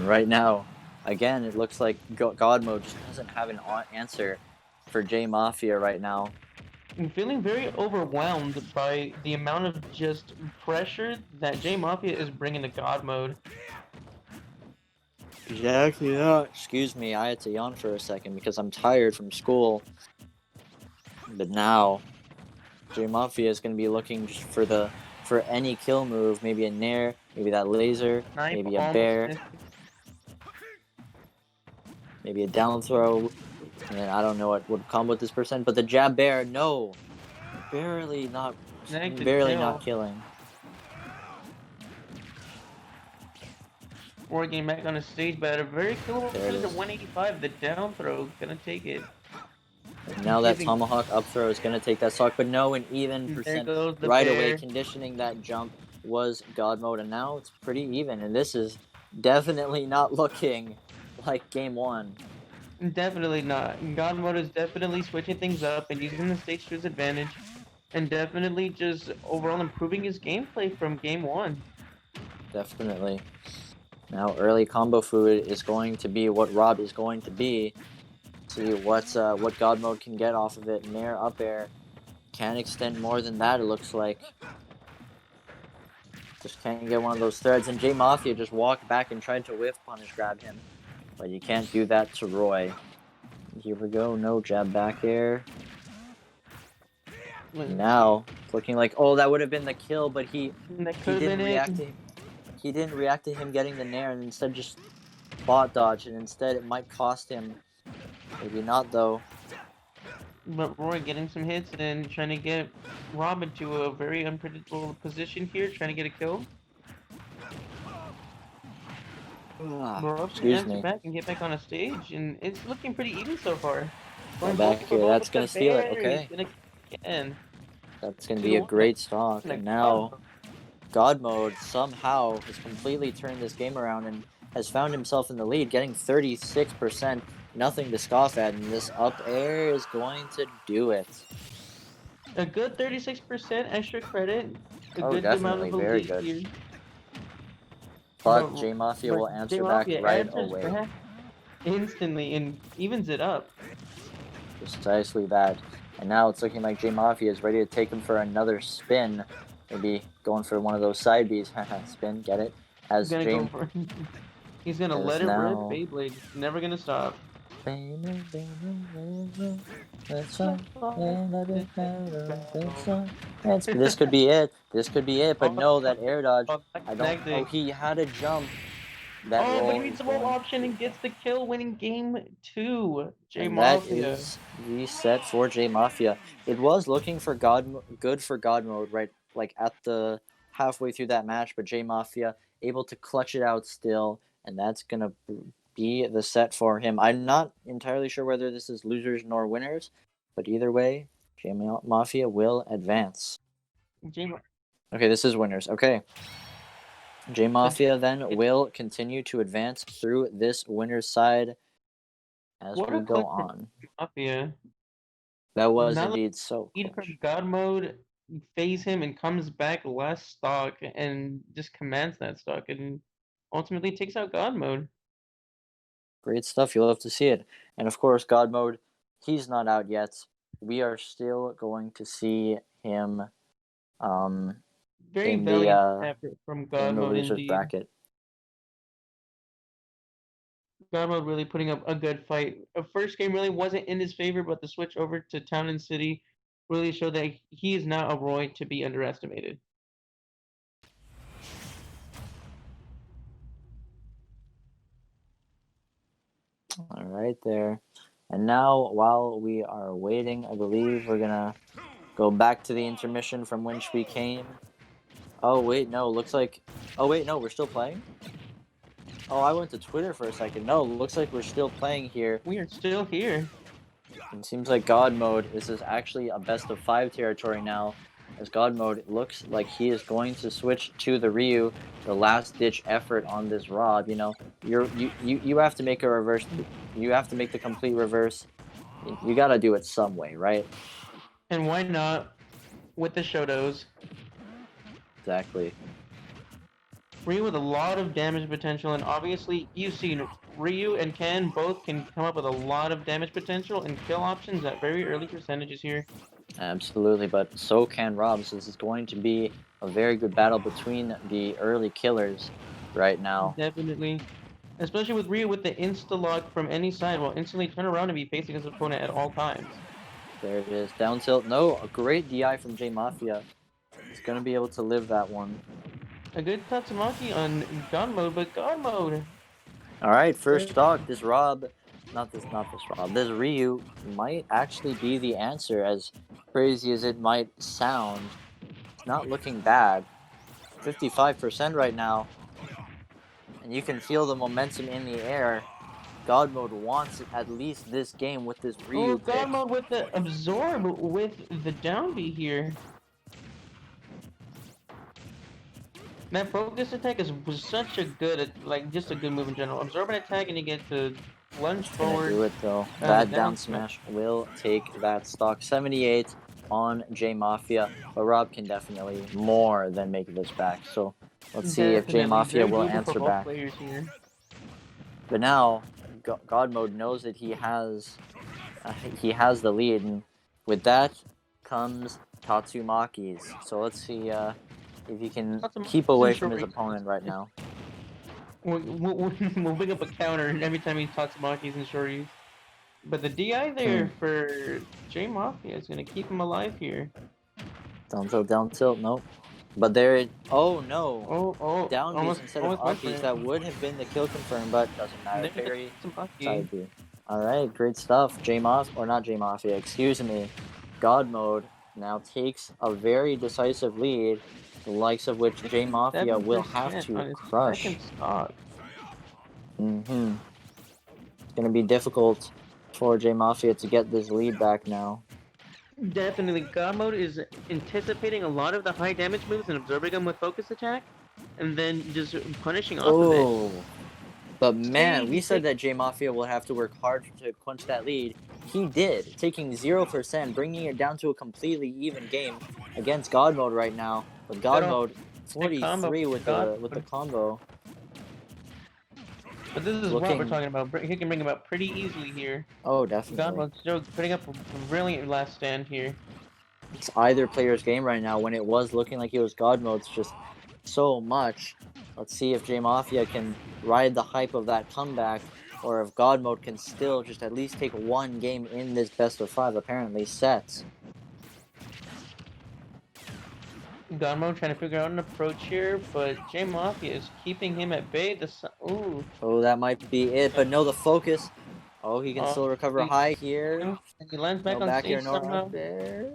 Speaker 4: right now, again, it looks like God Mode just doesn't have an answer for J Mafia right now.
Speaker 1: I'm feeling very overwhelmed by the amount of just pressure that J Mafia is bringing to God Mode.
Speaker 4: Exactly that. Excuse me, I had to yawn for a second because I'm tired from school. But now, J Mafia is going to be looking just for any kill move, maybe a nair, maybe that laser,
Speaker 1: Snipe
Speaker 4: maybe a
Speaker 1: almost
Speaker 4: bear,
Speaker 1: missed.
Speaker 4: maybe a down throw. And then I don't know what would come with this percent, but the jab bear, no, barely not killing.
Speaker 1: Roy getting back on the stage, but at a very killable
Speaker 4: There it
Speaker 1: percentage of
Speaker 4: is.
Speaker 1: 185. The down throw gonna take it.
Speaker 4: And now that tomahawk up throw is going to take that stock, but no, an even
Speaker 1: There
Speaker 4: percent
Speaker 1: goes the
Speaker 4: right
Speaker 1: bear.
Speaker 4: away. Conditioning that jump was God Mode, and now it's pretty even. And this is definitely not looking like game one.
Speaker 1: Definitely not. God Mode is definitely switching things up and using the stage to his advantage, and definitely just overall improving his gameplay from game one.
Speaker 4: Definitely. Now early combo food is going to be what Rob is going to be. See what God Mode can get off of it. Nair up air can't extend more than that. It looks like. Just can't get one of those threads. And J Mafia just walked back and tried to whiff punish grab him. But you can't do that to Roy. Here we go. No jab back air. Now, it's looking like, oh, that would have been the kill, but he didn't react to him getting the nair and instead just bot dodge. And instead it might cost him. Maybe not, though.
Speaker 1: But Roy getting some hits and trying to get Rob into a very unpredictable position here, trying to get a kill. Rob can answer back and get back on a stage, and it's looking pretty even so far.
Speaker 4: Go back here. That's going to steal it. Okay. That's going to be a great stock. And now, God Mode somehow has completely turned this game around and has found himself in the lead, getting 36%. Nothing to scoff at, and this up air is going to do it.
Speaker 1: A good 36% extra credit.
Speaker 4: Good definitely, very good. Here. But J Mafia will answer back right away.
Speaker 1: Instantly and evens it up.
Speaker 4: Precisely that. And now it's looking like J Mafia is ready to take him for another spin. Maybe going for one of those side Bs. Spin, get it? As
Speaker 1: he's gonna let it rip. Beyblade, never gonna stop.
Speaker 4: This could be it. But no, that air dodge. I don't. Oh, he had a jump.
Speaker 1: That but he needs a roll option and gets the kill, winning game 2.
Speaker 4: J Mafia. That is reset for J Mafia. It was looking for good for God Mode, right? Like at the halfway through that match, but J Mafia able to clutch it out still, and that's gonna be the set for him. I'm not entirely sure whether this is losers nor winners, but either way, J Mafia will advance. Okay, this is winners. Okay. J Mafia then will continue to advance through this winner's side as
Speaker 1: What
Speaker 4: we
Speaker 1: a
Speaker 4: go
Speaker 1: clip from
Speaker 4: on.
Speaker 1: Mafia.
Speaker 4: That was
Speaker 1: Not
Speaker 4: indeed so
Speaker 1: lead
Speaker 4: close.
Speaker 1: from God mode, phase him, and comes back less stock and just commands that stock and ultimately takes out God mode.
Speaker 4: Great stuff. You'll have to see it. And of course, God mode, he's not out yet. We are still going to see him
Speaker 1: Very
Speaker 4: in
Speaker 1: valiant effort from God
Speaker 4: the
Speaker 1: mode
Speaker 4: losers
Speaker 1: indeed.
Speaker 4: bracket.
Speaker 1: God mode really putting up a good fight. The first game really wasn't in his favor, but the switch over to Town and City really showed that he is not a Roy to be underestimated.
Speaker 4: All right there. And now, while we are waiting, I believe we're going to go back to the intermission from which we came. Oh, wait, no. Looks like... Oh, wait, no. We're still playing? Oh, I went to Twitter for a second. No, looks like we're still playing here.
Speaker 1: We are still here.
Speaker 4: It seems like God mode. This is actually a best of 5 territory now. As God mode looks like he is going to switch to the Ryu, the last ditch effort on this Rob. You know, you have to make a reverse. You have to make the complete reverse. You got to do it some way, right?
Speaker 1: And why not with the Shotos?
Speaker 4: Exactly.
Speaker 1: Ryu with a lot of damage potential, and obviously you've seen Ryu and Ken both can come up with a lot of damage potential and kill options at very early percentages here.
Speaker 4: Absolutely, but so can Rob. So this is going to be a very good battle between the early killers right now.
Speaker 1: Definitely. Especially with Ryu with the insta-lock from any side will instantly turn around and be facing his opponent at all times.
Speaker 4: There it is. Down tilt. No, a great DI from J Mafia. He's going to be able to live that one.
Speaker 1: A good Tatsumaki on God mode, but God mode.
Speaker 4: All right, first stock. This Rob, this Rob. This Ryu might actually be the answer. As crazy as it might sound, it's not looking bad. 55% right now, and you can feel the momentum in the air. God mode wants at least this game with this Ryu pick.
Speaker 1: God mode with the absorb with the down B here. That focus attack was such a good, just a good move in general. Absorb an attack and you get to lunge forward.
Speaker 4: Do it though. That down smash will take that stock. 78 on J Mafia, but Rob can definitely more than make this back. So let's see if J Mafia will answer back. But now God mode knows that he has the lead, and with that comes Tatsumaki's. So let's see if he can keep away from his opponent right now.
Speaker 1: We'll bring up a counter every time he Tatsumaki's and Shoryus. But the DI there for J Mafia is going to keep him alive here.
Speaker 4: Down tilt, nope. But there it... Oh, no.
Speaker 1: Oh,
Speaker 4: down B's instead of up B's. That would have been the kill confirm, but doesn't matter. Very side B. Alright, great stuff. Not J Mafia, excuse me. God mode now takes a very decisive lead, the likes of which J Mafia will have to crush. It's going to be difficult for J Mafia to get this lead back now.
Speaker 1: Definitely. God mode is anticipating a lot of the high damage moves and absorbing them with focus attack, and then just punishing off of it.
Speaker 4: But man, we said that J Mafia will have to work hard to clinch that lead. He did, taking 0%, bringing it down to a completely even game against God mode right now. With God mode, 43 with the combo.
Speaker 1: But this is what we're talking about. He can bring him up pretty easily here.
Speaker 4: Oh, definitely.
Speaker 1: God mode's still putting up a brilliant last stand here.
Speaker 4: It's either player's game right now. When it was looking like it was God mode, it's just so much. Let's see if J Mafia can ride the hype of that comeback, or if God mode can still just at least take one game in this best of 5, apparently, sets.
Speaker 1: God mode trying to figure out an approach here, but J Mafia is keeping him at bay. Ooh.
Speaker 4: Oh, that might be it, but no, the focus. Oh, he can still recover high here.
Speaker 1: And he lands back on stage somehow.
Speaker 4: There.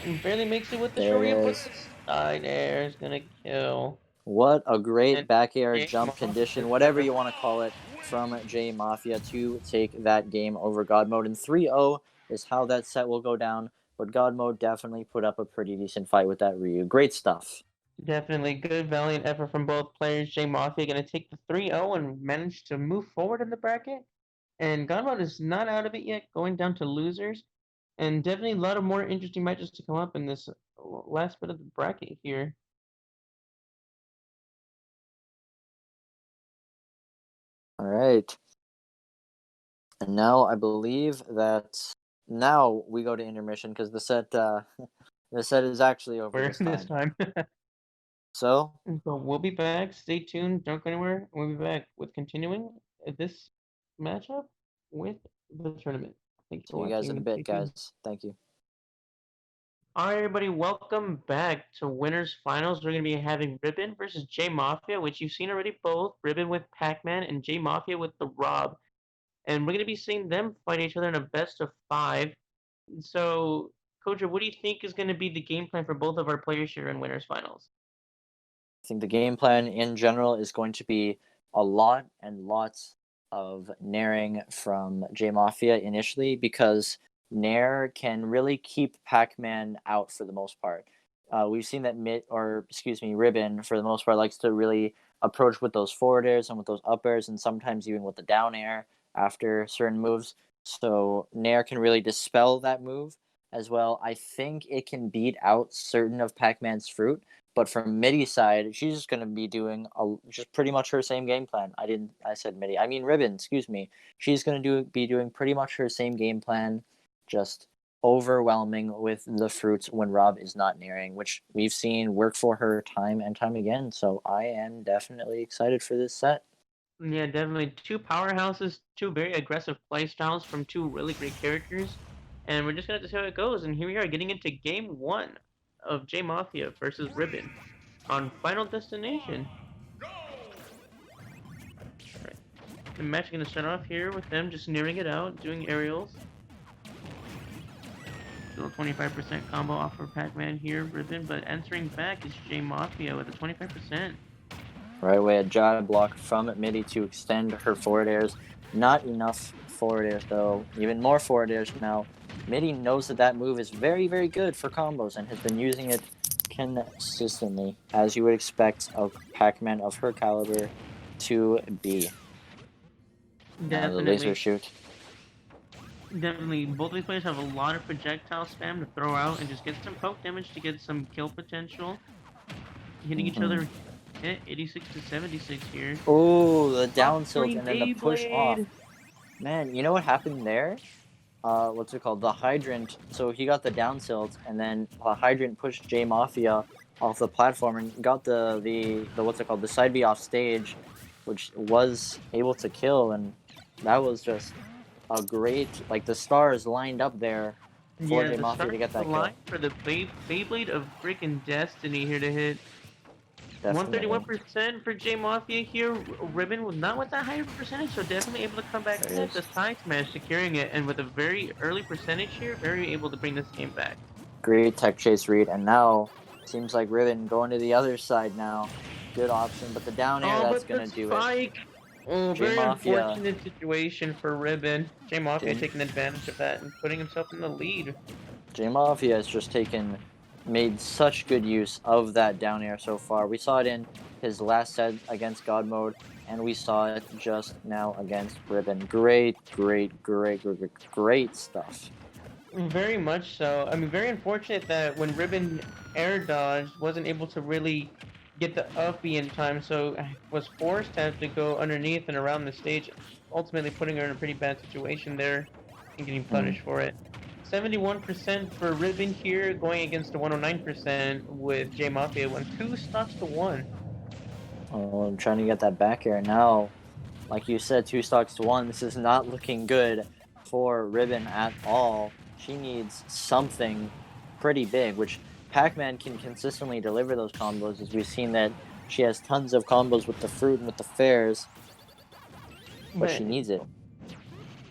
Speaker 1: And barely makes it with the Shoryuken, but the side air is gonna kill.
Speaker 4: What a great back air jump condition, whatever you want to call it, from J Mafia to take that game over God mode. And 3-0 is how that set will go down. But God mode definitely put up a pretty decent fight with that Ryu. Great stuff.
Speaker 1: Definitely good, valiant effort from both players. J Mafia going to take the 3-0 and manage to move forward in the bracket. And Godmode is not out of it yet, going down to losers. And definitely a lot of more interesting matches to come up in this last bit of the bracket here.
Speaker 4: All right. And now I believe that now we go to intermission because the set the set is actually over
Speaker 1: We're
Speaker 4: this
Speaker 1: this
Speaker 4: time.
Speaker 1: time.
Speaker 4: So
Speaker 1: So we'll be back. Stay tuned. Don't go anywhere. We'll be back with continuing this matchup with the tournament. Thanks for
Speaker 4: see you guys in
Speaker 1: watching
Speaker 4: a
Speaker 1: and stay
Speaker 4: bit,
Speaker 1: tuned.
Speaker 4: guys. Thank you.
Speaker 1: All right, everybody, welcome back to Winners Finals. We're going to be having Ribbon versus J Mafia, which you've seen already both. Ribbon with Pac-Man and J Mafia with the Rob. And we're going to be seeing them fight each other in a best of 5. So, Koja, what do you think is going to be the game plan for both of our players here in Winners Finals?
Speaker 4: I think the game plan in general is going to be a lot and lots of naring from J Mafia initially because Nair can really keep Pac-Man out for the most part. We've seen that Ribbon for the most part likes to really approach with those forward airs and with those up airs and sometimes even with the down air after certain moves. So Nair can really dispel that move as well. I think it can beat out certain of Pac-Man's fruit, but from Midi's side, she's just going to be doing just pretty much her same game plan. I said Midi. I mean Ribbon, excuse me. She's going to be doing pretty much her same game plan, just overwhelming with the fruits when Rob is not nearing, which we've seen work for her time and time again. So I am definitely excited for this set.
Speaker 1: Yeah, definitely. Two powerhouses, two very aggressive play styles from two really great characters. And we're just going to see how it goes. And here we are getting into game 1 of J Mafia versus Ribbon on Final Destination. Right. The match is going to start off here with them just nearing it out, doing aerials. Still a 25% combo off for Pac-Man here, Ribbon, but answering back is J Mafia with a 25%.
Speaker 4: Right away, a jab block from Midi to extend her forward airs. Not enough forward airs, though. Even more forward airs now. Midi knows that move is very, very good for combos and has been using it consistently, as you would expect of Pac-Man of her caliber to be. Now the laser shoot.
Speaker 1: Definitely, both these players have a lot of projectile spam to throw out and just get some poke damage to get some kill potential. Hitting each other at 86 to 76 here.
Speaker 4: Oh, the down tilt and then the push off.
Speaker 1: Blade.
Speaker 4: Man, you know what happened there? What's it called? The hydrant. So he got the down tilt, and then the hydrant pushed J Mafia off the platform and got the what's it called? The side B off stage, which was able to kill, and that was just a great, like, the stars lined up there for J Mafia to get that kill.
Speaker 1: For the Beyblade of freaking destiny here to hit.
Speaker 4: Definitely.
Speaker 1: 131% for J Mafia here. Ribbon was not with that higher percentage, so definitely able to come back with the side smash, securing it, and with a very early percentage here, very able to bring this game back.
Speaker 4: Great tech chase read, and now seems like Ribbon going to the other side now. Good option, but the down air that's gonna do it.
Speaker 1: Oh, very unfortunate situation for Ribbon. J Mafia taking advantage of that and putting himself in the lead.
Speaker 4: J Mafia has just made such good use of that down air so far. We saw it in his last set against God Mode, and we saw it just now against Ribbon. Great stuff.
Speaker 1: Very much so. I mean, very unfortunate that when Ribbon air dodged, wasn't able to really get the up B in time, so was forced to have to go underneath and around the stage, ultimately putting her in a pretty bad situation there and getting punished for it. 71% for Ribbon here, going against a 109% with J Mafia, when 2 stocks to 1.
Speaker 4: Oh, I'm trying to get that back air now. Like you said, 2 stocks to 1. This is not looking good for Ribbon at all. She needs something pretty big, which Pac-Man can consistently deliver those combos, as we've seen that she has tons of combos with the fruit and with the fairs, but she needs it.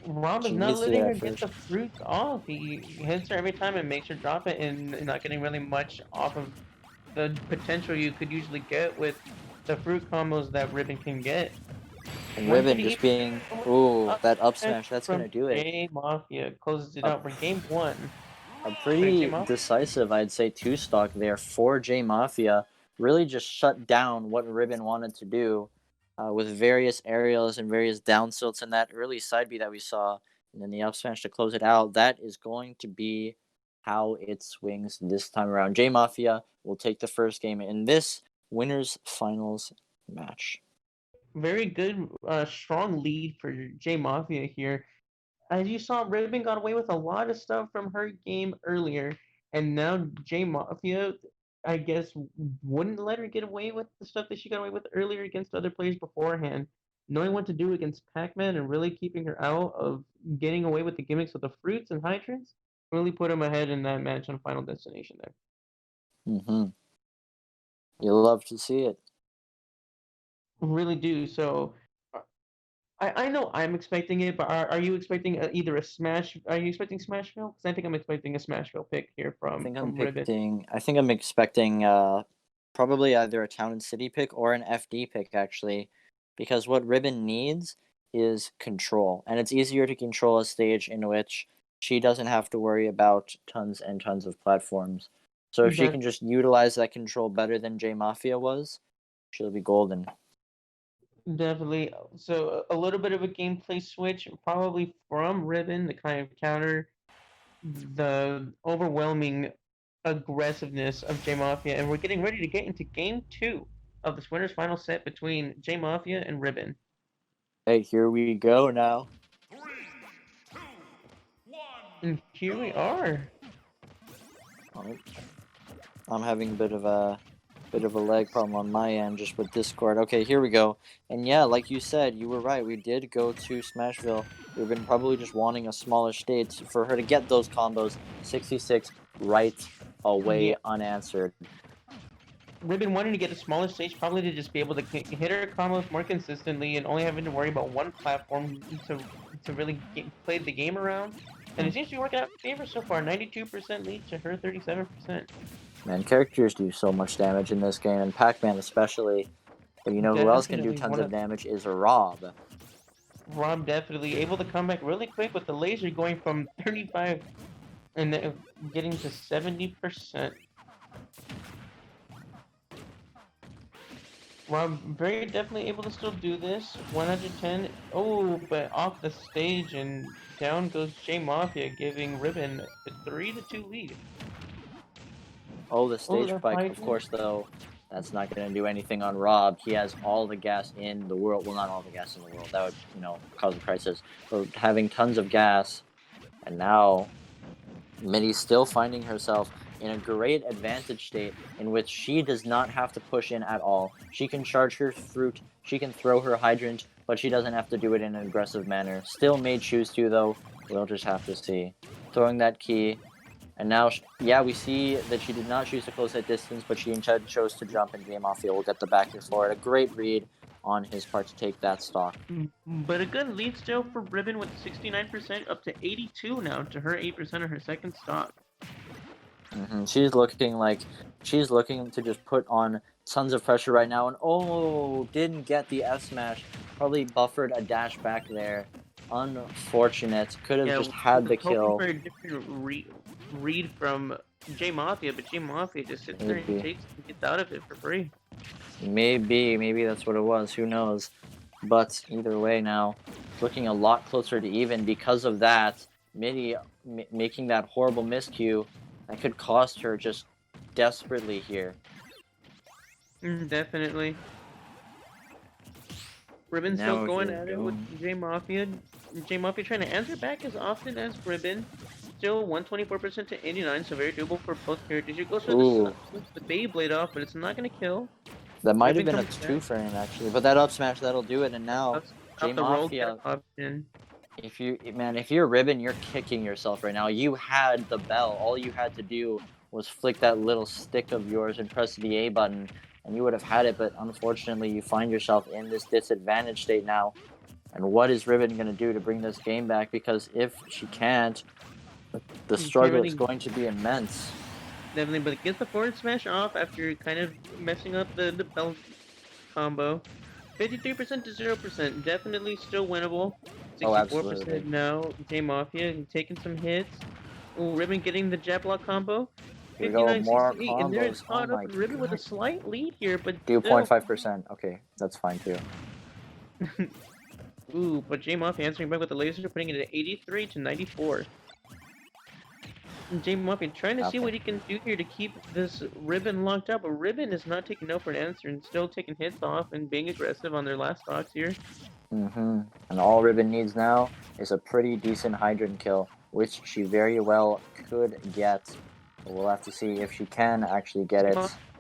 Speaker 1: Rob is not letting her get the fruits off. He hits her every time and makes her drop it, and not getting really much off of the potential you could usually get with the fruit combos that Ribbon can get.
Speaker 4: And Ribbon just being, that up smash, that's going to do it.
Speaker 1: J Mafia closes it out for game 1.
Speaker 4: A pretty decisive, I'd say, 2 stock there for J Mafia. really just shut down what Ribbon wanted to do with various aerials and various down tilts and that early side B that we saw, and then the up smash to close it out. That is going to be how it swings this time around. J Mafia will take the first game in this winners finals match.
Speaker 1: Very good, strong lead for J Mafia here. As you saw, Ribbon got away with a lot of stuff from her game earlier, and now J Mafia, I guess, wouldn't let her get away with the stuff that she got away with earlier against other players beforehand. Knowing what to do against Pac-Man and really keeping her out of getting away with the gimmicks of the fruits and hydrants really put him ahead in that match on Final Destination there.
Speaker 4: Mm-hmm. You'll love to see it.
Speaker 1: Really do. So I know I'm expecting it, but are you expecting either a Smash? Are you expecting Smashville? Because I think I'm expecting a Smashville pick here from Ribbon.
Speaker 4: I think I'm expecting probably either a town and city pick or an FD pick actually, because what Ribbon needs is control, and it's easier to control a stage in which she doesn't have to worry about tons and tons of platforms. So if she can just utilize that control better than J Mafia was, she'll be golden.
Speaker 1: Definitely. So a little bit of a gameplay switch, probably from Ribbon to kind of counter the overwhelming aggressiveness of J Mafia, and we're getting ready to get into game 2 of this winner's final set between J Mafia and Ribbon.
Speaker 4: Hey, here we go now.
Speaker 5: 3, 2, 1.
Speaker 1: And here we are.
Speaker 4: I'm having a bit of a lag problem on my end just with Discord. Okay, here we go. And yeah, like you said, you were right. We did go to Smashville. We've been probably just wanting a smaller stage for her to get those combos. 66 right away unanswered.
Speaker 1: Ribbon wanting to get a smaller stage, probably to just be able to hit her combos more consistently and only having to worry about one platform to really play the game around. And it seems to be working out in favor so far. 92% lead to her 37%.
Speaker 4: Man, characters do so much damage in this game, and Pac-Man especially. But you know who else can do tons of damage is Rob.
Speaker 1: Rob definitely able to come back really quick with the laser going from 35 and then getting to 70%. Rob very definitely able to still do this. 110. Oh, but off the stage and down goes J Mafia, giving Ribbon a 3-2 lead.
Speaker 4: Oh, the stage spike, of course, though. That's not going to do anything on Rob. He has all the gas in the world. Well, not all the gas in the world. That would, cause a crisis. But having tons of gas, and now Minnie's still finding herself in a great advantage state in which she does not have to push in at all. She can charge her fruit, she can throw her hydrant, but she doesn't have to do it in an aggressive manner. Still may choose to, though. We'll just have to see. Throwing that key. And now, yeah, we see that she did not choose to close that distance, but she instead chose to jump, and J Mafia will get the back air for it. A great read on his part to take that stock.
Speaker 1: But a good lead still for Ribbon with 69% up to 82 now to her 8% of her second stock.
Speaker 4: She's looking to just put on tons of pressure right now, and didn't get the F smash. Probably buffered a dash back there. Unfortunate. Could have just had the kill.
Speaker 1: For a different read from J Mafia, but J Mafia just sits there and gets out of it for free.
Speaker 4: Maybe that's what it was. Who knows? But either way, now looking a lot closer to even because of that. Mitty making that horrible miscue that could cost her just desperately here.
Speaker 1: Definitely. Ribbon still going at it with J Mafia. J Mafia trying to answer back as often as Ribbon. Still 124% to 89, so very doable for both characters. You go for the Beyblade off, but it's not going to kill.
Speaker 4: That might have been a two-frame actually, but that up smash that'll do it. And now J Mafia. If you're Ribbon, you're kicking yourself right now. You had the bell. All you had to do was flick that little stick of yours and press the A button, and you would have had it. But unfortunately, you find yourself in this disadvantaged state now. And what is Ribbon going to do to bring this game back? Because if she can't, the struggle is going to be immense.
Speaker 1: Definitely, but it gets the forward smash off after kind of messing up the bell combo. 53% to 0%, definitely still winnable. 64% now. J Mafia taking some hits. Ribbon getting the jab block combo.
Speaker 4: Here we go, more
Speaker 1: 59-68, and they're
Speaker 4: combos. Oh
Speaker 1: caught up
Speaker 4: my
Speaker 1: in Ribbon with a
Speaker 4: god.
Speaker 1: slight lead here, but
Speaker 4: Do
Speaker 1: still.
Speaker 4: 0.5%. Okay, that's fine too.
Speaker 1: Ooh, but J Mafia answering back with the laser, putting it at 83-94. And J Mafia trying to see
Speaker 4: Okay.
Speaker 1: what he can do here to keep this Ribbon locked up, but Ribbon is not taking no for an answer and still taking hits off and being aggressive on their last stocks here.
Speaker 4: And all Ribbon needs now is a pretty decent Hydrant kill, which she very well could get. But we'll have to see if she can actually get it.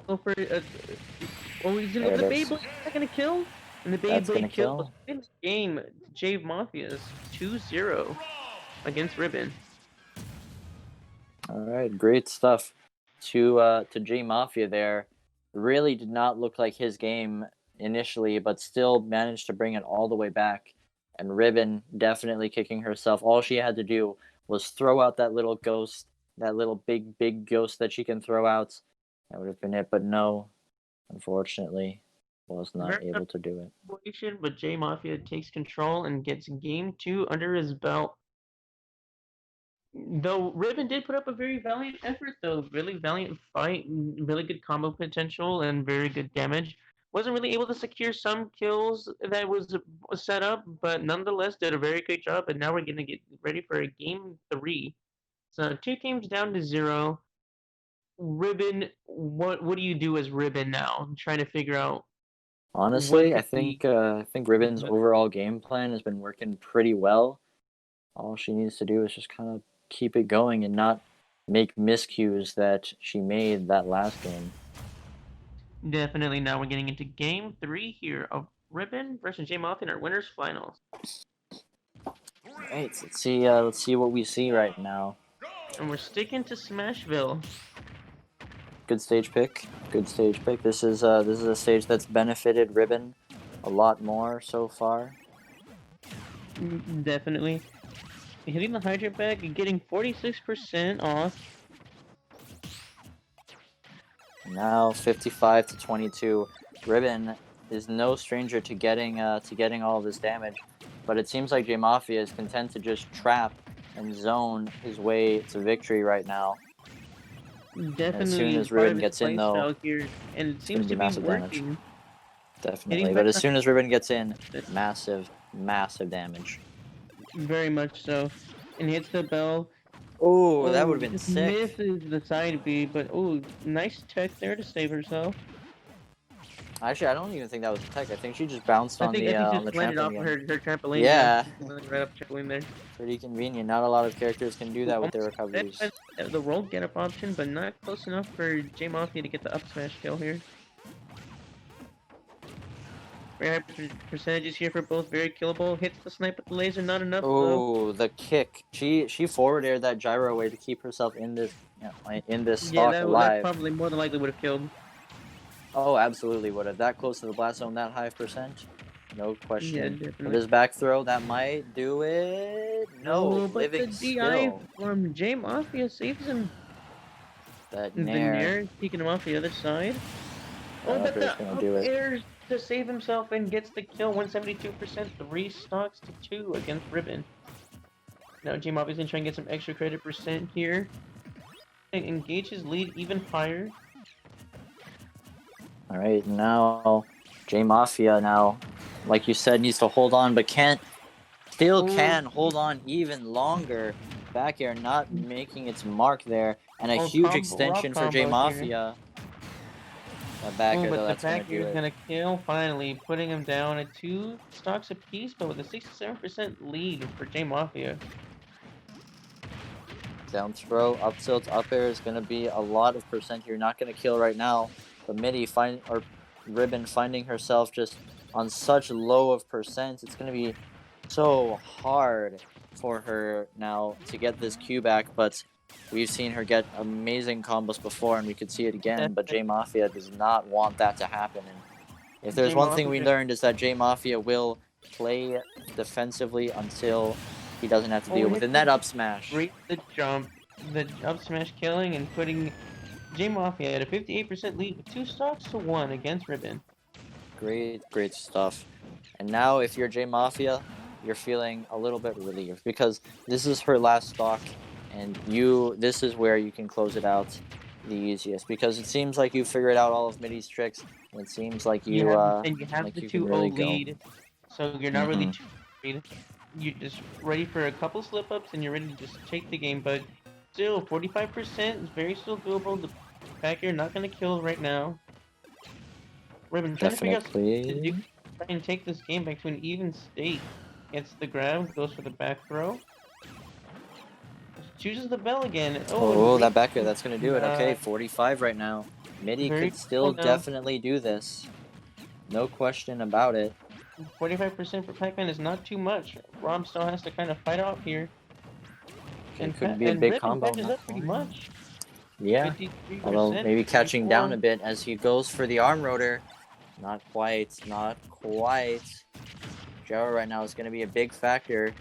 Speaker 1: Go for oh, he's gonna
Speaker 4: There
Speaker 1: the
Speaker 4: it is.
Speaker 1: Beyblade. Is that gonna kill? And the
Speaker 4: That's gonna
Speaker 1: Beyblade kill.
Speaker 4: kill.
Speaker 1: This game, J Mafia's 2-0 against Ribbon.
Speaker 4: All right, great stuff. To J Mafia there, really did not look like his game initially, but still managed to bring it all the way back. And Ribbon definitely kicking herself. All she had to do was throw out that little ghost, that little big ghost that she can throw out. That would have been it, but no, unfortunately, was not
Speaker 1: Very
Speaker 4: able to do it.
Speaker 1: situation, but J Mafia takes control and gets game 2 under his belt. Though Ribbon did put up a very valiant effort, though, really valiant fight, really good combo potential, and very good damage. Wasn't really able to secure some kills that was set up, but nonetheless did a very great job. And now we're gonna get ready for a game 3. So 2 games down to 0. Ribbon, what do you do as Ribbon now? I'm trying to figure out.
Speaker 4: Honestly,
Speaker 1: What
Speaker 4: I
Speaker 1: could be-
Speaker 4: think Ribbon's overall game plan has been working pretty well. All she needs to do is just kind of keep it going and not make miscues that she made that last game.
Speaker 1: Definitely now we're getting into game 3 here of Ribbon versus J Mafia in our winners finals.
Speaker 4: Alright, let's see what we see right now.
Speaker 1: And we're sticking to Smashville.
Speaker 4: Good stage pick. Good stage pick. This is a stage that's benefited Ribbon a lot more so far.
Speaker 1: Definitely. Hitting the hydrant bag and getting 46% off.
Speaker 4: Now 55 to 22. Ribbon is no stranger to getting all this damage, but it seems like J Mafia is content to just trap and zone his way to victory right now.
Speaker 1: Definitely.
Speaker 4: As soon as
Speaker 1: part
Speaker 4: Ribbon
Speaker 1: of his
Speaker 4: gets in, though,
Speaker 1: playstyle here, and it seems to be
Speaker 4: massive damage.
Speaker 1: working.
Speaker 4: Definitely,
Speaker 1: Hitting
Speaker 4: but
Speaker 1: back
Speaker 4: as
Speaker 1: the-
Speaker 4: soon as Ribbon gets in, massive damage.
Speaker 1: Very much so. And hits the bell.
Speaker 4: Oh, that would have been
Speaker 1: just
Speaker 4: sick.
Speaker 1: Misses the side B, but nice tech there to save herself.
Speaker 4: Actually, I don't even think that was a tech. I think she just bounced
Speaker 1: I
Speaker 4: on
Speaker 1: think
Speaker 4: the
Speaker 1: she
Speaker 4: on the
Speaker 1: just landed off
Speaker 4: trampoline.
Speaker 1: her trampoline.
Speaker 4: Yeah.
Speaker 1: Right up trampoline there.
Speaker 4: Pretty convenient. Not a lot of characters can do that with their recoveries.
Speaker 1: The roll get up option, but not close enough for J Mafia to get the up smash kill here. Very high percentages here for both, very killable. Hits the snipe with the laser, not enough though.
Speaker 4: Oh, the kick. She forward aired that gyro away to keep herself in this
Speaker 1: Yeah,
Speaker 4: stock
Speaker 1: that
Speaker 4: alive.
Speaker 1: probably more than likely would have killed.
Speaker 4: Oh, absolutely would have. That close to the blast zone, that high percent. No question.
Speaker 1: Yeah,
Speaker 4: With
Speaker 1: definitely.
Speaker 4: his back throw, that might do it. No,
Speaker 1: but the
Speaker 4: living
Speaker 1: DI
Speaker 4: still.
Speaker 1: from J Mafia saves him.
Speaker 4: That
Speaker 1: The
Speaker 4: nair.
Speaker 1: Nair taking him off the other side. Oh,
Speaker 4: That
Speaker 1: but the
Speaker 4: upper's gonna
Speaker 1: up
Speaker 4: do it.
Speaker 1: airs to save himself and gets the kill. 172%, 3 stocks to 2 against Ribbon. Now J Mafia's gonna try and get some extra credit percent here. And engage his lead even higher.
Speaker 4: All right, now J Mafia now, like you said, needs to hold on, but still can hold on even longer. Back air not making its mark there, and a huge extension for J Mafia. That back air,
Speaker 1: but
Speaker 4: though,
Speaker 1: the
Speaker 4: that's gonna
Speaker 1: back
Speaker 4: do
Speaker 1: air is
Speaker 4: it.
Speaker 1: gonna kill finally, putting him down at 2 stocks apiece, but with a 67% lead for J Mafia.
Speaker 4: Down throw, up tilt, up air is gonna be a lot of percent. You're not gonna kill right now. But Ribbon finding herself just on such low of percent, it's gonna be so hard for her now to get this Q back. But we've seen her get amazing combos before, and we could see it again. But J Mafia does not want that to happen. And if there's one thing we learned, is that J Mafia will play defensively until he doesn't have to deal with it. And that up smash.
Speaker 1: Great the jump, the up smash killing, and putting J Mafia at a 58% lead with 2 stocks to 1 against Ribbon.
Speaker 4: Great stuff. And now, if you're J Mafia, you're feeling a little bit relieved because this is her last stock, and this is where you can close it out. the easiest because it seems like you figured out all of Midi's tricks. And it seems like you
Speaker 1: and you have
Speaker 4: like
Speaker 1: the
Speaker 4: you can
Speaker 1: 2-0
Speaker 4: really go.
Speaker 1: lead, so you're not really
Speaker 4: Mhm.
Speaker 1: too worried. You're just ready for a couple slip-ups, and you're ready to just take the game. But still, 45% is very still doable. The Packer not gonna kill right now. Ribbon trying to figure out what to do.
Speaker 4: Definitely.
Speaker 1: Try and take this game back to an even state. Gets the grab, goes for the back throw. Chooses the bell again.
Speaker 4: Oh,
Speaker 1: And
Speaker 4: that back air, that's gonna do it. Okay,
Speaker 1: uh,
Speaker 4: 45 right now. Midi
Speaker 1: very
Speaker 4: could still
Speaker 1: now.
Speaker 4: definitely do this. No question about it.
Speaker 1: 45% for Pac-Man is not too much. Rom still has to kind of fight off here.
Speaker 4: It could be a big
Speaker 1: Ribbon
Speaker 4: combo.
Speaker 1: catches up pretty much.
Speaker 4: Yeah.
Speaker 1: 53%,
Speaker 4: Although maybe catching down a
Speaker 1: 54.
Speaker 4: bit as he goes for the arm rotor. Not quite. Not quite. Joe right now is going to be a big factor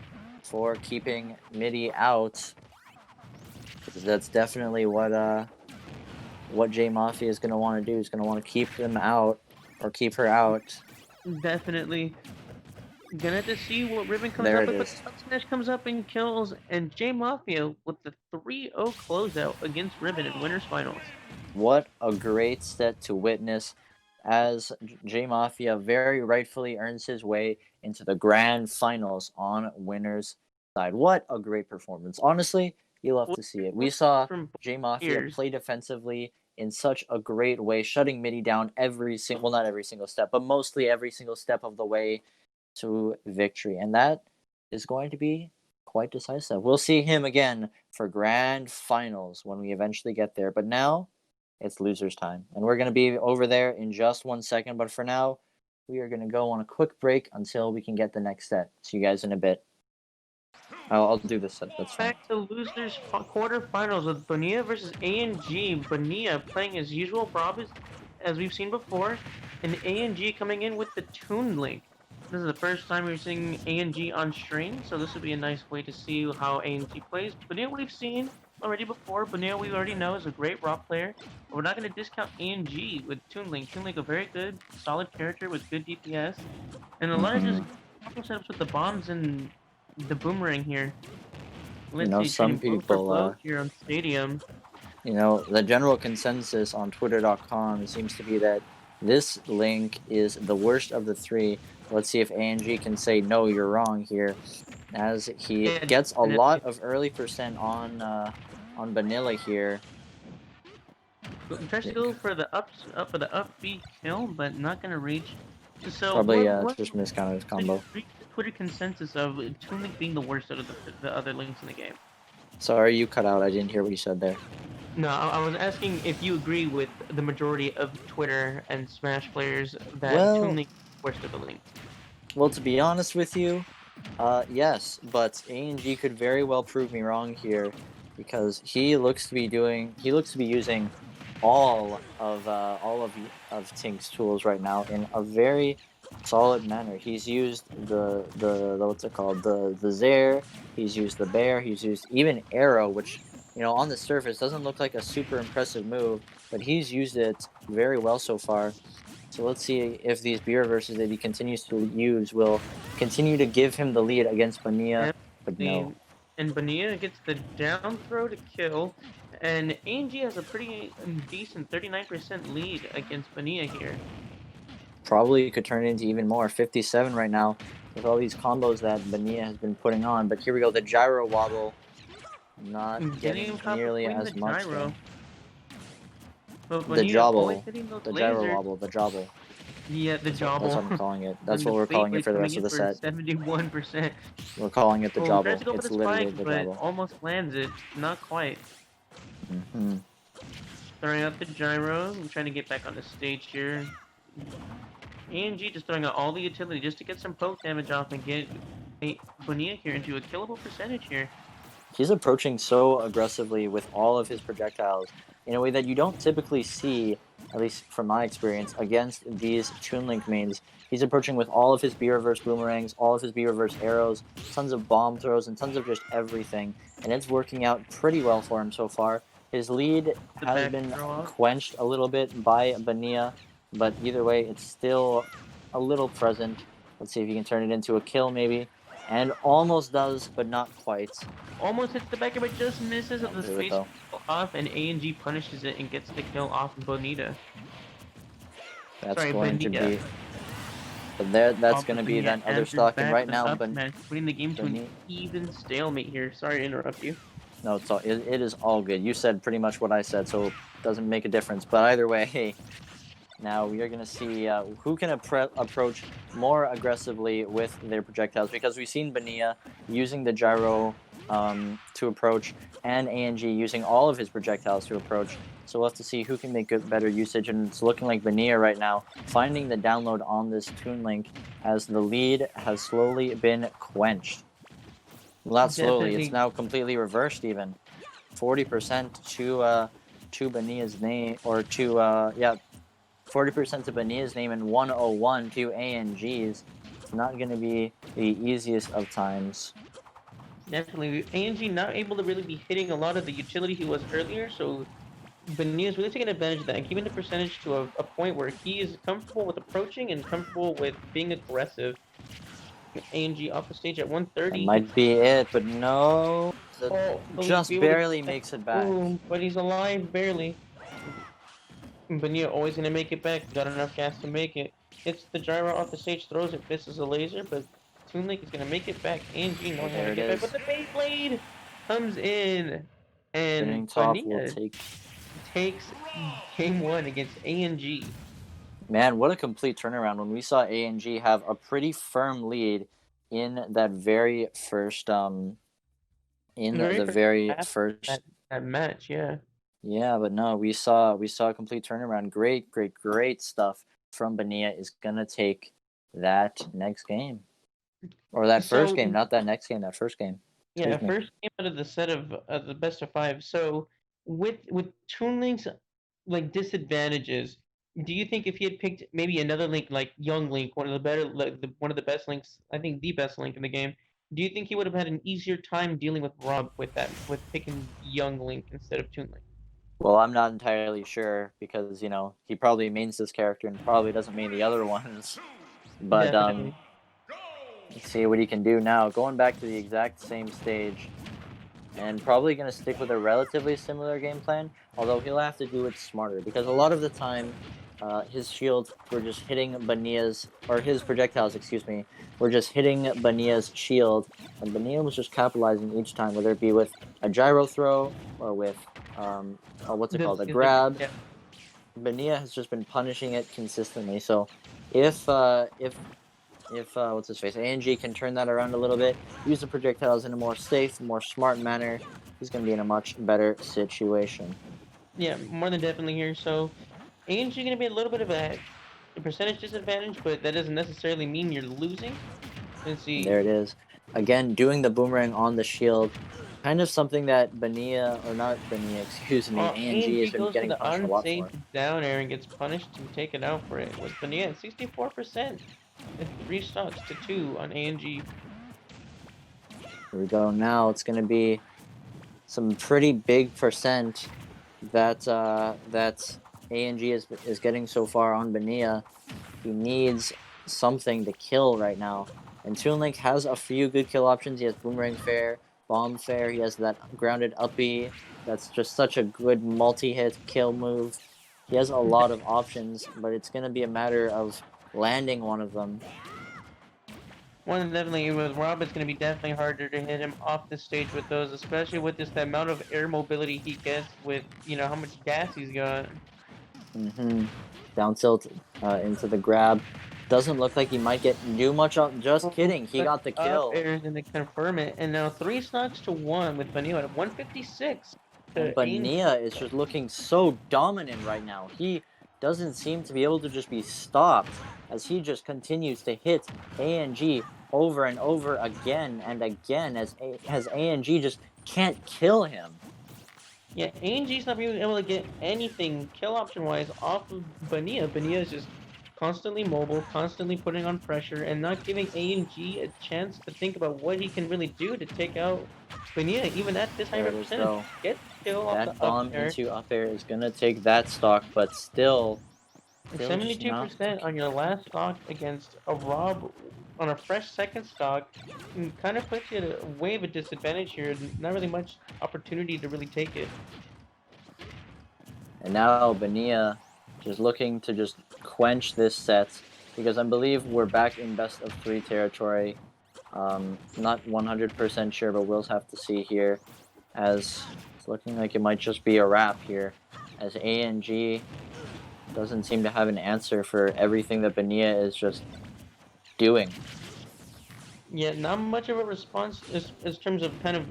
Speaker 4: for keeping Midi out. Because that's definitely what J Mafia is going to want to do. He's going to want to keep him out or keep her out.
Speaker 1: Definitely. Gonna have to see what Ribbon comes
Speaker 4: There
Speaker 1: up
Speaker 4: it
Speaker 1: with.
Speaker 4: is.
Speaker 1: But Smash comes up and kills, and J Mafia with the 3-0 closeout against Ribbon in winners finals.
Speaker 4: What a great set to witness as J Mafia very rightfully earns his way into the grand finals on winners side. What a great performance. Honestly, you love to see it. We saw
Speaker 1: From both
Speaker 4: J Mafia
Speaker 1: tiers.
Speaker 4: play defensively in such a great way, shutting Midi down every single, well, not every single step, but mostly every single step of the way to victory. And that is going to be quite decisive. We'll see him again for grand finals when we eventually get there. But now it's losers time. And we're going to be over there in just 1 second. But for now, we are going to go on a quick break until we can get the next set. See you guys in a bit. I'll do this set. That's fine.
Speaker 1: Back to losers quarterfinals with Bonilla versus A&G. Bonilla playing as usual, Rob, as we've seen before, and A&G coming in with the Toon Link. This is the first time we're seeing A&G on string, so this would be a nice way to see how A&G plays. Bonilla we've seen already before. Bonilla we already know is a great rock player, but we're not going to discount A&G with Toon Link. Toon Link, a very good, solid character with good DPS, and a lot of just setups with the bombs and the boomerang here. Let's see,
Speaker 4: some
Speaker 1: trading blow for
Speaker 4: people,
Speaker 1: blow here on Stadium.
Speaker 4: The general consensus on Twitter.com seems to be that this link is the worst of the three. Let's see if ANG can say, no, you're wrong here, as he gets a lot of early percent on Bonilla here.
Speaker 1: Tries to go for the up B kill, but not gonna reach. So
Speaker 4: Probably
Speaker 1: what
Speaker 4: just miscounted his combo.
Speaker 1: Twitter consensus of Toon Link being the worst out of the other links in the game.
Speaker 4: Sorry, you cut out. I didn't hear what you said there.
Speaker 1: No, I was asking if you agree with the majority of Twitter and Smash players that Toon Link is the worst of the links.
Speaker 4: Well, to be honest with you, yes, but ANG could very well prove me wrong here, because he looks to be using all of Tink's tools right now in a very solid manner. He's used the what's it called, the Zair. He's used the bear. He's used even arrow, which on the surface doesn't look like a super impressive move, but he's used it very well so far. So let's see if these B reverses that he continues to use will continue to give him the lead against Bonilla. But no.
Speaker 1: And Bonilla gets the down throw to kill, and ANG has a pretty decent 39% lead against Bonilla here.
Speaker 4: Probably could turn it into even more. 57 right now with all these combos that Bonilla has been putting on. But here we go, the gyro wobble. Not getting nearly as much. The jobble. The gyro wobble. The jobble.
Speaker 1: Yeah, the jobble.
Speaker 4: That's what I'm calling it. That's what we're calling it for the rest of the set.
Speaker 1: 71%.
Speaker 4: We're calling it the jobble. It's literally the
Speaker 1: but
Speaker 4: jobble.
Speaker 1: Almost lands it. Not quite.
Speaker 4: Mm-hmm.
Speaker 1: Throwing out the gyro. I'm trying to get back on the stage here. ANG just throwing out all the utility just to get some poke damage off and get Bonilla here into a killable percentage here.
Speaker 4: He's approaching so aggressively with all of his projectiles in a way that you don't typically see, at least from my experience, against these Toon Link mains. He's approaching with all of his B-reverse boomerangs, all of his B-reverse arrows, tons of bomb throws, and tons of just everything. And it's working out pretty well for him so far. His lead has been quenched a little bit by Bonilla, but either way, it's still a little present. Let's see if he can turn it into a kill, maybe. And almost does, but not quite.
Speaker 1: Almost hits the back, but just misses of the
Speaker 4: Do it,
Speaker 1: space
Speaker 4: though.
Speaker 1: off, and ANG punishes it and gets the kill off Bonita.
Speaker 4: That's
Speaker 1: Sorry,
Speaker 4: going to
Speaker 1: Bonilla.
Speaker 4: be. But there, that's
Speaker 1: Off
Speaker 4: going to
Speaker 1: of
Speaker 4: be
Speaker 1: Bonilla
Speaker 4: that other
Speaker 1: answers
Speaker 4: stock, and
Speaker 1: back
Speaker 4: right
Speaker 1: with an
Speaker 4: now,
Speaker 1: up smash, putting the game to an
Speaker 4: Bonilla-
Speaker 1: even stalemate here. Sorry to interrupt you.
Speaker 4: No, it is all good. You said pretty much what I said, so it doesn't make a difference. But either way, hey, now we are going to see who can approach more aggressively with their projectiles, because we've seen Bonilla using the gyro to approach, and ANG using all of his projectiles to approach. So we'll have to see who can make better usage, and it's looking like Bonilla right now finding the download on this Toon Link as the lead has slowly been quenched. Well, not slowly,
Speaker 1: Definitely.
Speaker 4: it's now completely reversed even. 40% to Bonilla's name, or to 40% to Bonilla's name and 101 to ANG's. It's not going to be the easiest of times.
Speaker 1: Definitely. ANG not able to really be hitting a lot of the utility he was earlier, so Bonilla's really taking advantage of that and keeping the percentage to a point where he is comfortable with approaching and comfortable with being aggressive. ANG off the stage at
Speaker 4: That
Speaker 1: 130.
Speaker 4: might be it, but no.
Speaker 1: Oh, will he
Speaker 4: Just
Speaker 1: be able to-
Speaker 4: barely makes it back.
Speaker 1: Boom, but he's alive, barely. Bonilla always gonna make it back. Got enough gas to make it. Hits the gyro off the stage, throws it, misses a laser, but Toon Link is gonna make it back. ANG knows how
Speaker 4: There
Speaker 1: to
Speaker 4: it
Speaker 1: get
Speaker 4: is.
Speaker 1: back, but the Beyblade comes in,
Speaker 4: Spinning
Speaker 1: and
Speaker 4: top will
Speaker 1: Bonilla
Speaker 4: take.
Speaker 1: takes game one against ANG.
Speaker 4: Man, what a complete turnaround when we saw ANG have a pretty firm lead in that very first
Speaker 1: That match, yeah.
Speaker 4: Yeah, but no, we saw a complete turnaround. Great stuff from Bonilla is gonna take that next game. Or that first
Speaker 1: So-
Speaker 4: game, not that next game, that first game.
Speaker 1: Yeah,
Speaker 4: Excuse me.
Speaker 1: first game out of the set of the best of five. So with Toon Link's like disadvantages, do you think if he had picked maybe another Link like Young Link, one of the better, one of the best Links, I think the best Link in the game, do you think he would have had an easier time dealing with Rob with picking Young Link instead of Toon Link?
Speaker 4: Well, I'm not entirely sure because, he probably means this character and probably doesn't mean the other ones. But
Speaker 1: Definitely.
Speaker 4: let's see what he can do now. Going back to the exact same stage, and probably going to stick with a relatively similar game plan, although he'll have to do it smarter because a lot of the time his shields were just hitting Bonilla's, or his projectiles, excuse me, were just hitting Bonilla's shield, and Bonilla was just capitalizing each time, whether it be with a gyro throw or with, what's it called, a grab.
Speaker 1: Yeah.
Speaker 4: Bonilla has just been punishing it consistently, so if what's his face, ANG can turn that around a little bit, use the projectiles in a more safe, more smart manner, he's going to be in a much better situation.
Speaker 1: Yeah, more than definitely here. So ANG going to be a little bit of a percentage disadvantage, but that doesn't necessarily mean you're losing. Let's see.
Speaker 4: There it is. Again, doing the boomerang on the shield, kind of something that Bonilla, or not Bonilla, excuse me, ANG has been
Speaker 1: goes
Speaker 4: getting
Speaker 1: for the
Speaker 4: punished a lot
Speaker 1: unsafe
Speaker 4: for.
Speaker 1: down air and gets punished to take it out for it. With Bonilla at 64%. And 3 stocks to 2 on ANG.
Speaker 4: Here we go. Now it's going to be some pretty big percent that ANG is getting so far on Bonilla. He needs something to kill right now. And Toon Link has a few good kill options. He has Boomerang Fair, Bomb Fair. He has that grounded uppy. That's just such a good multi-hit kill move. He has a lot of options, but it's going to be a matter of landing one of them.
Speaker 1: One definitely with Rob, it's going to be definitely harder to hit him off the stage with those, especially with just the amount of air mobility he gets with, how much gas he's got.
Speaker 4: Down tilt into the grab. Doesn't look like he might do much up. Just kidding. He got the kill.
Speaker 1: Up air is going to confirm it. And now 3 stocks to 1 with Bonilla at 156.
Speaker 4: And Bonilla is just looking so dominant right now. He doesn't seem to be able to just be stopped as he just continues to hit ANG over and over again and again as ANG just can't kill him.
Speaker 1: Yeah, ANG's not being able to get anything kill option wise off of Bonilla. Bonilla is just constantly mobile, constantly putting on pressure, and not giving ANG a chance to think about what he can really do to take out Bonilla, even at this high of a percentage. Get kill off
Speaker 4: That
Speaker 1: the
Speaker 4: bomb
Speaker 1: up air.
Speaker 4: into up air is gonna take that stock, but still
Speaker 1: 72% on your last stock against a Rob on a fresh second stock, kind of puts you at a way of a disadvantage here. Not really much opportunity to really take it.
Speaker 4: And now Bonilla just looking to just quench this set because I believe we're back in best of 3 territory. Not 100% sure, but we'll have to see here, as it's looking like it might just be a wrap here, as ANG doesn't seem to have an answer for everything that Bonilla is just doing.
Speaker 1: Yeah, not much of a response in terms of kind of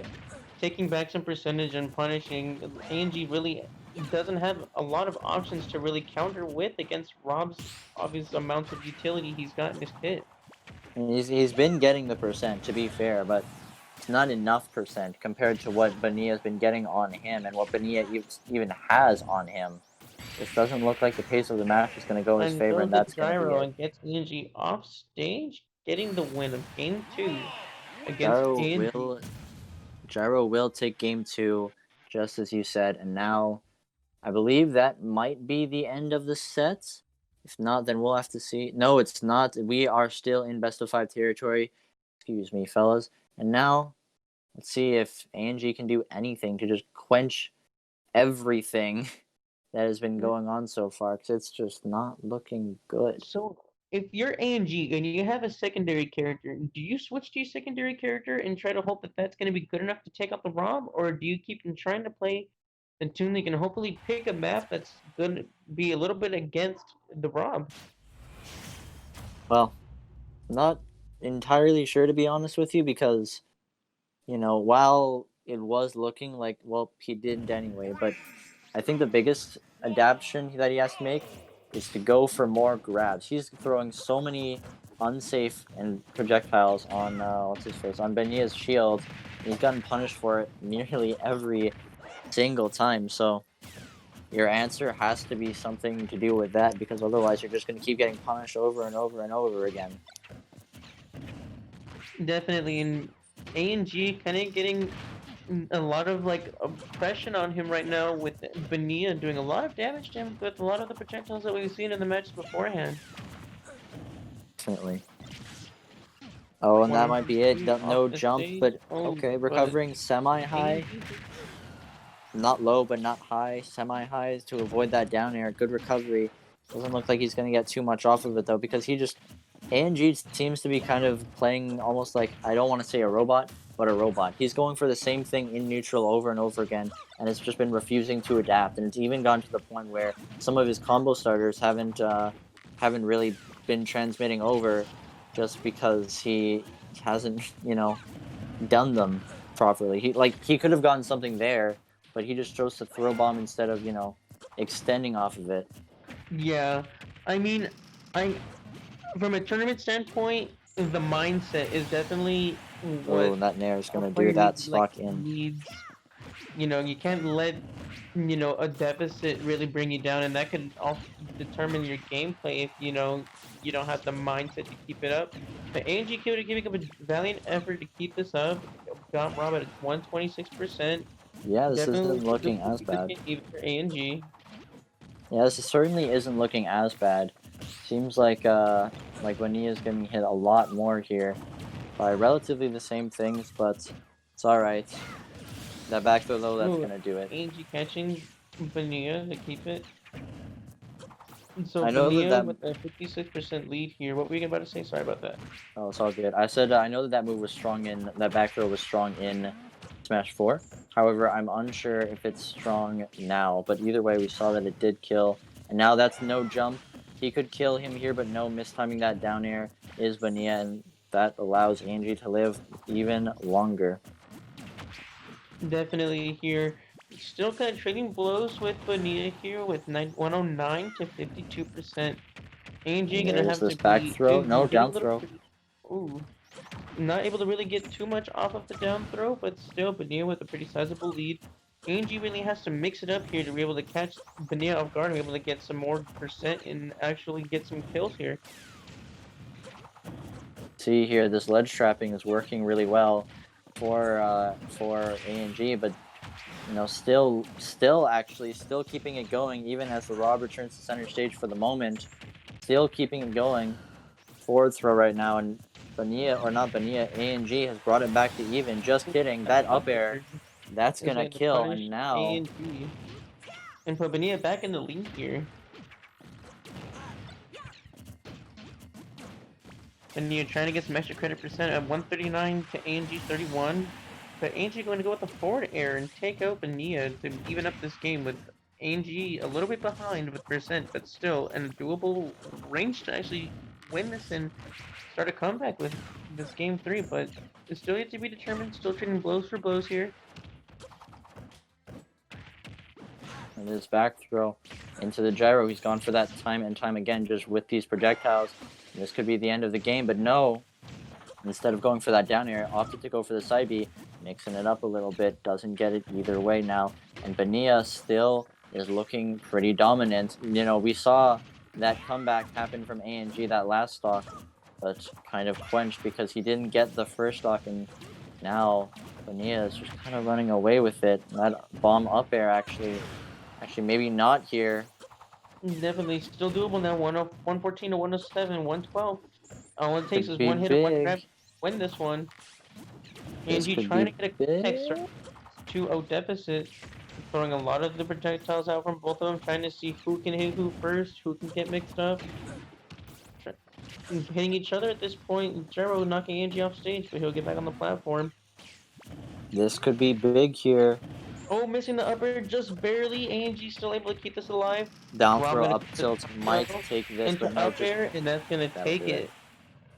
Speaker 1: taking back some percentage and punishing. ANG really doesn't have a lot of options to really counter with against Rob's obvious amounts of utility he's got in his kit.
Speaker 4: And he's been getting the percent, to be fair, but it's not enough percent compared to what Bonilla's been getting on him and what Bonilla even has on him. This doesn't look like the pace of the match is going to go in his favor, and that's going to be
Speaker 1: gyro
Speaker 4: it.
Speaker 1: and gets ANG off stage, getting the win of Game 2 against
Speaker 4: Gyro
Speaker 1: ANG.
Speaker 4: Gyro will take Game 2, just as you said, and now I believe that might be the end of the set. If not, then we'll have to see. No, it's not. We are still in best of 5 territory. Excuse me, fellas. And now, let's see if ANG can do anything to just quench everything that has been going on so far, because it's just not looking good.
Speaker 1: So, if you're ANG and you have a secondary character, do you switch to your secondary character and try to hope that that's going to be good enough to take out the Rob, or do you keep trying to play until they can hopefully pick a map that's going to be a little bit against the Rob?
Speaker 4: Well, not entirely sure, to be honest with you, because, while it was looking like, well, he didn't anyway, but I think the biggest adaptation that he has to make is to go for more grabs. He's throwing so many unsafe and projectiles on, on Bonilla's shield. He's gotten punished for it nearly every single time, so your answer has to be something to do with that, because otherwise you're just going to keep getting punished over and over and over again.
Speaker 1: Definitely, and ANG kind of getting a lot of oppression on him right now, with Bonilla doing a lot of damage to him with a lot of the projectiles that we've seen in the matches beforehand.
Speaker 4: Definitely. Oh, and that might be it. No jump, but okay, recovering semi-high. Not low, but not high. Semi-high to avoid that down air. Good recovery. Doesn't look like he's going to get too much off of it, though, because ANG seems to be kind of playing almost like, I don't want to say a robot, but a robot. He's going for the same thing in neutral over and over again, and it's just been refusing to adapt. And it's even gone to the point where some of his combo starters haven't really been transmitting over, just because he hasn't, done them properly. He could have gotten something there, but he just chose to throw bomb instead of, extending off of it.
Speaker 1: Yeah, I mean, from a tournament standpoint, the mindset is definitely what
Speaker 4: that Nair is going to do that stock in.
Speaker 1: Needs. You can't let a deficit really bring you down, and that could also determine your gameplay if you don't have the mindset to keep it up. But ANG Kyoto giving up a valiant effort to keep this up. Got Rob at 126%.
Speaker 4: Yeah, this isn't looking as bad.
Speaker 1: Even for ANG.
Speaker 4: Yeah, this certainly isn't looking as bad. Seems like Bonilla's getting hit a lot more here by relatively the same things, but it's alright. That back throw, though, that's gonna do it.
Speaker 1: ANG catching Bonilla to keep it. So
Speaker 4: I know
Speaker 1: Bonilla with a 56% lead here. What were you about to say? Sorry about that.
Speaker 4: Oh, it's all good. I said I know that move was strong that back throw was strong in Smash 4. However, I'm unsure if it's strong now, but either way, we saw that it did kill. And now that's no jump. He could kill him here, but no, mistiming that down air is Bonilla, and that allows ANG to live even longer.
Speaker 1: Definitely here. Still kind of trading blows with Bonilla here with 109 to 52%. ANG gonna have
Speaker 4: this
Speaker 1: to
Speaker 4: back
Speaker 1: be
Speaker 4: throw. No, down throw.
Speaker 1: Ooh. Not able to really get too much off of the down throw, but still Bonilla with a pretty sizable lead. ANG really has to mix it up here to be able to catch Bonilla off guard and be able to get some more percent and actually get some kills here.
Speaker 4: See here, this ledge trapping is working really well for ANG, but still keeping it going even as the Rob returns to center stage for the moment. Still keeping it going. forward throw right now, and Bonilla, or not Bonilla, A&G has brought it back to even. Just kidding. That up air, that's
Speaker 1: Is
Speaker 4: gonna
Speaker 1: going to
Speaker 4: kill,
Speaker 1: punish
Speaker 4: and now
Speaker 1: A&G and put Bonilla back in the lead here. Bonilla trying to get some extra credit percent at 139 to A&G 31. But A&G going to go with the forward air and take out Bonilla to even up this game with A&G a little bit behind with percent, but still in a doable range to actually win this and start a comeback with this game 3. But it's still yet to be determined. Still trading blows for blows here.
Speaker 4: and his back throw into the gyro. He's gone for that time and time again, just with these projectiles. This could be the end of the game, but no. Instead of going for that down air, opted to go for the side B, mixing it up a little bit. Doesn't get it either way now. And Bonilla still is looking pretty dominant. You know, we saw that comeback happen from A&G that last stock, but kind of quenched because he didn't get the first stock, and now Bonilla is just kind of running away with it. That bomb up air actually maybe not here.
Speaker 1: Definitely still doable now. 114 to 107, 112. All it takes
Speaker 4: Could
Speaker 1: is
Speaker 4: be
Speaker 1: one hit and one
Speaker 4: big.
Speaker 1: grab to win this one.
Speaker 4: This
Speaker 1: A&G
Speaker 4: could
Speaker 1: trying
Speaker 4: be
Speaker 1: to get a
Speaker 4: big.
Speaker 1: extra 2-0 deficit, throwing a lot of the projectiles out from both of them, trying to see who can hit who first, who can get mixed up. Hitting each other at this point. Gyro knocking A&G off stage, but he'll get back on the platform.
Speaker 4: This could be big here.
Speaker 1: Oh, missing the upper just barely. A&G still able to keep this alive.
Speaker 4: Down
Speaker 1: Rob
Speaker 4: throw
Speaker 1: gonna
Speaker 4: up
Speaker 1: get
Speaker 4: tilt
Speaker 1: the
Speaker 4: might
Speaker 1: throw
Speaker 4: take this,
Speaker 1: into
Speaker 4: but no,
Speaker 1: up
Speaker 4: just
Speaker 1: air, and that's gonna
Speaker 4: that'll
Speaker 1: take
Speaker 4: do
Speaker 1: it.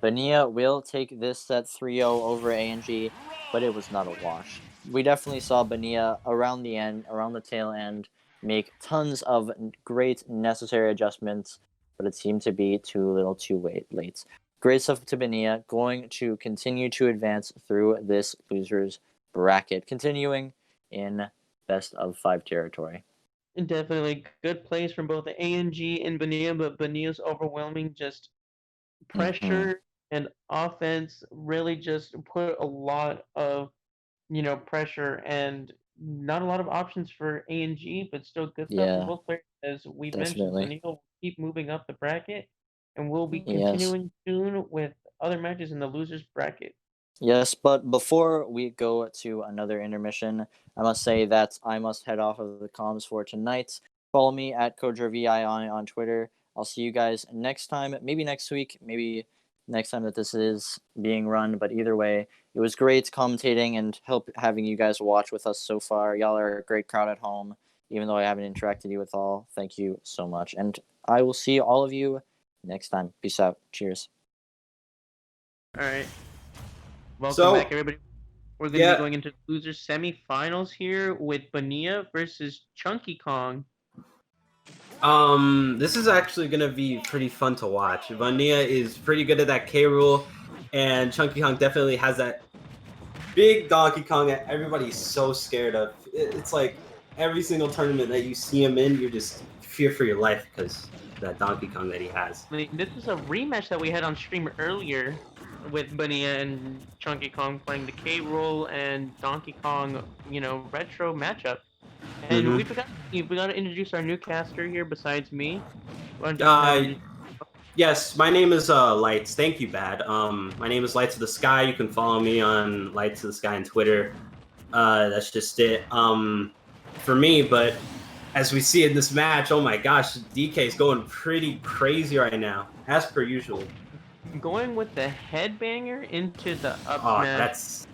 Speaker 4: Bonilla will take this set 3-0 over A&G, but it was not a wash. We definitely saw Bonilla around the tail end, make tons of great necessary adjustments, but it seemed to be too little too late. Great stuff to Bonilla, going to continue to advance through this losers bracket, continuing in best of 5 territory.
Speaker 1: Definitely good plays from both A&G and Bonilla, but Bonilla's overwhelming just pressure and offense really just put a lot of pressure and not a lot of options for A&G, but still good stuff from
Speaker 4: Yeah,
Speaker 1: both players. As we've mentioned,
Speaker 4: definitely.
Speaker 1: Bonilla will keep moving up the bracket, and we'll be
Speaker 4: Yes.
Speaker 1: continuing soon with other matches in the losers bracket.
Speaker 4: Yes, but before we go to another intermission, I must say that I must head off of the comms for tonight. Follow me at CodraVI on Twitter. I'll see you guys next time, maybe next week, maybe next time that this is being run. But either way, it was great commentating and having you guys watch with us so far. Y'all are a great crowd at home, even though I haven't interacted with all. Thank you so much. And I will see all of you next time. Peace out. Cheers.
Speaker 1: All right. Welcome back, everybody. We're going to be going into losers semifinals here with Bonilla versus Chunky Kong.
Speaker 6: This is actually gonna be pretty fun to watch. Bonilla is pretty good at that K rule, and Chunky Kong definitely has that big Donkey Kong that everybody's so scared of. It's like every single tournament that you see him in, you just fear for your life because that Donkey Kong that he has.
Speaker 1: I mean, this is a rematch that we had on stream earlier with Bonilla and Chunky Kong playing the K rule and Donkey Kong, retro matchup. And we forgot to introduce our new caster here besides me.
Speaker 6: Yes, my name is Lights. Thank you, Bad. My name is Lights of the Sky. You can follow me on Lights of the Sky on Twitter. That's just it. For me, but as we see in this match, oh my gosh, DK is going pretty crazy right now, as per usual.
Speaker 1: Going with the headbanger into the up
Speaker 6: smash. That's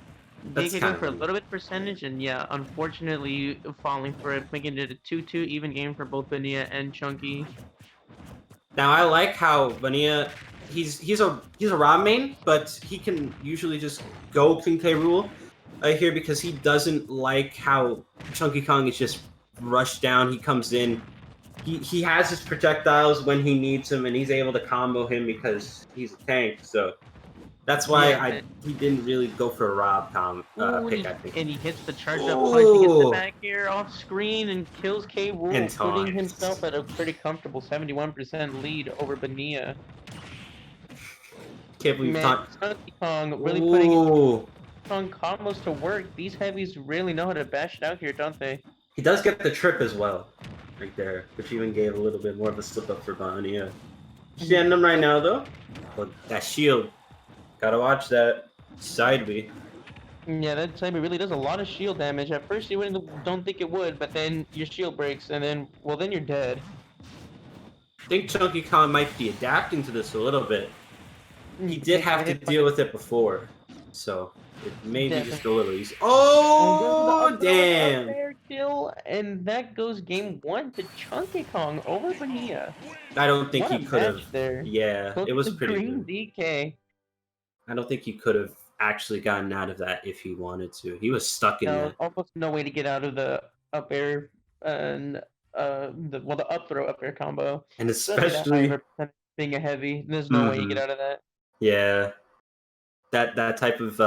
Speaker 1: DK going for a little bit percentage, and yeah, unfortunately falling for it, making it a 2-2 even game for both Bonilla and Chunky.
Speaker 6: Now I like how Bonilla, he's a Rob main, but he can usually just go King K rule here because he doesn't like how Chunky Kong is just rushed down. He comes in, he has his projectiles when he needs them, and he's able to combo him because he's a tank. So that's why he didn't really go for a Rob pick, I think.
Speaker 1: And he hits the charge up punch, he gets the back air off screen and kills K Rule, putting himself at a pretty comfortable 71% lead over Bonilla.
Speaker 6: Can't believe
Speaker 1: Chunky Kong really putting Kong combos to work. These heavies really know how to bash it out here, don't they?
Speaker 6: He does get the trip as well, right there, which even gave a little bit more of a slip up for Bonilla. Getting them right now though. But that shield, gotta watch that side B.
Speaker 1: Yeah, that type really does a lot of shield damage. At first, you don't think it would, but then your shield breaks, and then then you're dead.
Speaker 6: I think Chunky Kong might be adapting to this a little bit. He did have to deal with it before, so it may be just a little easy. Oh, damn!
Speaker 1: Fair kill, and that goes game 1 to Chunky Kong over Bonilla.
Speaker 6: I don't think
Speaker 1: What
Speaker 6: he
Speaker 1: a
Speaker 6: could have.
Speaker 1: match there.
Speaker 6: Yeah,
Speaker 1: Goes
Speaker 6: it was
Speaker 1: to
Speaker 6: pretty
Speaker 1: green
Speaker 6: good.
Speaker 1: DK.
Speaker 6: I don't think he could have actually gotten out of that if he wanted to. He was stuck in
Speaker 1: No,
Speaker 6: that.
Speaker 1: almost no way to get out of the up air and the up throw up air combo.
Speaker 6: And
Speaker 1: Especially
Speaker 6: especially,
Speaker 1: that high percentage being a heavy. There's no way you get out of that.
Speaker 6: yeah, that type of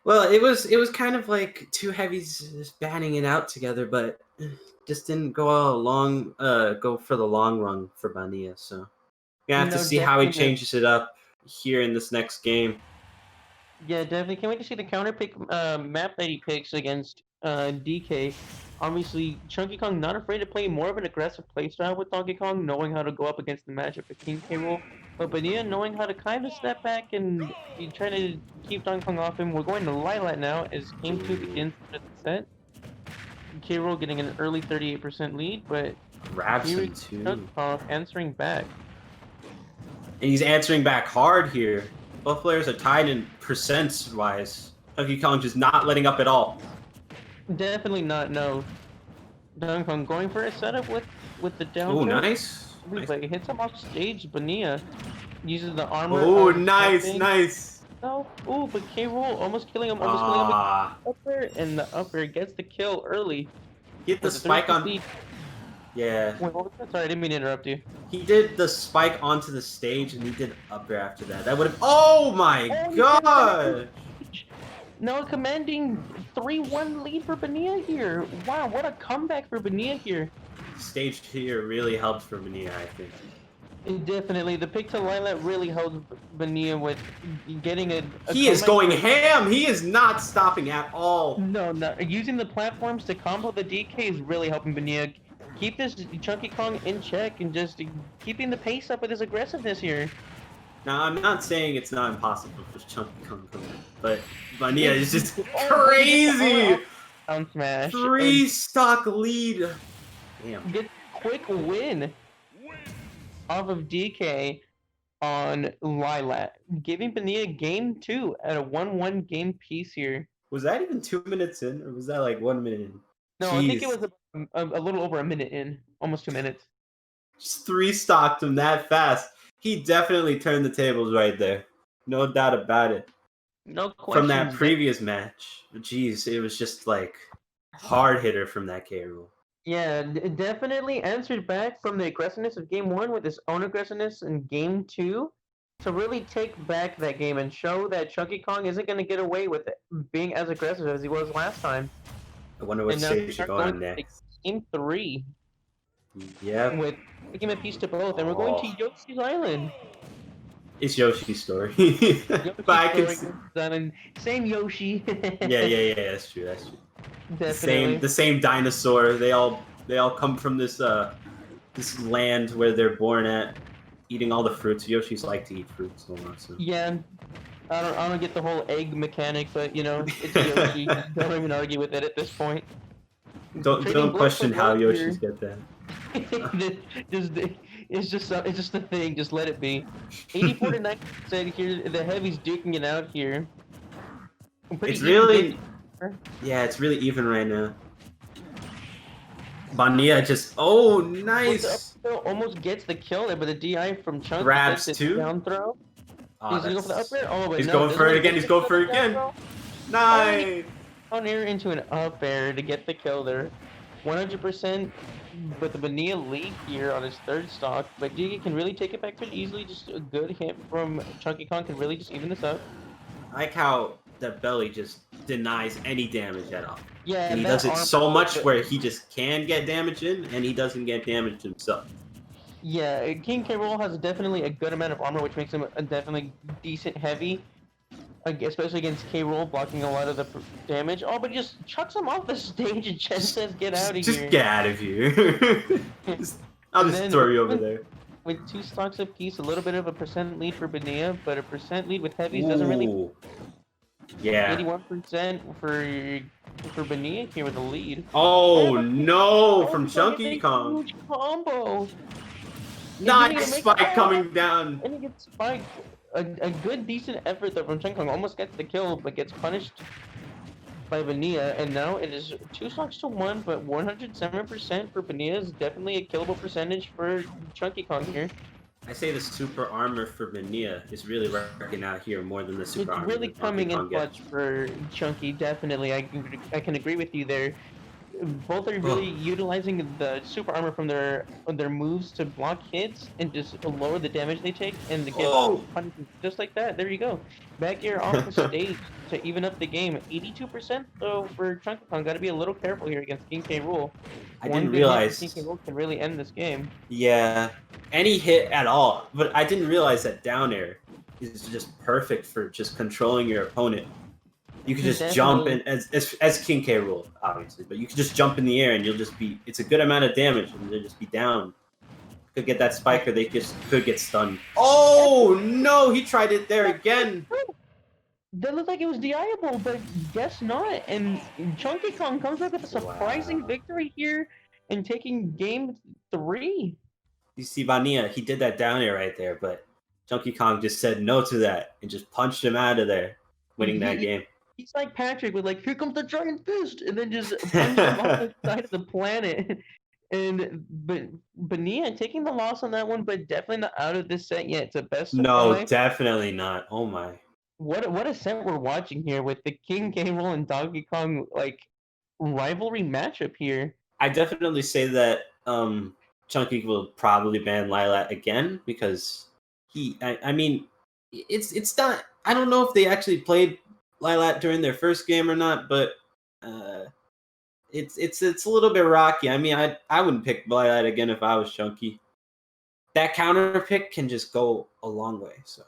Speaker 6: well, it was kind of like two heavies just batting it out together, but just didn't go for the long run for Bonilla. So you have to see how he changes it up here in this next game.
Speaker 1: Yeah, definitely. Can't wait to see the counter pick map that he picks against DK. Obviously, Chunky Kong not afraid to play more of an aggressive playstyle with Donkey Kong, knowing how to go up against the matchup of King K. Rool. But Bonilla knowing how to kind of step back and try to keep Donkey Kong off him. We're going to Lilat now as game 2 begins the set. K. Rool getting an early 38% lead, but
Speaker 6: Grabs
Speaker 1: here
Speaker 6: him
Speaker 1: is
Speaker 6: too.
Speaker 1: Chunky Kong answering back.
Speaker 6: And he's answering back hard here. Both players are tied in percents wise. Donkey Kong just not letting up at all.
Speaker 1: Definitely not, no. Donkey Kong going for a setup with the down.
Speaker 6: Oh, nice.
Speaker 1: But he hits him off stage. Bonilla uses the armor.
Speaker 6: Oh, nice.
Speaker 1: No. Oh, but K. Rool almost killing him. With
Speaker 6: Ah,
Speaker 1: the upper, and the upper gets the kill early.
Speaker 6: get the
Speaker 1: With
Speaker 6: spike on.
Speaker 1: 350.
Speaker 6: Yeah,
Speaker 1: Wait, what was that? Sorry, I didn't mean to interrupt you.
Speaker 6: he did the spike onto the stage, and he did up there after that. That would have. Oh my god!
Speaker 1: Now a commanding 3-1 lead for Bonilla here. Wow, what a comeback for Bonilla here.
Speaker 6: Stage here really helped for Bonilla, I think.
Speaker 1: Definitely, the pick to Lilat really helps Bonilla with getting a
Speaker 6: He is going ham. He is not stopping at all.
Speaker 1: No, using the platforms to combo the DK is really helping Bonilla keep this Chunky Kong in check and just keeping the pace up with his aggressiveness here.
Speaker 6: Now, I'm not saying it's not impossible for Chunky Kong to win, but Bonilla is just crazy.
Speaker 1: Down smash.
Speaker 6: 3 stock lead. Damn.
Speaker 1: Get quick win off of DK on Lilat, giving Bonilla game 2 at a 1-1 game piece here.
Speaker 6: Was that even 2 minutes in, or was that like 1 minute in?
Speaker 1: No,
Speaker 6: Jeez.
Speaker 1: I think it was a little over a minute in, almost 2 minutes.
Speaker 6: Just 3 stocked him that fast. He definitely turned the tables right there. No doubt about it.
Speaker 1: No question.
Speaker 6: From that previous match. Jeez, it was just like hard hitter from that K. Rool.
Speaker 1: Yeah, definitely answered back from the aggressiveness of game 1 with his own aggressiveness in game 2 to really take back that game and show that Chunky Kong isn't going to get away with it, being as aggressive as he was last time.
Speaker 6: I wonder what stage you're going next.
Speaker 1: Game 3.
Speaker 6: Yeah.
Speaker 1: With taking a piece to both, and we're going to Yoshi's Island.
Speaker 6: It's Yoshi's story.
Speaker 1: But
Speaker 6: I can
Speaker 1: same Yoshi.
Speaker 6: yeah, that's true.
Speaker 1: Definitely.
Speaker 6: The same dinosaur. They all come from this this land where they're born at, eating all the fruits. Yoshi's like to eat fruits a lot. So.
Speaker 1: Yeah. I don't get the whole egg mechanic, but it's Yoshi. Don't even argue with it at this point.
Speaker 6: Don't question how Yoshis get that.
Speaker 1: It's just a thing. Just let it be. 84 to 90% here. The heavy's duking it out here.
Speaker 6: It's really, it's really even right now. Bonilla just nice.
Speaker 1: Almost gets the kill there, but the DI from Chunk
Speaker 6: grabs two.
Speaker 1: Down throw. He's gonna go for the up air. Oh, but
Speaker 6: he's going for it again. He's going for it again. Nice.
Speaker 1: On air into an up air to get the kill there. 100% with the Bonilla lead here on his third stock, but Giga can really take it back pretty easily. Just a good hit from Chunky Kong can really just even this up.
Speaker 6: I like how the belly just denies any damage at all.
Speaker 1: Yeah,
Speaker 6: and he does it so much where he just can get damage in, and he doesn't get damage himself.
Speaker 1: Yeah, King K. Rool has definitely a good amount of armor, which makes him a definitely decent heavy. Especially against K. Rool, blocking a lot of the damage. Oh, but he just chucks him off the stage and Chen says, get out of here.
Speaker 6: Just get out of here. I'll just throw you over there.
Speaker 1: with 2 stocks apiece, a little bit of a percent lead for Bonilla, but a percent lead with heavies doesn't really.
Speaker 6: Ooh. Yeah.
Speaker 1: 81% for Bonilla here with a lead.
Speaker 6: Oh no! From
Speaker 1: he's gonna
Speaker 6: Chunky
Speaker 1: get a
Speaker 6: Kong.
Speaker 1: Huge combo.
Speaker 6: Nice spike coming down.
Speaker 1: And he gets spiked. A good, decent effort though from Chunky Kong. Almost gets the kill, but gets punished by Bonilla. And now it is 2 stocks to 1, but 107% for Bonilla is definitely a killable percentage for Chunky Kong here.
Speaker 6: I say the super armor for Bonilla is really working out here more than the super
Speaker 1: It's
Speaker 6: armor.
Speaker 1: really
Speaker 6: that
Speaker 1: coming
Speaker 6: Donkey
Speaker 1: in
Speaker 6: Kong
Speaker 1: clutch
Speaker 6: gets.
Speaker 1: for Chunky, definitely. I can agree with you there. Both are really utilizing the super armor from their moves to block hits and just lower the damage they take and to get punished just like that. There you go. Back air off the stage to even up the game. 82% though for Chunky Kong. Got to be a little careful here against King K. Rool.
Speaker 6: I
Speaker 1: One
Speaker 6: didn't
Speaker 1: good hit from
Speaker 6: realize.
Speaker 1: King K. Rool can really end this game.
Speaker 6: Yeah, any hit at all. But I didn't realize that down air is just perfect for just controlling your opponent. You can just jump in as King K. Rool, obviously, but you can just jump in the air and you'll just be. It's a good amount of damage and you'll just be down. Could get that spike or they just could get stunned. Oh no! He tried it there again.
Speaker 1: That looked like it was DIable, but guess not. And Chunky Kong comes up with a surprising victory here and taking game 3.
Speaker 6: You see, Bonilla, he did that down air right there, but Chunky Kong just said no to that and just punched him out of there, winning that game.
Speaker 1: He's like Patrick with like, here comes the giant fist, and then just punch him off the side of the planet. And Bonilla taking the loss on that one, but definitely not out of this set yet. It's a best of
Speaker 6: No,
Speaker 1: 5.
Speaker 6: definitely not. Oh my.
Speaker 1: What a set we're watching here with the King K. Rool and Donkey Kong like rivalry matchup here.
Speaker 6: I definitely say that Chunky will probably ban Lilat again because I mean it's not. I don't know if they actually played Lilat during their first game or not, but it's a little bit rocky. I mean, I wouldn't pick Lilat again if I was Chunky. That counter pick can just go a long way. So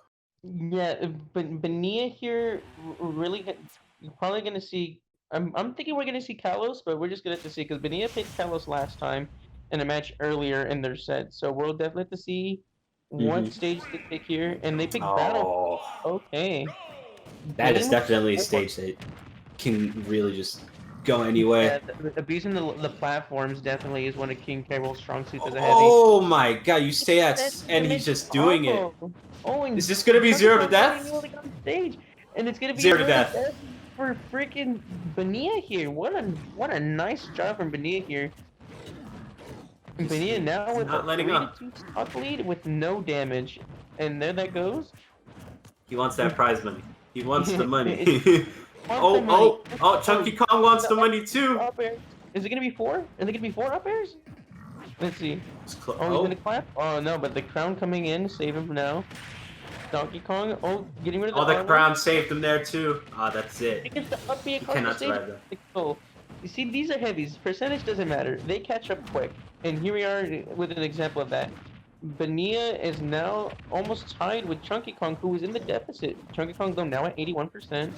Speaker 1: yeah, but Bonilla here really you're probably gonna see. I'm thinking we're gonna see Kalos, but we're just gonna have to see because Bonilla picked Kalos last time in a match earlier in their set, so we'll definitely have to see what stage they pick here, and they pick Battle. Okay.
Speaker 6: That is definitely a stage that can really just go any way.
Speaker 1: Yeah, abusing the platforms definitely is one of King K. Rool's strong suits as a heavy.
Speaker 6: Oh my god, you say that and he's just doing it. Is this gonna be 0 to death?
Speaker 1: Stage, and it's gonna be
Speaker 6: 0 to death
Speaker 1: for freaking Bonilla here. What a nice job from Bonilla here. Bonilla now with
Speaker 6: not letting up.
Speaker 1: 3-2 stock lead with no damage, and there that goes.
Speaker 6: He wants that prize money. He wants the money.
Speaker 1: The money.
Speaker 6: Chunky Kong wants the money too.
Speaker 1: Up air. Is it gonna be 4? Are they gonna be 4 up airs? Let's see. He's gonna clap. Oh no, but the crown coming in, save him now. Donkey Kong. Oh, getting rid of the.
Speaker 6: Oh, the crown saved him there too. Ah, that's it.
Speaker 1: He gets the up B across
Speaker 6: cannot
Speaker 1: the stage.
Speaker 6: survive that.
Speaker 1: Oh, you see, these are heavies. Percentage doesn't matter. They catch up quick. And here we are with an example of that. Bonilla is now almost tied with Chunky Kong, who is in the deficit. Chunky Kong though now at 81%.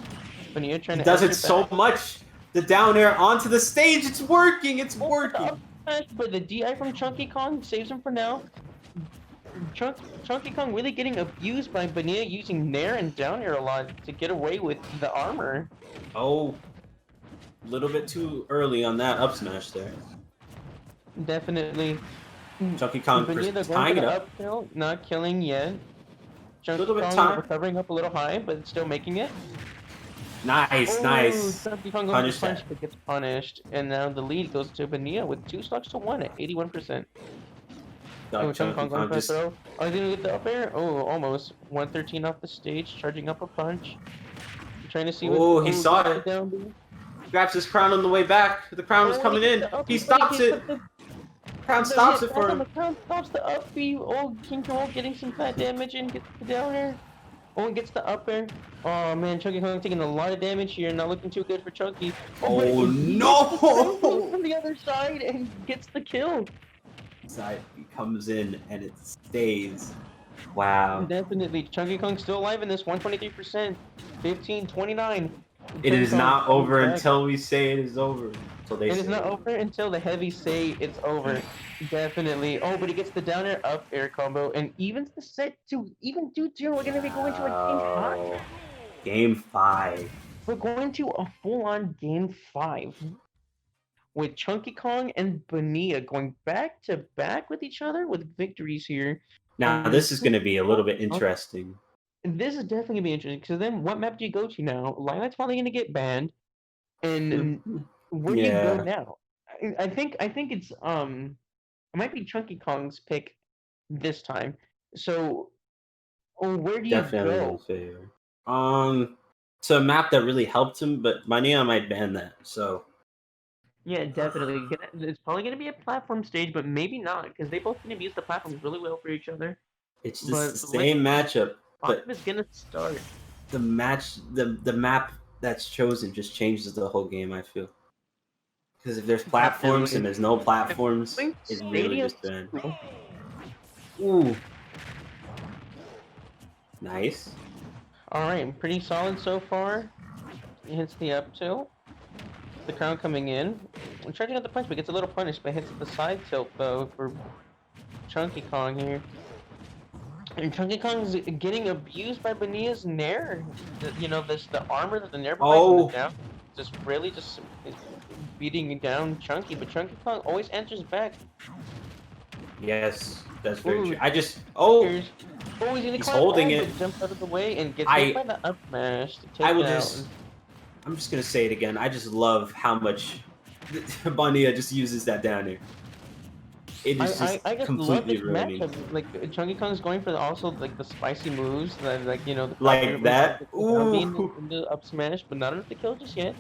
Speaker 1: Bonilla trying
Speaker 6: He
Speaker 1: to.
Speaker 6: does it so much. The down air onto the stage. It's working. It's working.
Speaker 1: But the DI from Chunky Kong saves him for now. Chunky Kong really getting abused by Bonilla using Nair and down air a lot to get away with the armor.
Speaker 6: Oh, a little bit too early on that up smash there.
Speaker 1: Definitely.
Speaker 6: Chunky Kong tying it up.
Speaker 1: Uphill, not killing yet. Chunky
Speaker 6: Little bit
Speaker 1: Kong
Speaker 6: time.
Speaker 1: recovering up a little high, but still making it.
Speaker 6: Nice, nice.
Speaker 1: Chunky Kong goes to punch, but gets punished. And now the lead goes to Bonilla with 2 stocks to 1 at 81%. Chunky Kong going for a throw. Oh, he's gonna get the up air? Oh, almost. 113 off the stage, charging up a punch. Trying to see what.
Speaker 6: Oh, he saw it. Grabs his crown on the way back. The crown was coming in. He stops it. Crown stops it for him.
Speaker 1: The crown stops the up B. Oh, King K. Rool getting some fat damage and gets the down air. Oh, and gets the up air. Oh man, Chunky Kong taking a lot of damage here. Not looking too good for Chunky.
Speaker 6: Oh no!
Speaker 1: From the other side and gets the kill.
Speaker 6: Side he comes in and it stays. Wow.
Speaker 1: Definitely. Chunky Kong still alive in this. 123%. 15-29.
Speaker 6: It is not over until we say it is over. So they
Speaker 1: And it's
Speaker 6: say.
Speaker 1: not over until the heavies say it's over. Definitely. Oh, but he gets the down air up air combo and evens the set to even 2-0. We're gonna be going to a game 5.
Speaker 6: Wow. Game 5.
Speaker 1: We're going to a full-on game 5 with Chunky Kong and Bonilla going back to back with each other with victories here.
Speaker 6: Now this is going to be a little bit interesting.
Speaker 1: This is definitely gonna be interesting because then what map do you go to now? Lila's probably gonna get banned, and where do you go now? I think it's it might be Chunky Kong's pick this time. So, where do you
Speaker 6: Definitely
Speaker 1: go?
Speaker 6: unfair. It's a map that really helped him, but Bonilla might ban that. So
Speaker 1: Yeah, definitely. It's probably gonna be a platform stage, but maybe not because they both gonna use the platforms really well for each other.
Speaker 6: it's
Speaker 1: But
Speaker 6: just the same matchup, but
Speaker 1: Five is gonna start.
Speaker 6: the map that's chosen just changes the whole game. I feel because if there's platforms and there's no platforms, it's really just bad. Ooh, nice.
Speaker 1: All right, pretty solid so far. He hits the up tilt. The crown coming in. I'm charging out the punch, but gets a little punished, but hits the side tilt though for Chunky Kong here. And Chunky Kong's getting abused by Bonilla's Nair. The armor that the Nair provides down. Just really just beating down Chunky, but Chunky Kong always enters back.
Speaker 6: Yes, that's very true.
Speaker 1: He's
Speaker 6: He's holding it.
Speaker 1: Jumps out of the way and gets hit by the up smash to take it out.
Speaker 6: I'm just gonna say it again. I just love how much Bonilla just uses that down air. It is just
Speaker 1: I just
Speaker 6: completely
Speaker 1: love this
Speaker 6: ruining.
Speaker 1: matchup. Like Chunky Kong's going for the spicy moves that the
Speaker 6: Like that.
Speaker 1: Ooh. In the up smash, but not enough to kill just yet.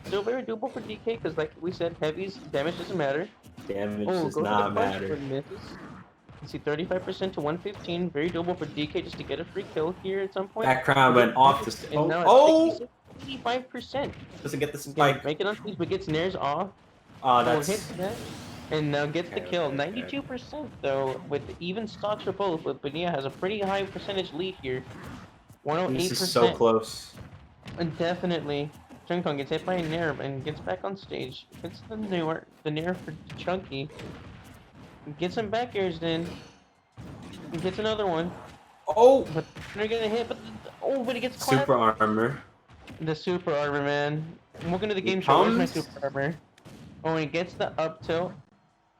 Speaker 1: Still very doable for DK because like we said, heavies damage doesn't matter.
Speaker 6: Damage does not matter.
Speaker 1: You see 35% to 115, very doable for DK just to get a free kill here at some point.
Speaker 6: That crown went off the
Speaker 1: Oh! 85%.
Speaker 6: Doesn't get the spike.
Speaker 1: Make it on stage, but gets Nairs off.
Speaker 6: Hits
Speaker 1: that. And now gets the kill. 92% though, with even stocks for both, but Bonilla has a pretty high percentage lead here. 108%.
Speaker 6: This is so close.
Speaker 1: And definitely. Chunky Kong gets hit by a Nair and gets back on stage. Hits the Nair for Chunky. Gets some back airs then. And gets another one.
Speaker 6: Oh!
Speaker 1: But they're gonna hit, but he gets caught.
Speaker 6: Super armor.
Speaker 1: The super armor, man. Welcome to the game show. Where's my super armor? Oh, he gets the up tilt.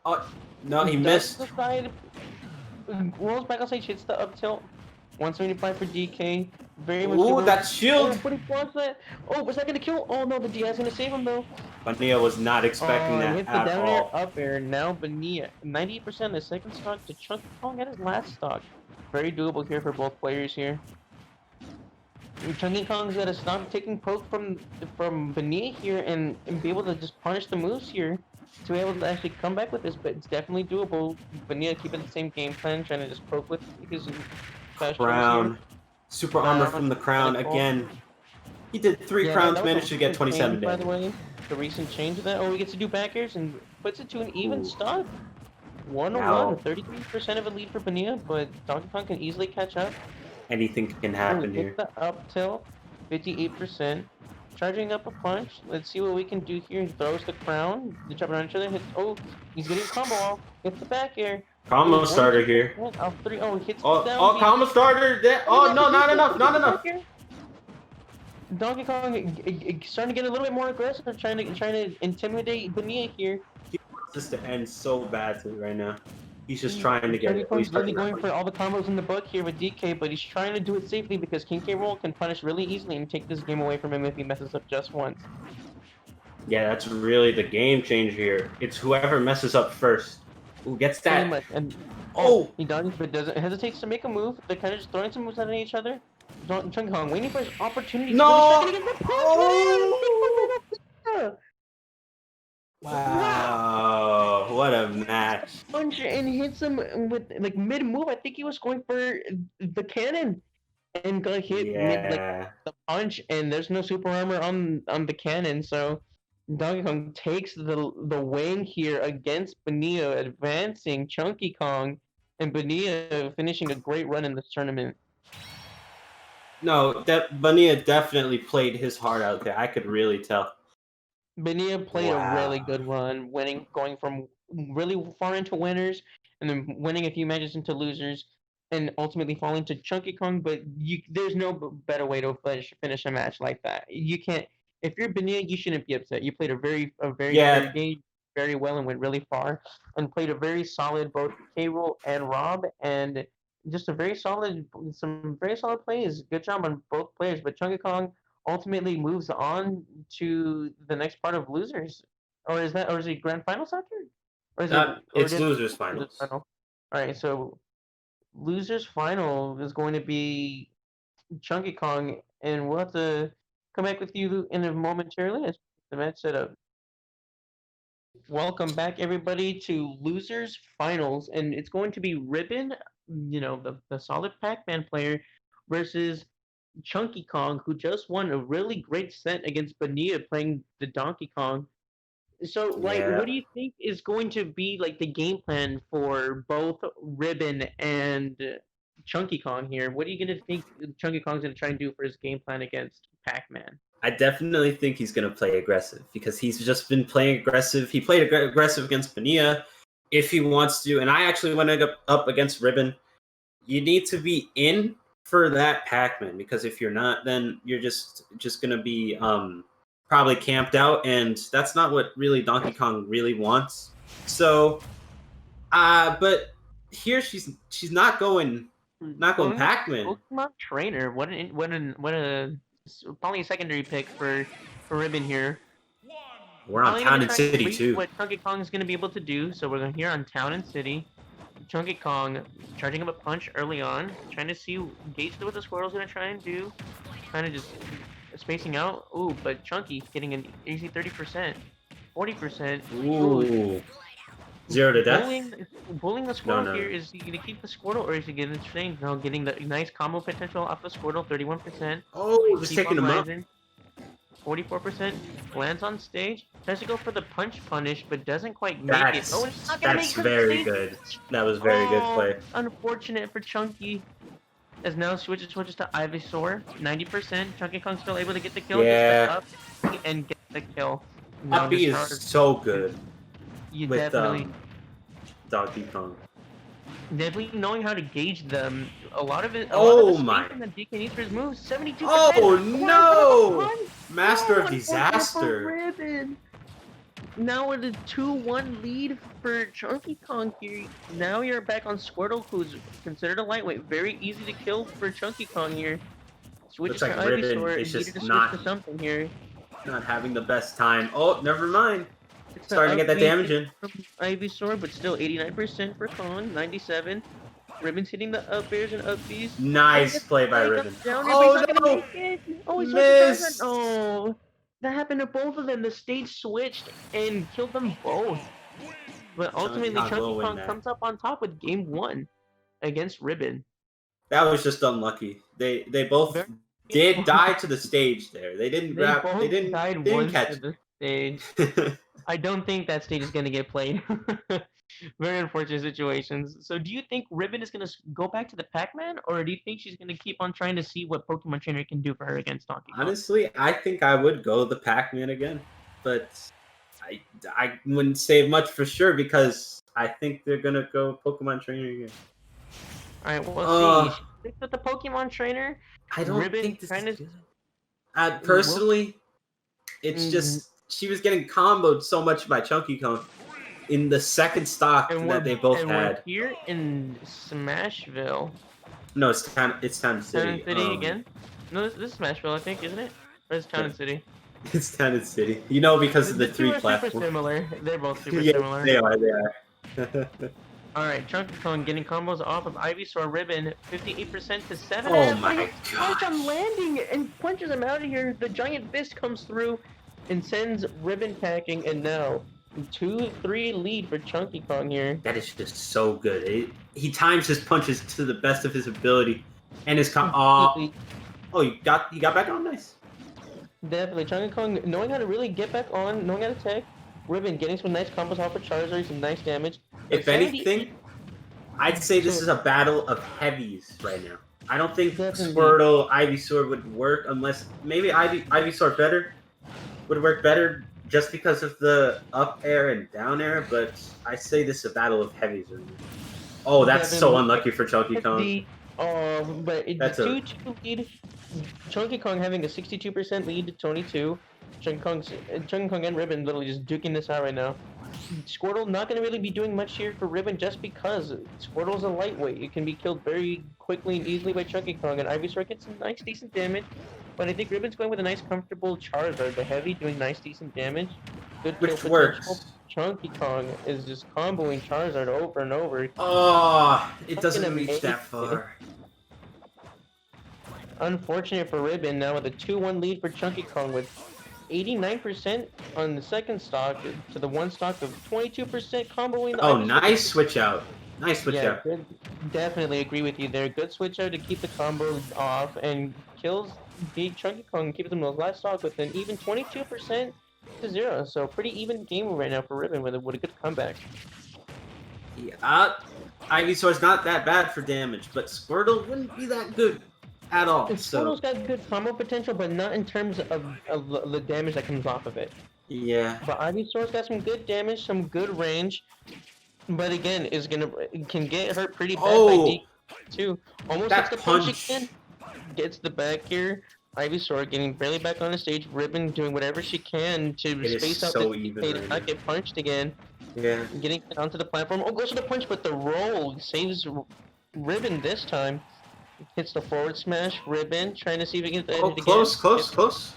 Speaker 6: Oh, no, he missed.
Speaker 1: The side, rolls back on stage, hits the up tilt. 175 for DK. Very much.
Speaker 6: Ooh, that shield!
Speaker 1: But he blocks that. Oh, was that gonna kill? Oh no, the DI's gonna save him though.
Speaker 6: Bonilla was not expecting that
Speaker 1: hits
Speaker 6: at
Speaker 1: the down
Speaker 6: all.
Speaker 1: air, up air. Now Bonilla, 98% the second stock to Chunky Kong at his last stock. Very doable here for both players here. Chunky Kong's gotta stop taking poke from Bonilla here and be able to just punish the moves here to be able to actually come back with this, but it's definitely doable. Bonilla keeping the same game plan, trying to just poke with his
Speaker 6: crown. Super armor from the crown again. He did 3 crowns, managed to get 27 damage.
Speaker 1: By the way, the recent change of that. Oh, he gets to do back airs and puts it to an even stock. 101, 33% of a lead for Bonilla, but Donkey Kong can easily catch up.
Speaker 6: Anything can happen here.
Speaker 1: The up tilt, 58%. Charging up a punch. Let's see what we can do here. He throws the crown. They jump around each other. He's getting combo off. Gets the back air.
Speaker 6: Combo starter here.
Speaker 1: He hits
Speaker 6: down. Combo starter. Oh no, not enough. Not enough.
Speaker 1: Donkey Kong starting to get a little bit more aggressive, trying to intimidate Bonilla here.
Speaker 6: He wants this to end so badly right now. He's just trying to get.
Speaker 1: He's really going for all the combos in the book here with DK, but he's trying to do it safely because King K. Rool can punish really easily and take this game away from him if he messes up just once.
Speaker 6: Yeah, that's really the game changer here. It's whoever messes up first who gets that.
Speaker 1: And he dodges, but doesn't hesitate to make a move. They're kind of just throwing some moves at each other. Chunky Kong waiting for his opportunity.
Speaker 6: No! Wow, what a match.
Speaker 1: Punch and hits him with like mid move. I think he was going for the cannon and got hit mid the punch, and there's no super armor on the cannon, so Donkey Kong takes the win here against Bonilla, advancing Chunky Kong, and Bonilla finishing a great run in this tournament.
Speaker 6: No, Bonilla definitely played his heart out there. I could really tell.
Speaker 1: Bonilla played a really good run, going from really far into winners, and then winning a few matches into losers, and ultimately falling to Chunky Kong. But there's no better way to finish a match like that. You can't. If you're Bonilla, you shouldn't be upset. You played a very fair
Speaker 6: Yeah,
Speaker 1: game, very well, and went really far, and played a very solid both K. Rool and Rob, and just some very solid plays. Good job on both players. But Chunky Kong ultimately moves on to the next part of losers, or is it grand finals after, or is it or
Speaker 6: it's
Speaker 1: did
Speaker 6: losers
Speaker 1: losers
Speaker 6: finals.
Speaker 1: final? All right, so losers final is going to be Chunky Kong, and we'll have to come back with you in a momentarily as the match set up. Welcome back, everybody, to losers finals, and it's going to be Ribbon, the solid Pac-Man player, versus Chunky Kong, who just won a really great set against Bonilla playing the Donkey Kong. So, like,
Speaker 6: Yeah.
Speaker 1: what do you think is going to be like the game plan for both Ribbon and Chunky Kong here? What are you gonna think Chunky Kong's gonna try and do for his game plan against Pac-Man?
Speaker 6: I definitely think he's going to play aggressive because he's just been playing aggressive. He played aggressive against Bonilla if he wants to. And I actually went up against Ribbon. You need to be in for that Pac-Man because if you're not, then you're just going to be probably camped out. And that's not what really Donkey Kong really wants. So, but here she's not going Pac-Man.
Speaker 1: Pokemon Trainer. What a probably a secondary pick for Ribbon here.
Speaker 6: We're on
Speaker 1: Probably
Speaker 6: Town
Speaker 1: gonna
Speaker 6: and
Speaker 1: try
Speaker 6: City
Speaker 1: read
Speaker 6: too.
Speaker 1: what Chunky Kong is gonna be able to do. So we're gonna hear on Town and City. Chunky Kong charging him a punch early on, trying to gauge what the Squirtle's gonna try and do. Kind of just spacing out. Ooh, but Chunky getting an easy 30%, 40%.
Speaker 6: Ooh. 0 to death?
Speaker 1: Bullying the Squirtle
Speaker 6: No.
Speaker 1: here. Is he gonna keep the Squirtle or is he gonna stay? No, getting the nice combo potential off the Squirtle, 31%.
Speaker 6: Oh, just taking him up.
Speaker 1: 44% lands on stage. Tries to go for the punch punish, but doesn't quite make it. Oh, it's not gonna make
Speaker 6: That's
Speaker 1: it.
Speaker 6: very good. That was very good play.
Speaker 1: Unfortunate for Chunky. As now switches to Ivysaur. 90%. Chunky Kong still able to get the kill.
Speaker 6: Yeah.
Speaker 1: Just up and get the kill. Now
Speaker 6: Uppy is
Speaker 1: just
Speaker 6: so good
Speaker 1: you
Speaker 6: with
Speaker 1: definitely
Speaker 6: Donkey Kong.
Speaker 1: knowing how to gauge them. A lot of it.
Speaker 6: Oh my!
Speaker 1: And the DK needs for his moves. 72%.
Speaker 6: Oh no!
Speaker 1: One.
Speaker 6: Master of
Speaker 1: Oh,
Speaker 6: Disaster.
Speaker 1: Ribbon. Now with a 2-1 lead for Chunky Kong here. Now you're back on Squirtle, who's considered a lightweight. Very easy to kill for Chunky Kong here. Switches
Speaker 6: Looks
Speaker 1: to
Speaker 6: like Ribbon
Speaker 1: Ivysaur.
Speaker 6: is
Speaker 1: Needed
Speaker 6: just
Speaker 1: to switch
Speaker 6: not-
Speaker 1: to something here.
Speaker 6: Not having the best time. Oh, never mind.
Speaker 1: It's
Speaker 6: Starting to get that damage in.
Speaker 1: From Ivysaur, but still 89% for Kong. 97. Ribbon's hitting the up airs and up Bs.
Speaker 6: Nice play by Ribbon.
Speaker 1: Oh
Speaker 6: no!
Speaker 1: Oh, he
Speaker 6: Missed!
Speaker 1: Oh, that happened to both of them. The stage switched and killed them both. But ultimately,
Speaker 6: Kong will
Speaker 1: Chunky
Speaker 6: win
Speaker 1: Kong
Speaker 6: that.
Speaker 1: comes up on top with game 1 against Ribbon.
Speaker 6: That was just unlucky. They both did die to the stage there. They didn't grab. They didn't catch.
Speaker 1: To the stage. I don't think that stage is going to get played. Very unfortunate situations. So do you think Ribbon is going to go back to the Pac-Man, or do you think she's going to keep on trying to see what Pokemon Trainer can do for her against Donkey Kong?
Speaker 6: Honestly, I think I would go the Pac-Man again, but I wouldn't say much for sure because I think they're gonna go Pokemon Trainer again.
Speaker 1: All right, we'll see. Stick with the Pokemon Trainer.
Speaker 6: I don't
Speaker 1: Ribbon
Speaker 6: think this
Speaker 1: kinda-
Speaker 6: is good. Personally, it's just she was getting comboed so much by Chunky Kong in the second stock that they both
Speaker 1: and
Speaker 6: had.
Speaker 1: We're here in Smashville.
Speaker 6: No, it's Town City.
Speaker 1: Town and City again? No, this is Smashville, I think, isn't it? Or is it Town and City?
Speaker 6: It's Town and City. You know, because of the
Speaker 1: two
Speaker 6: three
Speaker 1: are super
Speaker 6: platforms.
Speaker 1: similar. They're both super
Speaker 6: Yeah,
Speaker 1: similar.
Speaker 6: they are.
Speaker 1: Alright, Chunky Kong getting combos off of Ivysaur Ribbon, 58% to 7.
Speaker 6: Oh my
Speaker 1: Punch
Speaker 6: god.
Speaker 1: on landing and punches him out of here. The giant fist comes through and sends Ribbon packing, and now 2-3 lead for Chunky Kong here.
Speaker 6: That is just so good. He times his punches to the best of his ability, and his oh, you got back on, nice.
Speaker 1: Definitely, Chunky Kong knowing how to really get back on, knowing how to tech. Ribbon getting some nice combos off of Charizard, some nice damage.
Speaker 6: If anything, I'd say this is a battle of heavies right now. I don't think
Speaker 1: Definitely.
Speaker 6: Squirtle, Ivysaur would work unless maybe Ivysaur would work better just because of the up air and down air, but I say this is a battle of heavies. Oh, that's so
Speaker 1: Definitely.
Speaker 6: unlucky for Chunky Kong.
Speaker 1: But
Speaker 6: That's
Speaker 1: the
Speaker 6: a-
Speaker 1: 2-2 lead, Chunky Kong having a 62% lead to Tony 2. Chunky Kong and Ribbon literally just duking this out right now. Squirtle not going to really be doing much here for Ribbon just because Squirtle's a lightweight. It can be killed very quickly and easily by Chunky Kong, and Ivysaur gets some nice, decent damage. But I think Ribbon's going with a nice, comfortable Charizard. The heavy doing nice, decent damage. Good kill
Speaker 6: Which
Speaker 1: potential.
Speaker 6: works.
Speaker 1: Chunky Kong is just comboing Charizard over and over.
Speaker 6: Oh, it doesn't
Speaker 1: Fucking
Speaker 6: reach that
Speaker 1: amazing.
Speaker 6: far.
Speaker 1: Unfortunate for Ribbon now with a 2-1 lead for Chunky Kong with 89% on the second stock to the one stock of 22% comboing. The
Speaker 6: Oh,
Speaker 1: Ivysaur.
Speaker 6: nice switch out. Nice switch
Speaker 1: Yeah,
Speaker 6: out.
Speaker 1: good. Definitely agree with you there. Good switch out to keep the combos off and kills Big Chunky Kong, keeps him in the last stock with an even 22% to 0. So pretty even game right now for Ribbon with a good comeback.
Speaker 6: Yeah, Ivysaur's not that bad for damage, but Squirtle wouldn't be that good at all.
Speaker 1: Squirtle's
Speaker 6: So
Speaker 1: got good combo potential, but not in terms of the damage that comes off of it.
Speaker 6: yeah,
Speaker 1: But Ivysaur's got some good damage, some good range, but again can get hurt pretty bad by
Speaker 6: Oh!
Speaker 1: D too. Almost
Speaker 6: That
Speaker 1: gets the punch
Speaker 6: punch.
Speaker 1: again. Gets the back here. Ivysaur getting barely back on the stage. Ribbon doing whatever she can to
Speaker 6: It is
Speaker 1: space out
Speaker 6: so
Speaker 1: the
Speaker 6: even
Speaker 1: to
Speaker 6: right
Speaker 1: not
Speaker 6: now.
Speaker 1: get punched again.
Speaker 6: yeah.
Speaker 1: Getting it onto the platform. Oh, goes for the punch, but the roll saves Ribbon this time. Hits the forward smash. Ribbon trying to see if he can get
Speaker 6: Oh,
Speaker 1: it again.
Speaker 6: close.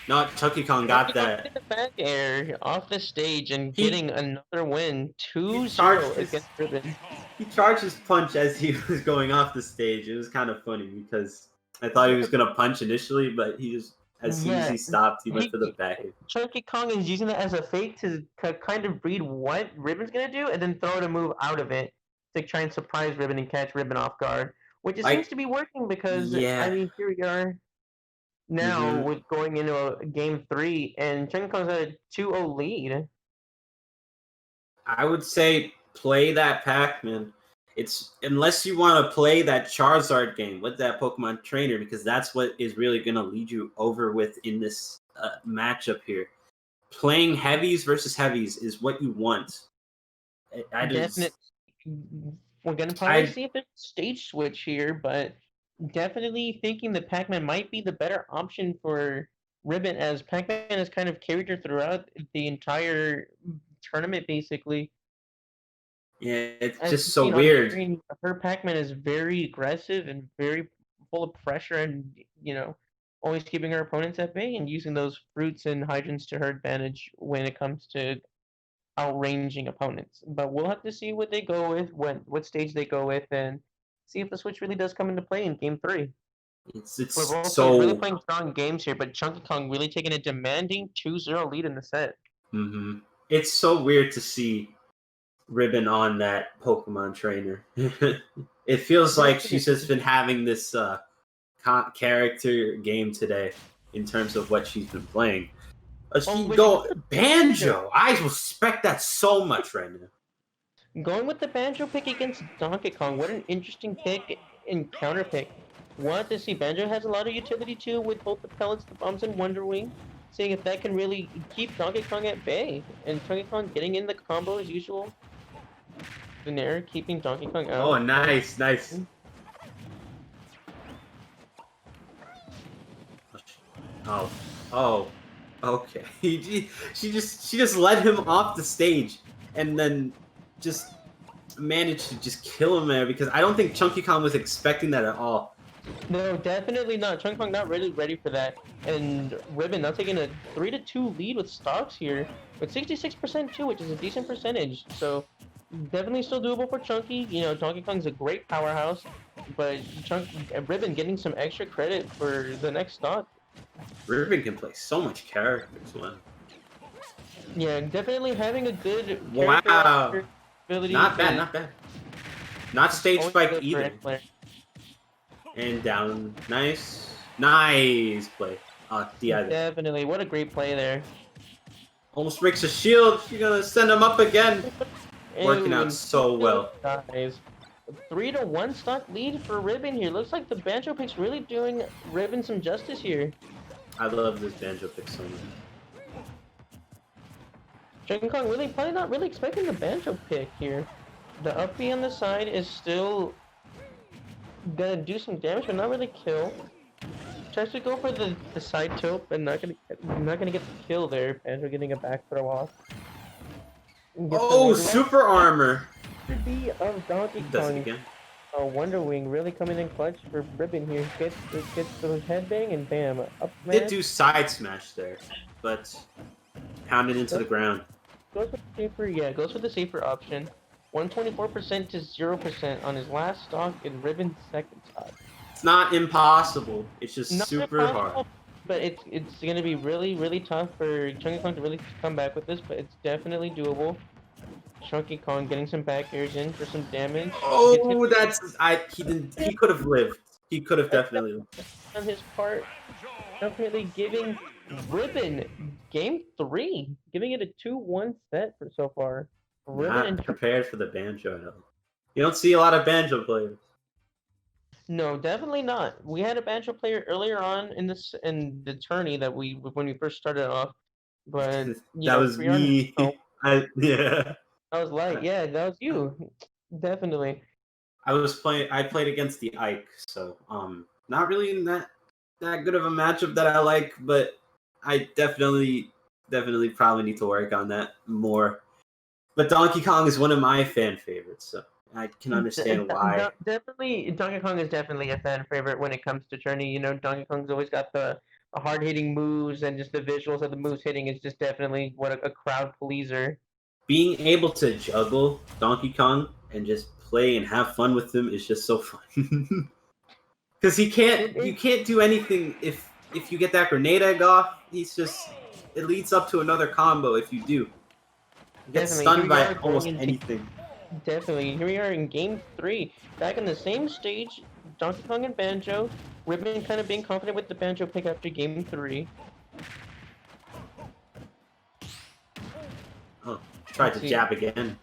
Speaker 6: No, Chunky Kong got
Speaker 1: Chunky Kong
Speaker 6: that.
Speaker 1: did the back air off the stage and
Speaker 6: He-
Speaker 1: getting another win. 2-0
Speaker 6: charged his-
Speaker 1: against Ribbon.
Speaker 6: He charged his punch as he was going off the stage. It was kind of funny because I thought he was gonna punch initially, but he just as soon as he stopped, he went for the back.
Speaker 1: Chunky Kong is using that as a fake to kind of read what Ribbon's gonna do, and then throw it a move out of it to try and surprise Ribbon and catch Ribbon off guard. Which it
Speaker 6: Like-
Speaker 1: seems to be working because
Speaker 6: Yeah.
Speaker 1: I mean here we are now
Speaker 6: Mhm.
Speaker 1: with going into a game 3, and Chunky Kong's at a 2-0 lead.
Speaker 6: I would say play that Pac-Man. It's unless you want to play that Charizard game with that Pokemon trainer, because that's what is really going to lead you over with in this matchup here. Playing heavies versus heavies is what you want. I just,
Speaker 1: Definite. We're gonna probably see if there's a stage switch here, but definitely thinking that Pac-Man might be the better option for Ribbon, as Pac-Man has kind of carried her throughout the entire tournament, basically.
Speaker 6: yeah, it's
Speaker 1: As
Speaker 6: just
Speaker 1: you've
Speaker 6: so
Speaker 1: seen on the
Speaker 6: weird.
Speaker 1: screen, her Pac-Man is very aggressive and very full of pressure, and always keeping her opponents at bay and using those fruits and hydrants to her advantage when it comes to outranging opponents. But we'll have to see what they go with, what stage they go with, and see if the switch really does come into play in game 3.
Speaker 6: It's
Speaker 1: We're both
Speaker 6: so.
Speaker 1: really playing strong games here, but Chunky Kong really taking a demanding 2-0 lead in the set.
Speaker 6: Mhm. It's so weird to see Ribbon on that Pokemon trainer. It feels like she's just been having this character game today in terms of what she's been playing. She
Speaker 1: but
Speaker 6: go Banjo. I respect that so much right now.
Speaker 1: Going with the Banjo pick against Donkey Kong, what an interesting pick and counter pick. Want to see Banjo has a lot of utility too with both the pellets, the bombs, and Wonder Wing. Seeing if that can really keep Donkey Kong at bay. And Donkey Kong getting in the combo as usual. Nair keeping Donkey Kong out.
Speaker 6: Oh, nice. Oh, okay. She just let him off the stage, and then just managed to just kill him there, because I don't think Chunky Kong was expecting that at all.
Speaker 1: No, definitely not. Chunky Kong not really ready for that. And Ribbon now taking a 3-2 lead with stocks here. With 66% too, which is a decent percentage. So definitely still doable for Chunky. Donkey Kong's a great powerhouse. But Ribbon getting some extra credit for the next stock.
Speaker 6: Ribbon can play so much character as well.
Speaker 1: Yeah, definitely having a good
Speaker 6: Wow.
Speaker 1: character ability.
Speaker 6: Not bad. Not stage
Speaker 1: Always
Speaker 6: spike
Speaker 1: good for
Speaker 6: either.
Speaker 1: any player.
Speaker 6: And down. Nice play. DI.
Speaker 1: Definitely. What a great play there.
Speaker 6: Almost breaks a shield. You're gonna send him up again. Working
Speaker 1: Ew,
Speaker 6: out so well.
Speaker 1: Guys. 3-1 stock lead for Ribbon here. Looks like the Banjo pick's really doing Ribbon some justice here.
Speaker 6: I love this Banjo pick so much.
Speaker 1: Chunky Kong really probably not really expecting the Banjo pick here. The up B on the side is still gonna do some damage, but not really kill. Tries to go for the side tilt, but not gonna get the kill there. Banjo getting a back throw off. Gets the
Speaker 6: Oh,
Speaker 1: Wonder
Speaker 6: super armor!
Speaker 1: B of Donkey
Speaker 6: He does it
Speaker 1: Kong.
Speaker 6: again.
Speaker 1: Wonder Wing really coming in clutch for Ribbon here. Gets the headbang and bam, up
Speaker 6: Did
Speaker 1: smash.
Speaker 6: do side smash there, but pounded into the ground.
Speaker 1: Goes with the safer, yeah, goes with the safer option. 124% to 0% on his last stock in Ribbon's second stock.
Speaker 6: It's not impossible. It's just
Speaker 1: Not
Speaker 6: super
Speaker 1: impossible,
Speaker 6: hard.
Speaker 1: but it's gonna be really tough for Chunky Kong to really come back with this, but it's definitely doable. Chunky Kong getting some back airs in for some damage.
Speaker 6: Oh, he could have lived. He could have definitely lived.
Speaker 1: On his part, definitely giving Ribbon game 3, giving it a 2-1 set for so far. Ribbon
Speaker 6: Not
Speaker 1: and
Speaker 6: prepared for the Banjo at all. You don't see a lot of Banjo players.
Speaker 1: No, definitely not. We had a Banjo player earlier on in the tourney that when we first started off, but
Speaker 6: That was me. Yeah.
Speaker 1: I was like, yeah, that was you, definitely.
Speaker 6: I played against the Ike, so not really in that good of a matchup that I like, but I definitely probably need to work on that more. But Donkey Kong is one of my fan favorites, so I can understand why.
Speaker 1: Definitely, Donkey Kong is definitely a fan favorite when it comes to tourney. You know, Donkey Kong's always got the hard hitting moves, and just the visuals of the moves hitting is just definitely what a crowd pleaser.
Speaker 6: Being able to juggle Donkey Kong and just play and have fun with him is just so fun. Because you can't do anything if you get that grenade egg off. It leads up to another combo if you do. You get stunned by almost anything.
Speaker 1: Definitely. Here we are in game 3. Back in the same stage, Donkey Kong and Banjo. Ribbon kind of being confident with the Banjo pick after game 3.
Speaker 6: Oh, tried to jab again.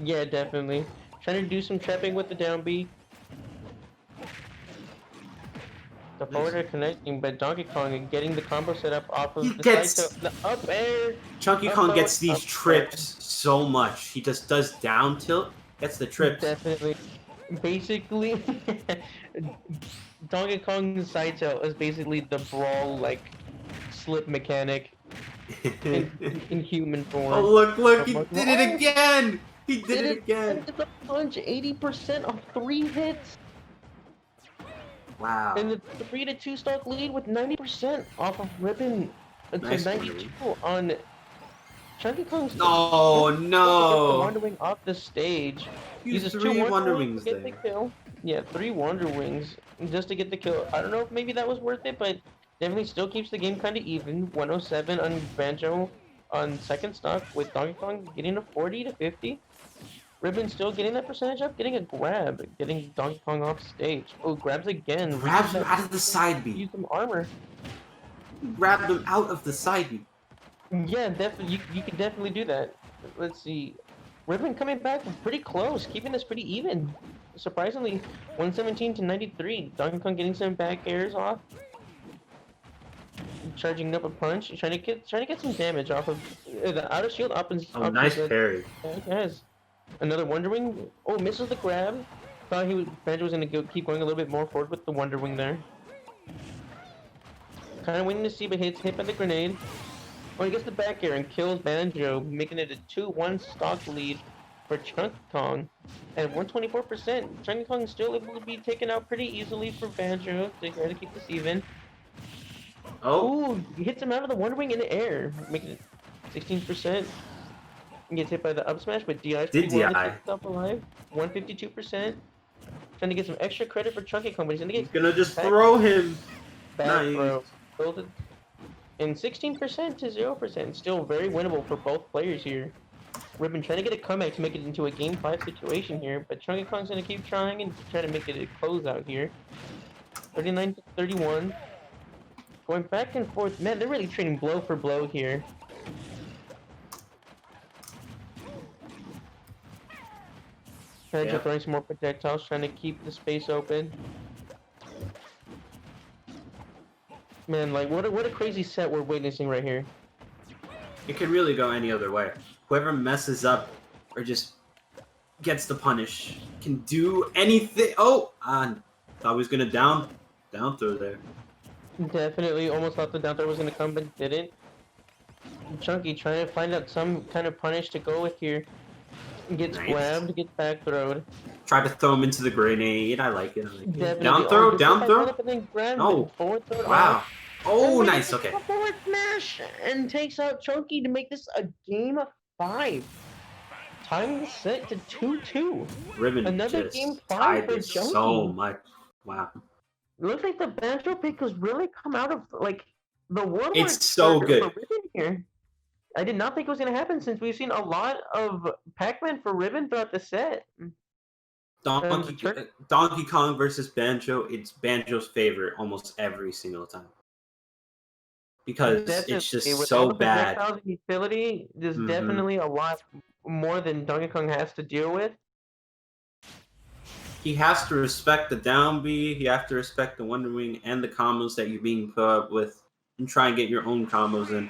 Speaker 1: Yeah, definitely. Trying to do some trapping with the down B. The forward are connecting, but Donkey Kong getting the combo set up off of the side to the up air.
Speaker 6: Chunky Kong gets these trips so much. He just does down tilt, gets the trips.
Speaker 1: Definitely. Basically, Donkey Kong's side tilt is basically the Brawl like slip mechanic in human form.
Speaker 6: Oh look, he did it again! He did it again!
Speaker 1: The punch 80% on 3 hits.
Speaker 6: Wow.
Speaker 1: And the 3-2 stock lead with 90% off of Ribbon to
Speaker 6: Nice
Speaker 1: 92 on Chunky Kong's.
Speaker 6: Oh no!
Speaker 1: Wonder Wing off the stage.
Speaker 6: Uses
Speaker 1: 2
Speaker 6: 3 Wonder Wings
Speaker 1: to get the kill. Yeah, 3 Wonder Wings just to get the kill. I don't know if maybe that was worth it, but definitely still keeps the game kind of even. 107 on Banjo on second stock with Donkey Kong getting a 40 to 50. Ribbon still getting that percentage up, getting a grab, getting Donkey Kong off stage. Oh, grabs again.
Speaker 6: Grabs him out of the side B.
Speaker 1: Use some armor.
Speaker 6: Grabbed him out of the side B.
Speaker 1: Yeah, definitely. You can definitely do that. Let's see. Ribbon coming back pretty close, keeping this pretty even. Surprisingly, 117 to 93. Donkey Kong getting some back airs off. Charging up a punch, trying to get some damage off of the outer shield up and.
Speaker 6: Oh, nice parry.
Speaker 1: Yes. Another Wonder Wing. Oh, misses the grab. Thought Banjo was gonna keep going a little bit more forward with the Wonder Wing there. Kind of waiting to see, but hit by the grenade. Oh, he gets the back air and kills Banjo, making it a 2-1 stock lead for Chunky Kong. At 124%, Chunky Kong is still able to be taken out pretty easily for Banjo to try to keep this even.
Speaker 6: Oh.
Speaker 1: Ooh, he hits him out of the Wonder Wing in the air, making it 16%. He gets hit by the up smash, but DI's pretty well to keep himself alive. 152%. Trying to get some extra credit for Chunky Kong, but he's
Speaker 6: gonna just throw him.
Speaker 1: Back
Speaker 6: Nice.
Speaker 1: throw. And 16% to 0%. Still very winnable for both players here. Ribbon trying to get a comeback to make it into a game 5 situation here, but Chunky Kong's gonna keep trying and try to make it a closeout here. 39 to 31. Going back and forth. Man, they're really trading blow for blow here. Banjo throwing some more projectiles, trying to keep the space open. Man, like what a crazy set we're witnessing right here.
Speaker 6: It could really go any other way. Whoever messes up or just gets the punish can do anything. Oh, thought he was gonna down throw there.
Speaker 1: Definitely almost thought the down throw was gonna come, but didn't. Chunky trying to find out some kind of punish to go with here. Gets
Speaker 6: Nice.
Speaker 1: grabbed, gets back throwed.
Speaker 6: Try to throw him into the grenade. I like it.
Speaker 1: Definitely.
Speaker 6: Down throw,
Speaker 1: gets
Speaker 6: down
Speaker 1: back
Speaker 6: throw.
Speaker 1: up and then grabbed
Speaker 6: No.
Speaker 1: and forward throw.
Speaker 6: Wow. Oh,
Speaker 1: And
Speaker 6: nice.
Speaker 1: then
Speaker 6: Okay.
Speaker 1: a forward smash and takes out Chunky to make this a game of 5. Tying the set to 2-2.
Speaker 6: Ribbon
Speaker 1: Another
Speaker 6: just
Speaker 1: game 5
Speaker 6: tied
Speaker 1: for
Speaker 6: this
Speaker 1: Chunky.
Speaker 6: so much. Wow.
Speaker 1: Looks like the Banjo pick has really come out of like the woodwork.
Speaker 6: It's so
Speaker 1: for
Speaker 6: good.
Speaker 1: Ribbon here. I did not think it was going to happen since we've seen a lot of Pac-Man for Ribbon throughout the set.
Speaker 6: Donkey Kong versus Banjo. It's Banjo's favorite almost every single time because it's just
Speaker 1: with
Speaker 6: so
Speaker 1: all the
Speaker 6: bad.
Speaker 1: projectiles and utility, there's
Speaker 6: Mhm.
Speaker 1: definitely a lot more than Donkey Kong has to deal with.
Speaker 6: He has to respect the down B. He has to respect the Wonder Wing and the combos that you're being put up with, and try and get your own combos in.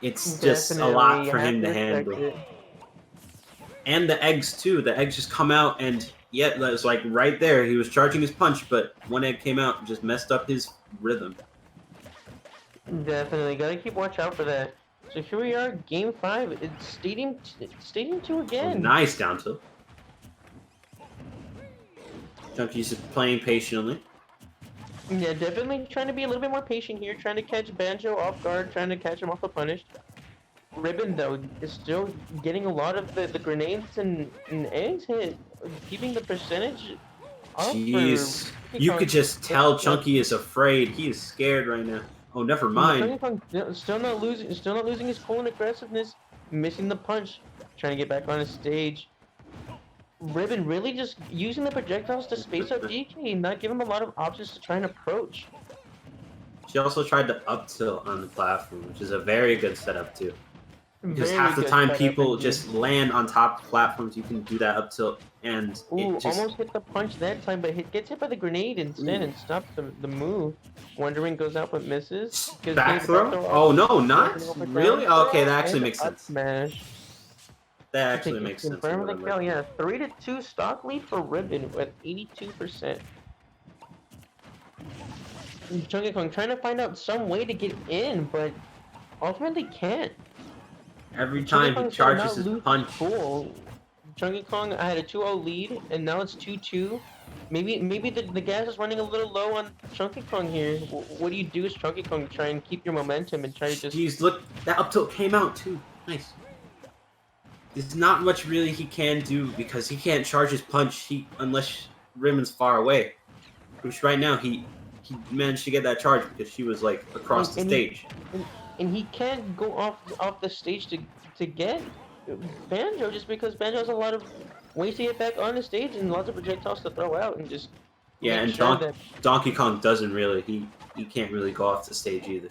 Speaker 6: It's just a lot for him to handle.
Speaker 1: It.
Speaker 6: And the eggs too. The eggs just come out, and yet it's like right there. He was charging his punch, but one egg came out and just messed up his rhythm.
Speaker 1: Definitely gotta keep watch out for that. So here we are, Game 5. It's Stadium 2 again.
Speaker 6: Nice down tilt. Chunky's playing patiently.
Speaker 1: Yeah, definitely trying to be a little bit more patient here, trying to catch Banjo off guard, trying to catch him off the punish. Ribbon, though, is still getting a lot of the grenades and eggs hit, keeping the percentage up.
Speaker 6: Jeez. You could just tell Chunky is afraid. He is scared right now. Oh, never mind.
Speaker 1: Still not losing his cool and aggressiveness, missing the punch, trying to get back on his stage. Ribbon really just using the projectiles to space out DK, not give him a lot of options to try and approach.
Speaker 6: She also tried to up tilt on the platform, which is a very good setup too. Because
Speaker 1: Very
Speaker 6: half the
Speaker 1: good
Speaker 6: time
Speaker 1: setup
Speaker 6: people
Speaker 1: indeed.
Speaker 6: just land on top of platforms, you can do that up tilt, and
Speaker 1: Ooh,
Speaker 6: it just
Speaker 1: almost hit the punch that time, but gets hit by the grenade instead and stops the move. Wondering goes out but misses.
Speaker 6: back throw. Oh no, not really. Okay, that actually
Speaker 1: And
Speaker 6: makes
Speaker 1: up
Speaker 6: sense.
Speaker 1: Smash.
Speaker 6: That actually makes sense. a
Speaker 1: Confirm the
Speaker 6: little
Speaker 1: kill,
Speaker 6: bit.
Speaker 1: yeah. 3-2 stock lead for Ribbon with 82%. Chunky Kong trying to find out some way to get in, but ultimately can't.
Speaker 6: Every
Speaker 1: Chunky
Speaker 6: time he
Speaker 1: Kong's gotta
Speaker 6: charges
Speaker 1: not
Speaker 6: his
Speaker 1: lose
Speaker 6: punch.
Speaker 1: Cool. Chunky Kong had a 2-0 lead, and now it's 2-2. Maybe the gas is running a little low on Chunky Kong here. What do you do as Chunky Kong? Try and keep your momentum and try to just...
Speaker 6: Jeez, look, that up tilt came out too. Nice. There's not much really he can do because he can't charge his punch unless Ribbon's far away. Which right now he managed to get that charge because she was like across the stage.
Speaker 1: And he can't go off the stage to get Banjo just because Banjo has a lot of ways to get back on the stage and lots of projectiles to throw out and just
Speaker 6: Yeah,
Speaker 1: make
Speaker 6: and
Speaker 1: sure that...
Speaker 6: Donkey Kong doesn't really. He can't really go off the stage either.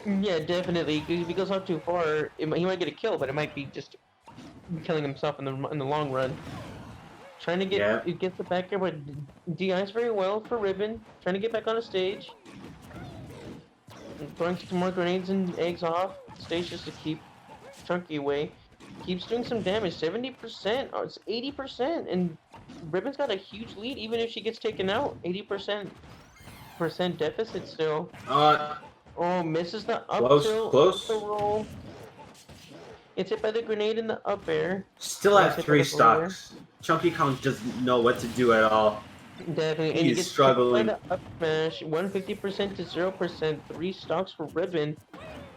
Speaker 1: Yeah, definitely. If he goes off too far, he might get a kill, but it might be just killing himself in the long run. Trying to get the back air, but DI's very well for Ribbon. Trying to get back on the stage. Throwing some more grenades and eggs off the stage just to keep Chunky away. Keeps doing some damage. 70%. Oh, it's 80%, and Ribbon's got a huge lead even if she gets taken out. 80% deficit still. Oh, misses the up tilt,
Speaker 6: close.
Speaker 1: the roll. It's hit by the grenade in the up air.
Speaker 6: Still at
Speaker 1: Hit by
Speaker 6: 3
Speaker 1: the
Speaker 6: stocks. Chunky Kong doesn't know what to do at all.
Speaker 1: Definitely. And
Speaker 6: He
Speaker 1: he
Speaker 6: is
Speaker 1: gets
Speaker 6: struggling.
Speaker 1: hit by the up smash. 150% to 0%. 3 stocks for Ribbon.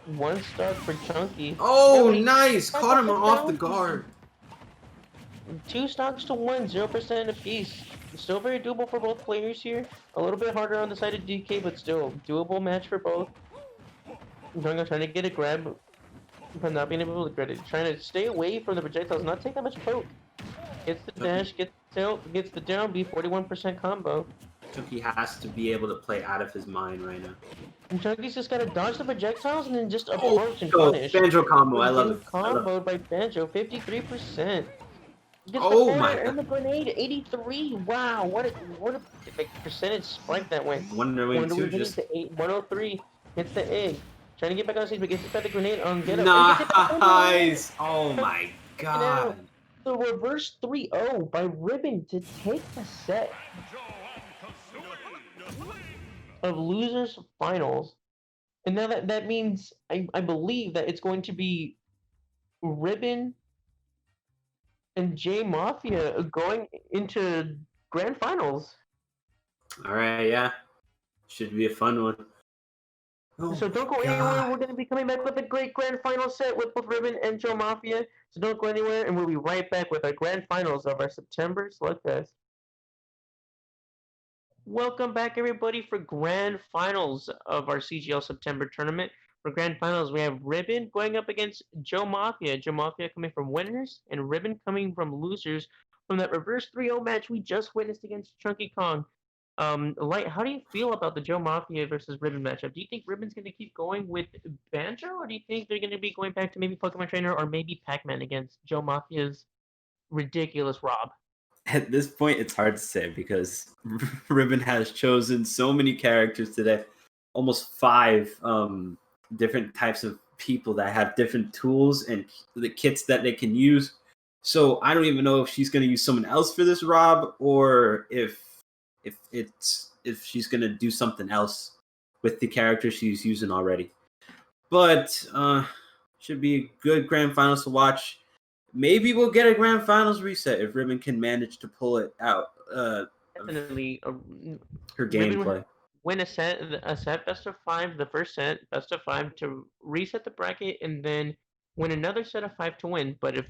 Speaker 1: 1 stock for Chunky.
Speaker 6: Oh,
Speaker 1: he-
Speaker 6: nice! Caught him
Speaker 1: the
Speaker 6: off the
Speaker 1: down.
Speaker 6: guard.
Speaker 1: 2 stocks to 1. 0% apiece. Still very doable for both players here. A little bit harder on the side of DK, but still doable match for both. Jungle trying to get a grab, but not being able to get it. Trying to stay away from the projectiles, not take that much poke. Gets the dash, gets the down B, 41% combo.
Speaker 6: Chunky has to be able to play out of his mind right now.
Speaker 1: And Chunky's just gotta dodge the projectiles and then just
Speaker 6: Oh,
Speaker 1: approach and
Speaker 6: go.
Speaker 1: punish.
Speaker 6: Banjo combo, I love it.
Speaker 1: Comboed by Banjo, 53%. Gets
Speaker 6: Oh
Speaker 1: the
Speaker 6: my
Speaker 1: corner and the grenade, 83. Wow, what a percentage spike that went.
Speaker 6: Wonder Wing 2
Speaker 1: hits
Speaker 6: just...
Speaker 1: the 103. Hits the egg. trying to get back on stage, but gets hit by the grenade on get up. And gets hit by the
Speaker 6: Nice! Oh my
Speaker 1: Now,
Speaker 6: god.
Speaker 1: the reverse 3-0 by Ribbon to take the set of losers finals. And now that means I believe that it's going to be Ribbon and J Mafia going into grand finals.
Speaker 6: Alright, yeah. Should be a fun one. Oh
Speaker 1: So don't go
Speaker 6: my
Speaker 1: anywhere.
Speaker 6: God.
Speaker 1: We're going to be coming back with a great grand final set with both Ribbon and Joe Mafia. So don't go anywhere, and we'll be right back with our grand finals of our September Slugfest. Welcome back, everybody, for grand finals of our CGL September tournament. For grand finals, we have Ribbon going up against Joe Mafia. Joe Mafia coming from winners, and Ribbon coming from losers from that reverse 3-0 match we just witnessed against Chunky Kong. Light, how do you feel about the Joe Mafia versus Ribbon matchup? Do you think Ribbon's going to keep going with Banjo, or do you think they're going to be going back to maybe Pokemon Trainer or maybe Pac-Man against Joe Mafia's ridiculous Rob?
Speaker 7: At this point, it's hard to say because Ribbon has chosen so many characters today, almost 5 different types of people that have different tools and the kits that they can use. So I don't even know if she's going to use someone else for this Rob, or if she's going to do something else with the character she's using already. But should be a good grand finals to watch. Maybe we'll get a grand finals reset if Ribbon can manage to pull it out.
Speaker 1: Definitely.
Speaker 7: Her gameplay.
Speaker 1: Win a set best of 5, the first set, best of 5 to reset the bracket, and then win another set of 5 to win. But if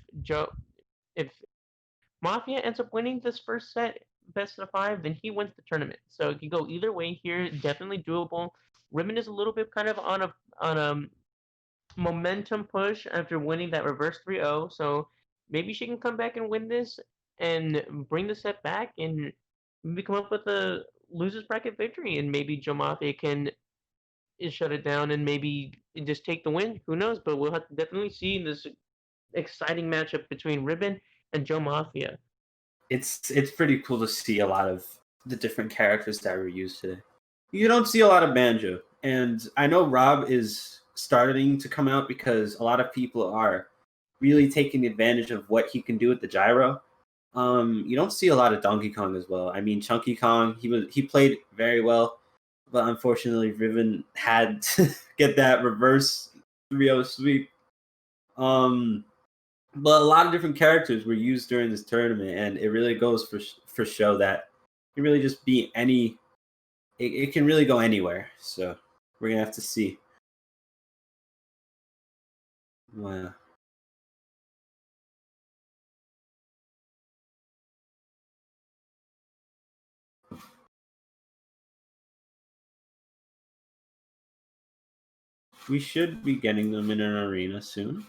Speaker 1: Mafia ends up winning this first set, best of 5, then he wins the tournament. So it can go either way here. Definitely doable. Ribbon is a little bit kind of on a momentum push after winning that reverse 3-0. So maybe she can come back and win this and bring the set back and maybe come up with a losers bracket victory, and maybe Joe Mafia can shut it down and maybe just take the win. Who knows? But we'll have to definitely see this exciting matchup between Ribbon and Joe Mafia.
Speaker 7: It's pretty cool to see a lot of the different characters that were used today. You don't see a lot of Banjo, and I know Rob is starting to come out because a lot of people are really taking advantage of what he can do with the gyro. You don't see a lot of Donkey Kong as well. I mean, Chunky Kong, he played very well, but unfortunately, Ribbon had to get that reverse 3-0 sweep. But a lot of different characters were used during this tournament, and it really goes for show that it can really just be any. It can really go anywhere. So we're gonna have to see. Wow. We should be getting them in an arena soon.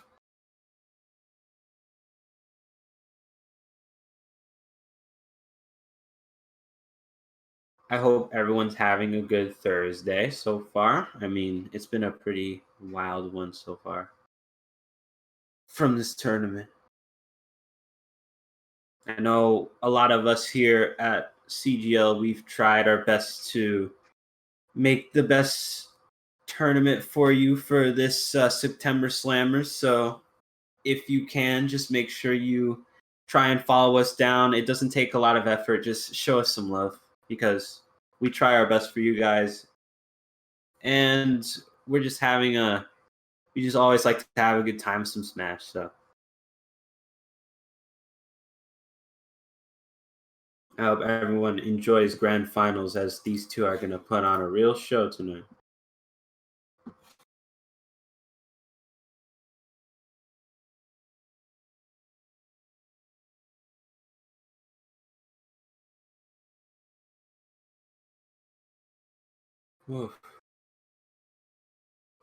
Speaker 7: I hope everyone's having a good Thursday so far. I mean, it's been a pretty wild one so far from this tournament. I know a lot of us here at CGL, we've tried our best to make the best tournament for you for this September Slammers. So if you can, just make sure you try and follow us down. It doesn't take a lot of effort. Just show us some love because we try our best for you guys. And we just always like to have a good time with some Smash. So I hope everyone enjoys grand finals, as these two are going to put on a real show tonight. Oof.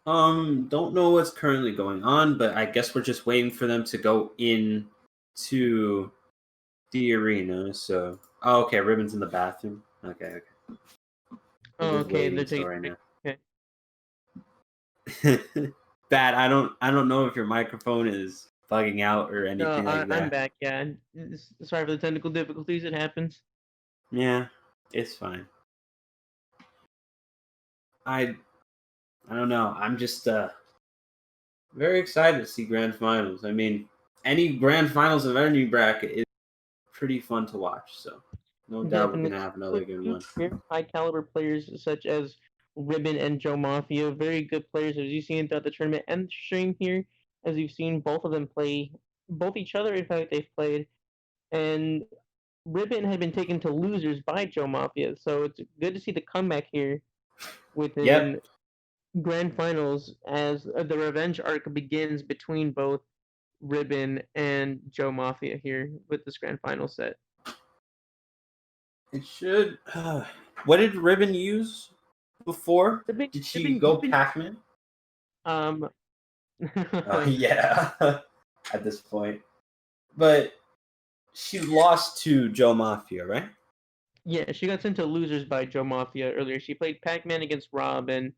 Speaker 7: Don't know what's currently going on, but I guess we're just waiting for them to go in to the arena. So, okay, Ribbon's in the bathroom. Okay.
Speaker 1: Oh, okay, they're
Speaker 7: So
Speaker 1: taking.
Speaker 7: right now.
Speaker 1: Okay.
Speaker 7: Bad. I don't know if your microphone is bugging out or anything like that.
Speaker 1: I'm back. Yeah, sorry for the technical difficulties. It happens.
Speaker 7: Yeah, it's fine. I I don't know. I'm just very excited to see grand finals. I mean, any grand finals of any bracket is pretty fun to watch. So no doubt we're
Speaker 1: Definitely.
Speaker 7: gonna have another good one.
Speaker 1: Very high caliber players such as Ribbon and Joe Mafia, very good players as you've seen throughout the tournament and the stream here, as you've seen both of them play both each other. In fact, they've played, and Ribbon had been taken to losers by Joe Mafia, so it's good to see the comeback here within
Speaker 7: Yep.
Speaker 1: grand finals as the revenge arc begins between both Ribbon and Joe Mafia here with this grand final set.
Speaker 7: It should. What did Ribbon use before?
Speaker 1: Ribbon-
Speaker 7: Did she
Speaker 1: Ribbon-
Speaker 7: go
Speaker 1: Ribbon-
Speaker 7: Pac-Man?
Speaker 1: Um,
Speaker 7: Yeah. At this point, but she lost to Joe Mafia, right?
Speaker 1: yeah, she got sent to losers by Joe Mafia earlier. She played Pac-Man against Rob, and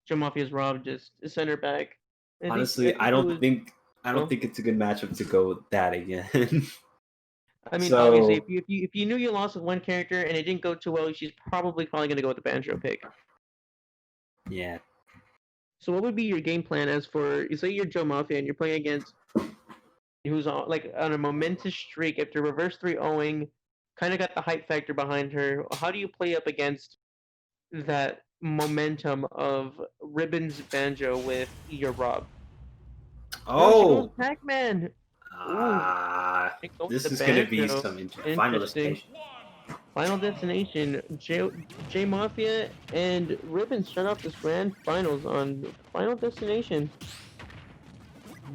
Speaker 1: Joe Mafia's Rob just sent her back.
Speaker 7: Honestly, I
Speaker 1: it
Speaker 7: don't
Speaker 1: was-
Speaker 7: think
Speaker 1: well,
Speaker 7: it's a good matchup to go with that again.
Speaker 1: I mean,
Speaker 7: so-
Speaker 1: obviously, if you knew you lost with one character and it didn't go too well, she's probably going to go with the Banjo pick.
Speaker 7: Yeah.
Speaker 1: So, what would be your game plan as for, say you're Joe Mafia and you're playing against who's on a momentous streak after reverse 3-0ing, kind of got the hype factor behind her. How do you play up against that momentum of Ribbon's Banjo with your Rob?
Speaker 7: Oh.
Speaker 1: Pac-Man. It goes
Speaker 7: This
Speaker 1: to
Speaker 7: is gonna be
Speaker 1: Banjo.
Speaker 7: some final
Speaker 1: Interesting.
Speaker 7: destination.
Speaker 1: Final destination. J Mafia and Ribbon start off this grand finals on Final Destination.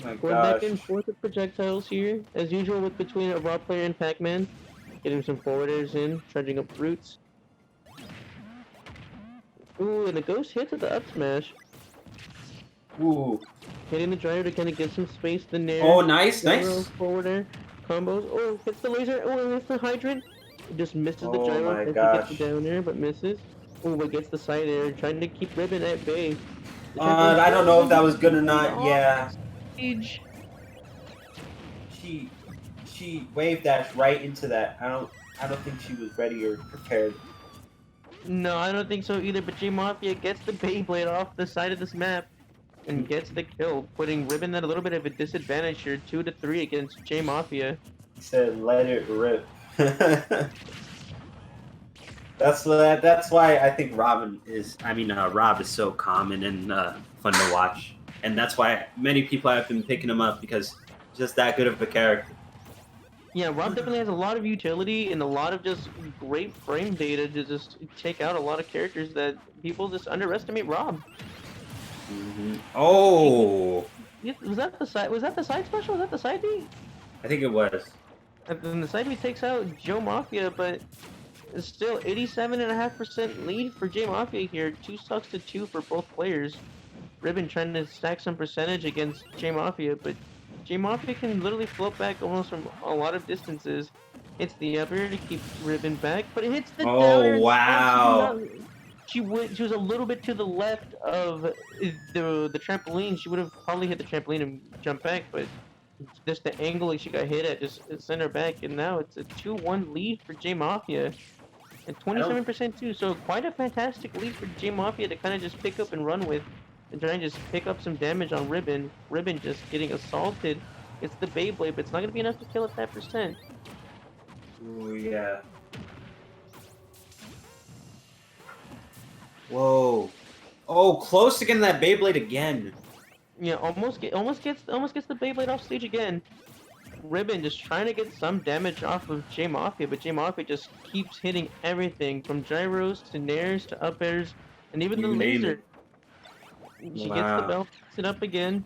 Speaker 7: Oh my
Speaker 1: Going back
Speaker 7: gosh.
Speaker 1: and forth with projectiles here, as usual with between a Rob player and Pac-Man. Getting some forwarders in, charging up roots. Ooh, and the ghost hits with the up smash.
Speaker 7: Ooh.
Speaker 1: Hitting the driver to kind of get some space. The nair.
Speaker 7: Oh, nice,
Speaker 1: gyro,
Speaker 7: nice.
Speaker 1: Forwarder. Combos. Oh, hits the laser. Oh, hits the hydrant. It just misses the
Speaker 7: Oh
Speaker 1: gyro.
Speaker 7: my
Speaker 1: As he
Speaker 7: gosh.
Speaker 1: gets the down air, but misses. Oh, but gets the side air. Trying to keep Ribbon at bay.
Speaker 7: I don't know if that was good or not. Yeah.
Speaker 1: Stage.
Speaker 7: She wave dashed right into that. I don't think she was ready or prepared.
Speaker 1: No, I don't think so either, but J Mafia gets the Beyblade off the side of this map and gets the kill, putting Ribbon at a little bit of a disadvantage here, 2-3 against J Mafia.
Speaker 7: He said, "Let it rip." That's why I think Rob is so common and fun to watch, and that's why many people have been picking him up because he's just that good of a character.
Speaker 1: Yeah, Rob definitely has a lot of utility and a lot of just great frame data to just take out a lot of characters that people just underestimate Rob.
Speaker 7: Oh,
Speaker 1: Was that the side? Was that the side special? Was that the side B?
Speaker 7: I think it was.
Speaker 1: And then the side B takes out Joe Mafia, but it's still 87.5% lead for J Mafia here. 2 stocks to 2 for both players. Ribbon trying to stack some percentage against J Mafia, but J Mafia can literally float back almost from a lot of distances. Hits the up air to keep Ribbon back, but it hits the
Speaker 7: Oh,
Speaker 1: down air.
Speaker 7: wow.
Speaker 1: She was a little bit to the left of the trampoline. She would have probably hit the trampoline and jumped back, but just the angle she got hit at just sent her back, and now it's a 2-1 lead for J Mafia. And 27% too, so quite a fantastic lead for J Mafia to kind of just pick up and run with, and try and just pick up some damage on Ribbon. Ribbon just getting assaulted. It's the Beyblade, but it's not going to be enough to kill at that percent.
Speaker 7: Oh yeah. Whoa. Oh, close to getting that Beyblade again.
Speaker 1: Yeah, almost gets the Beyblade off stage again. Ribbon just trying to get some damage off of J Mafia, but J Mafia just keeps hitting everything from gyros to nairs to up airs and even the
Speaker 7: You name
Speaker 1: laser.
Speaker 7: it.
Speaker 1: She gets
Speaker 7: Wow.
Speaker 1: the belt, picks it up again,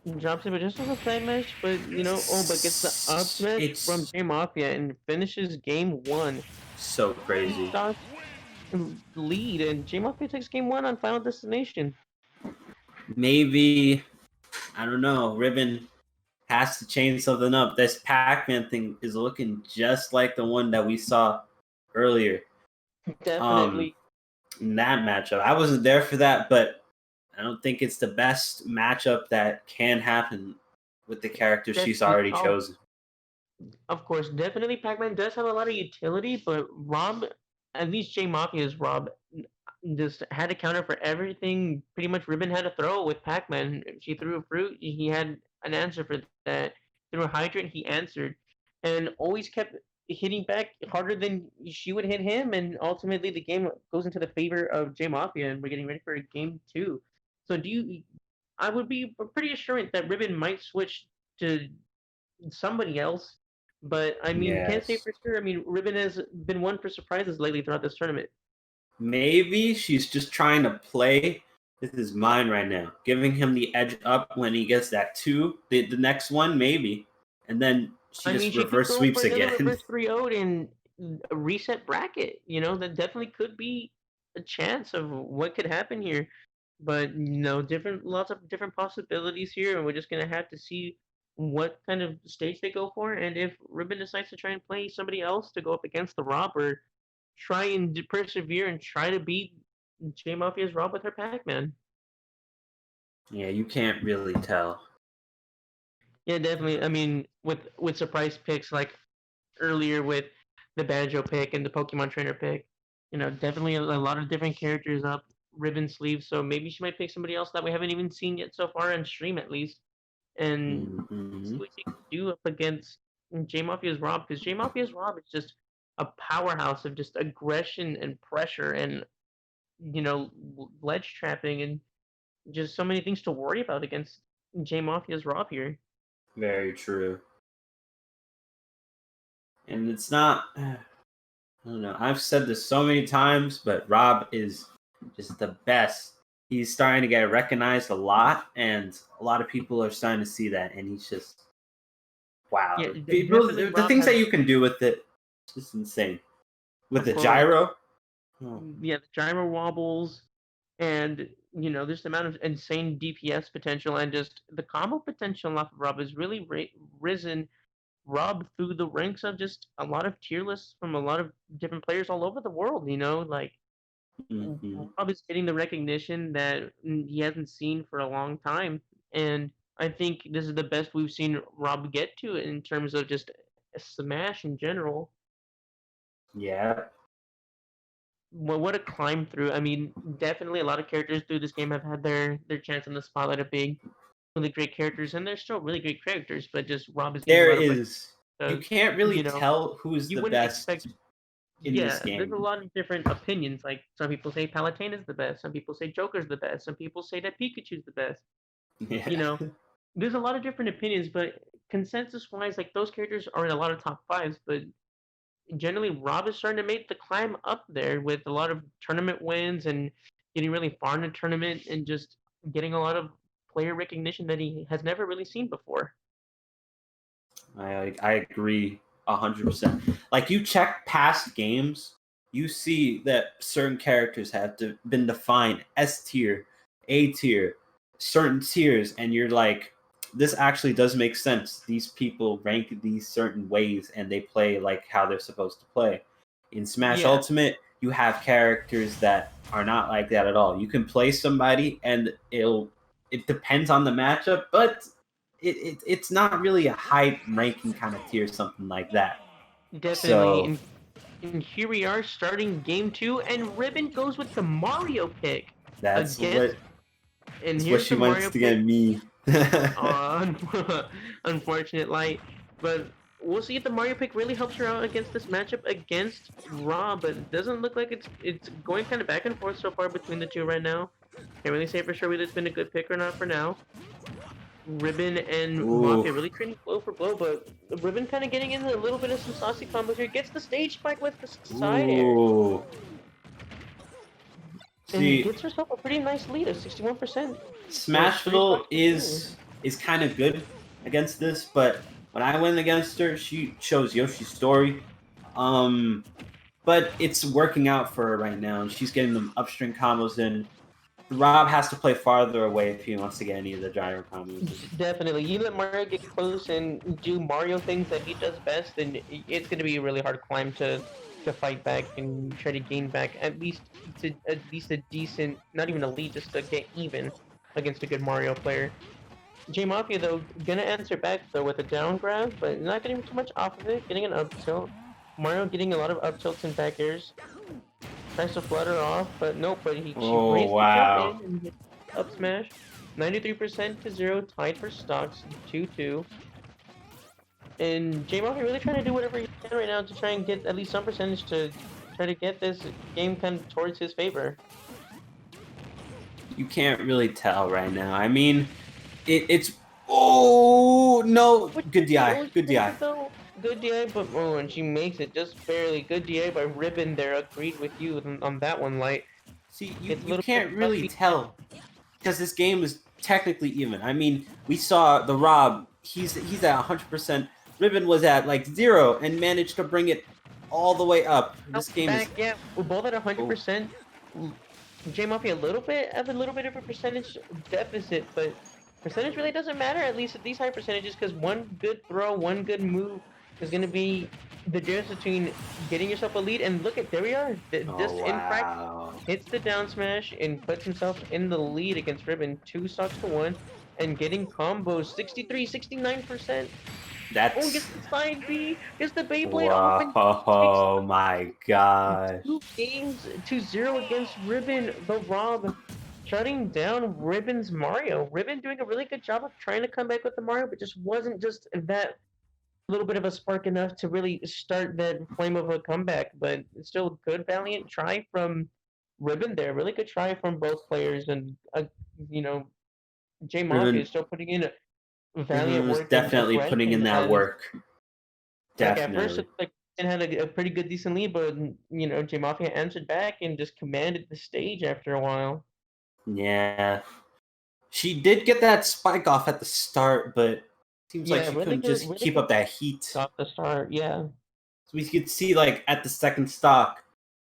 Speaker 1: and drops it, but just as a side mesh. But but gets the up smash
Speaker 7: It's-
Speaker 1: from J Mafia and finishes game 1.
Speaker 7: So crazy.
Speaker 1: Stock lead, and J Mafia takes game 1 on Final Destination.
Speaker 7: Maybe, I don't know, Ribbon has to change something up. This Pac-Man thing is looking just like the one that we saw earlier
Speaker 1: Definitely.
Speaker 7: in that matchup. I wasn't there for that, but I don't think it's the best matchup that can happen with the character she's already chosen.
Speaker 1: Of course, definitely Pac-Man does have a lot of utility, but Rob, at least J Mafia's Rob, just had a counter for everything. Pretty much, Ribbon had to throw with Pac-Man. If she threw a fruit, he had an answer for that. Threw a hydrant, he answered, and always kept hitting back harder than she would hit him. And ultimately, the game goes into the favor of J Mafia, and we're getting ready for a game two. So, do you? I would be pretty assurant that Ribbon might switch to somebody else. But I mean, can't say
Speaker 7: Yes.
Speaker 1: for sure. I mean, Ribbon has been one for surprises lately throughout this tournament.
Speaker 7: Maybe she's just trying to play with his mind right now, giving him the edge up when he gets that 2. The next one, maybe. And then she
Speaker 1: I
Speaker 7: just
Speaker 1: mean, she could
Speaker 7: reverse
Speaker 1: go
Speaker 7: sweeps
Speaker 1: for another
Speaker 7: again.
Speaker 1: reverse 3-0 and a reset bracket. That definitely could be a chance of what could happen here. But lots of different possibilities here, and we're just gonna have to see what kind of stage they go for, and if Ribbon decides to try and play somebody else to go up against the Rob, or try and persevere and try to beat J Mafia's Rob with her Pac-Man.
Speaker 7: Yeah, you can't really tell.
Speaker 1: Yeah, definitely. I mean, with surprise picks like earlier with the Banjo pick and the Pokemon Trainer pick, definitely a lot of different characters up Ribbon sleeve. So maybe she might pick somebody else that we haven't even seen yet so far on stream at least, and see
Speaker 7: Hmm.
Speaker 1: what she can do up against J Mafia's Rob, because J Mafia's Rob is just a powerhouse of just aggression and pressure and ledge trapping and just so many things to worry about against J Mafia's Rob here.
Speaker 7: Very true. And it's not. I don't know. I've said this so many times, but Rob is just the best. He's starting to get recognized a lot, and a lot of people are starting to see that, and he's just wow.
Speaker 1: Yeah,
Speaker 7: People,
Speaker 1: definitely
Speaker 7: the
Speaker 1: Rob
Speaker 7: things that
Speaker 1: has,
Speaker 7: you can do with it, it's just insane. With
Speaker 1: of
Speaker 7: the
Speaker 1: course,
Speaker 7: gyro, oh,
Speaker 1: yeah, the gyro wobbles, and this amount of insane DPS potential and just the combo potential off of Rob has really risen Rob through the ranks of just a lot of tier lists from a lot of different players all over the world. Like
Speaker 7: mhm.
Speaker 1: Rob is getting the recognition that he hasn't seen for a long time, and I think this is the best we've seen Rob get to in terms of just Smash in general.
Speaker 7: Yeah,
Speaker 1: Well, what a climb through! I mean, definitely a lot of characters through this game have had their chance in the spotlight of being really great characters, and they're still really great characters. But just Rob is getting a
Speaker 7: there
Speaker 1: lot of
Speaker 7: is. You
Speaker 1: because
Speaker 7: can't really
Speaker 1: you know
Speaker 7: tell who's
Speaker 1: you
Speaker 7: the
Speaker 1: wouldn't expect.
Speaker 7: best in this
Speaker 1: Yeah, there's a
Speaker 7: game.
Speaker 1: lot of different opinions. Like some people say Palutena is the best, some people say Joker's the best, some people say that Pikachu's the best. You
Speaker 7: Yeah.
Speaker 1: know, there's a lot of different opinions, but consensus wise, like those characters are in a lot of top fives. But generally, Rob is starting to make the climb up there with a lot of tournament wins and getting really far in the tournament and just getting a lot of player recognition that he has never really seen before.
Speaker 7: I agree 100%. Like you check past games, you see that certain characters have been defined S tier, A tier, certain tiers, and you're like, this actually does make sense. These people rank these certain ways, and they play like how they're supposed to play. In Smash
Speaker 1: Yeah,
Speaker 7: Ultimate, you have characters that are not like that at all. You can play somebody, and it depends on the matchup, but it's not really a high ranking kind of tier, something like that.
Speaker 1: definitely.
Speaker 7: So
Speaker 1: And here we are starting game two, and Ribbon goes with the Mario pick
Speaker 7: that's
Speaker 1: against. And
Speaker 7: what
Speaker 1: here's
Speaker 7: she
Speaker 1: the
Speaker 7: wants
Speaker 1: Mario
Speaker 7: to
Speaker 1: pick
Speaker 7: get me.
Speaker 1: on unfortunate light, but we'll see if the Mario pick really helps her out against this matchup against Rob. But it doesn't look like it's going kind of back and forth so far between the two right now. Can't really say for sure whether it's been a good pick or not for now. Ribbon and
Speaker 7: Ooh,
Speaker 1: Mafia really trading blow for blow, but Ribbon kind of getting into a little bit of some saucy combos here. Gets the stage spike with the side air
Speaker 7: ooh.
Speaker 1: and
Speaker 7: See,
Speaker 1: gets herself a pretty nice lead of 61%.
Speaker 7: Smashville is kind of good against this, but when I went against her, she chose Yoshi's story. But it's working out for her right now, and she's getting them upstring combos in. Rob has to play farther away if he wants to get any of the gyro combos in.
Speaker 1: Definitely. You let Mario get close and do Mario things that he does best, then it's going to be a really hard climb to fight back and try to gain back at least a decent, not even a lead, just to get even against a good Mario player. J Mafia though gonna answer back though with a down grab, but not getting too much off of it, getting an up tilt. Mario getting a lot of up tilts and back airs. tries to flutter off, but nope. But she
Speaker 7: Oh,
Speaker 1: brings
Speaker 7: wow.
Speaker 1: the jump in and hits up smash. 93% to 0, tied for stocks, 2-2. And J-Mafia really trying to do whatever he can right now to try and get at least some percentage to try to get this game kind of towards his favor.
Speaker 7: You can't really tell right now. I mean, it's... Oh, no. Good DI. Good DI.
Speaker 1: Good DI, but oh, and she makes it just barely. Good DI by Ribbon there. Agreed with you on that one, Light.
Speaker 7: See,
Speaker 1: It's a
Speaker 7: you
Speaker 1: little
Speaker 7: can't
Speaker 1: bit
Speaker 7: really
Speaker 1: fluffy.
Speaker 7: tell because this game is technically even. I mean, we saw the Rob. He's at 100%. Ribbon was at like 0 and managed to bring it all the way up. This game is...
Speaker 1: Yeah, we're both at 100%. J Mafia a little bit of a percentage deficit, but percentage really doesn't matter, at least at these high percentages, because one good throw, one good move is going to be the difference between getting yourself a lead. And look at, there we are. This in practice hits the down smash and puts himself in the lead against Ribbon, 2 stocks to 1, and getting combos 63, 69%.
Speaker 7: That's...
Speaker 1: Oh, gets the side B, gets the Beyblade off, and
Speaker 7: Oh my gosh.
Speaker 1: 2 games to 0 against Ribbon, the Rob, shutting down Ribbon's Mario. Ribbon doing a really good job of trying to come back with the Mario, but just wasn't just that little bit of a spark enough to really start that flame of a comeback. But still, good valiant try from Ribbon there. Really good try from both players, and you know, J Mafia is still putting in a valiant
Speaker 7: was
Speaker 1: work.
Speaker 7: definitely putting in that work. Definitely.
Speaker 1: Like at first, like, it had a pretty good decent lead, but you know, J Mafia answered back and just commanded the stage after a while.
Speaker 7: Yeah, she did get that spike off at the start, but seems like she couldn't just keep up that heat.
Speaker 1: Off the start, yeah.
Speaker 7: So we could see, like, at the second stock,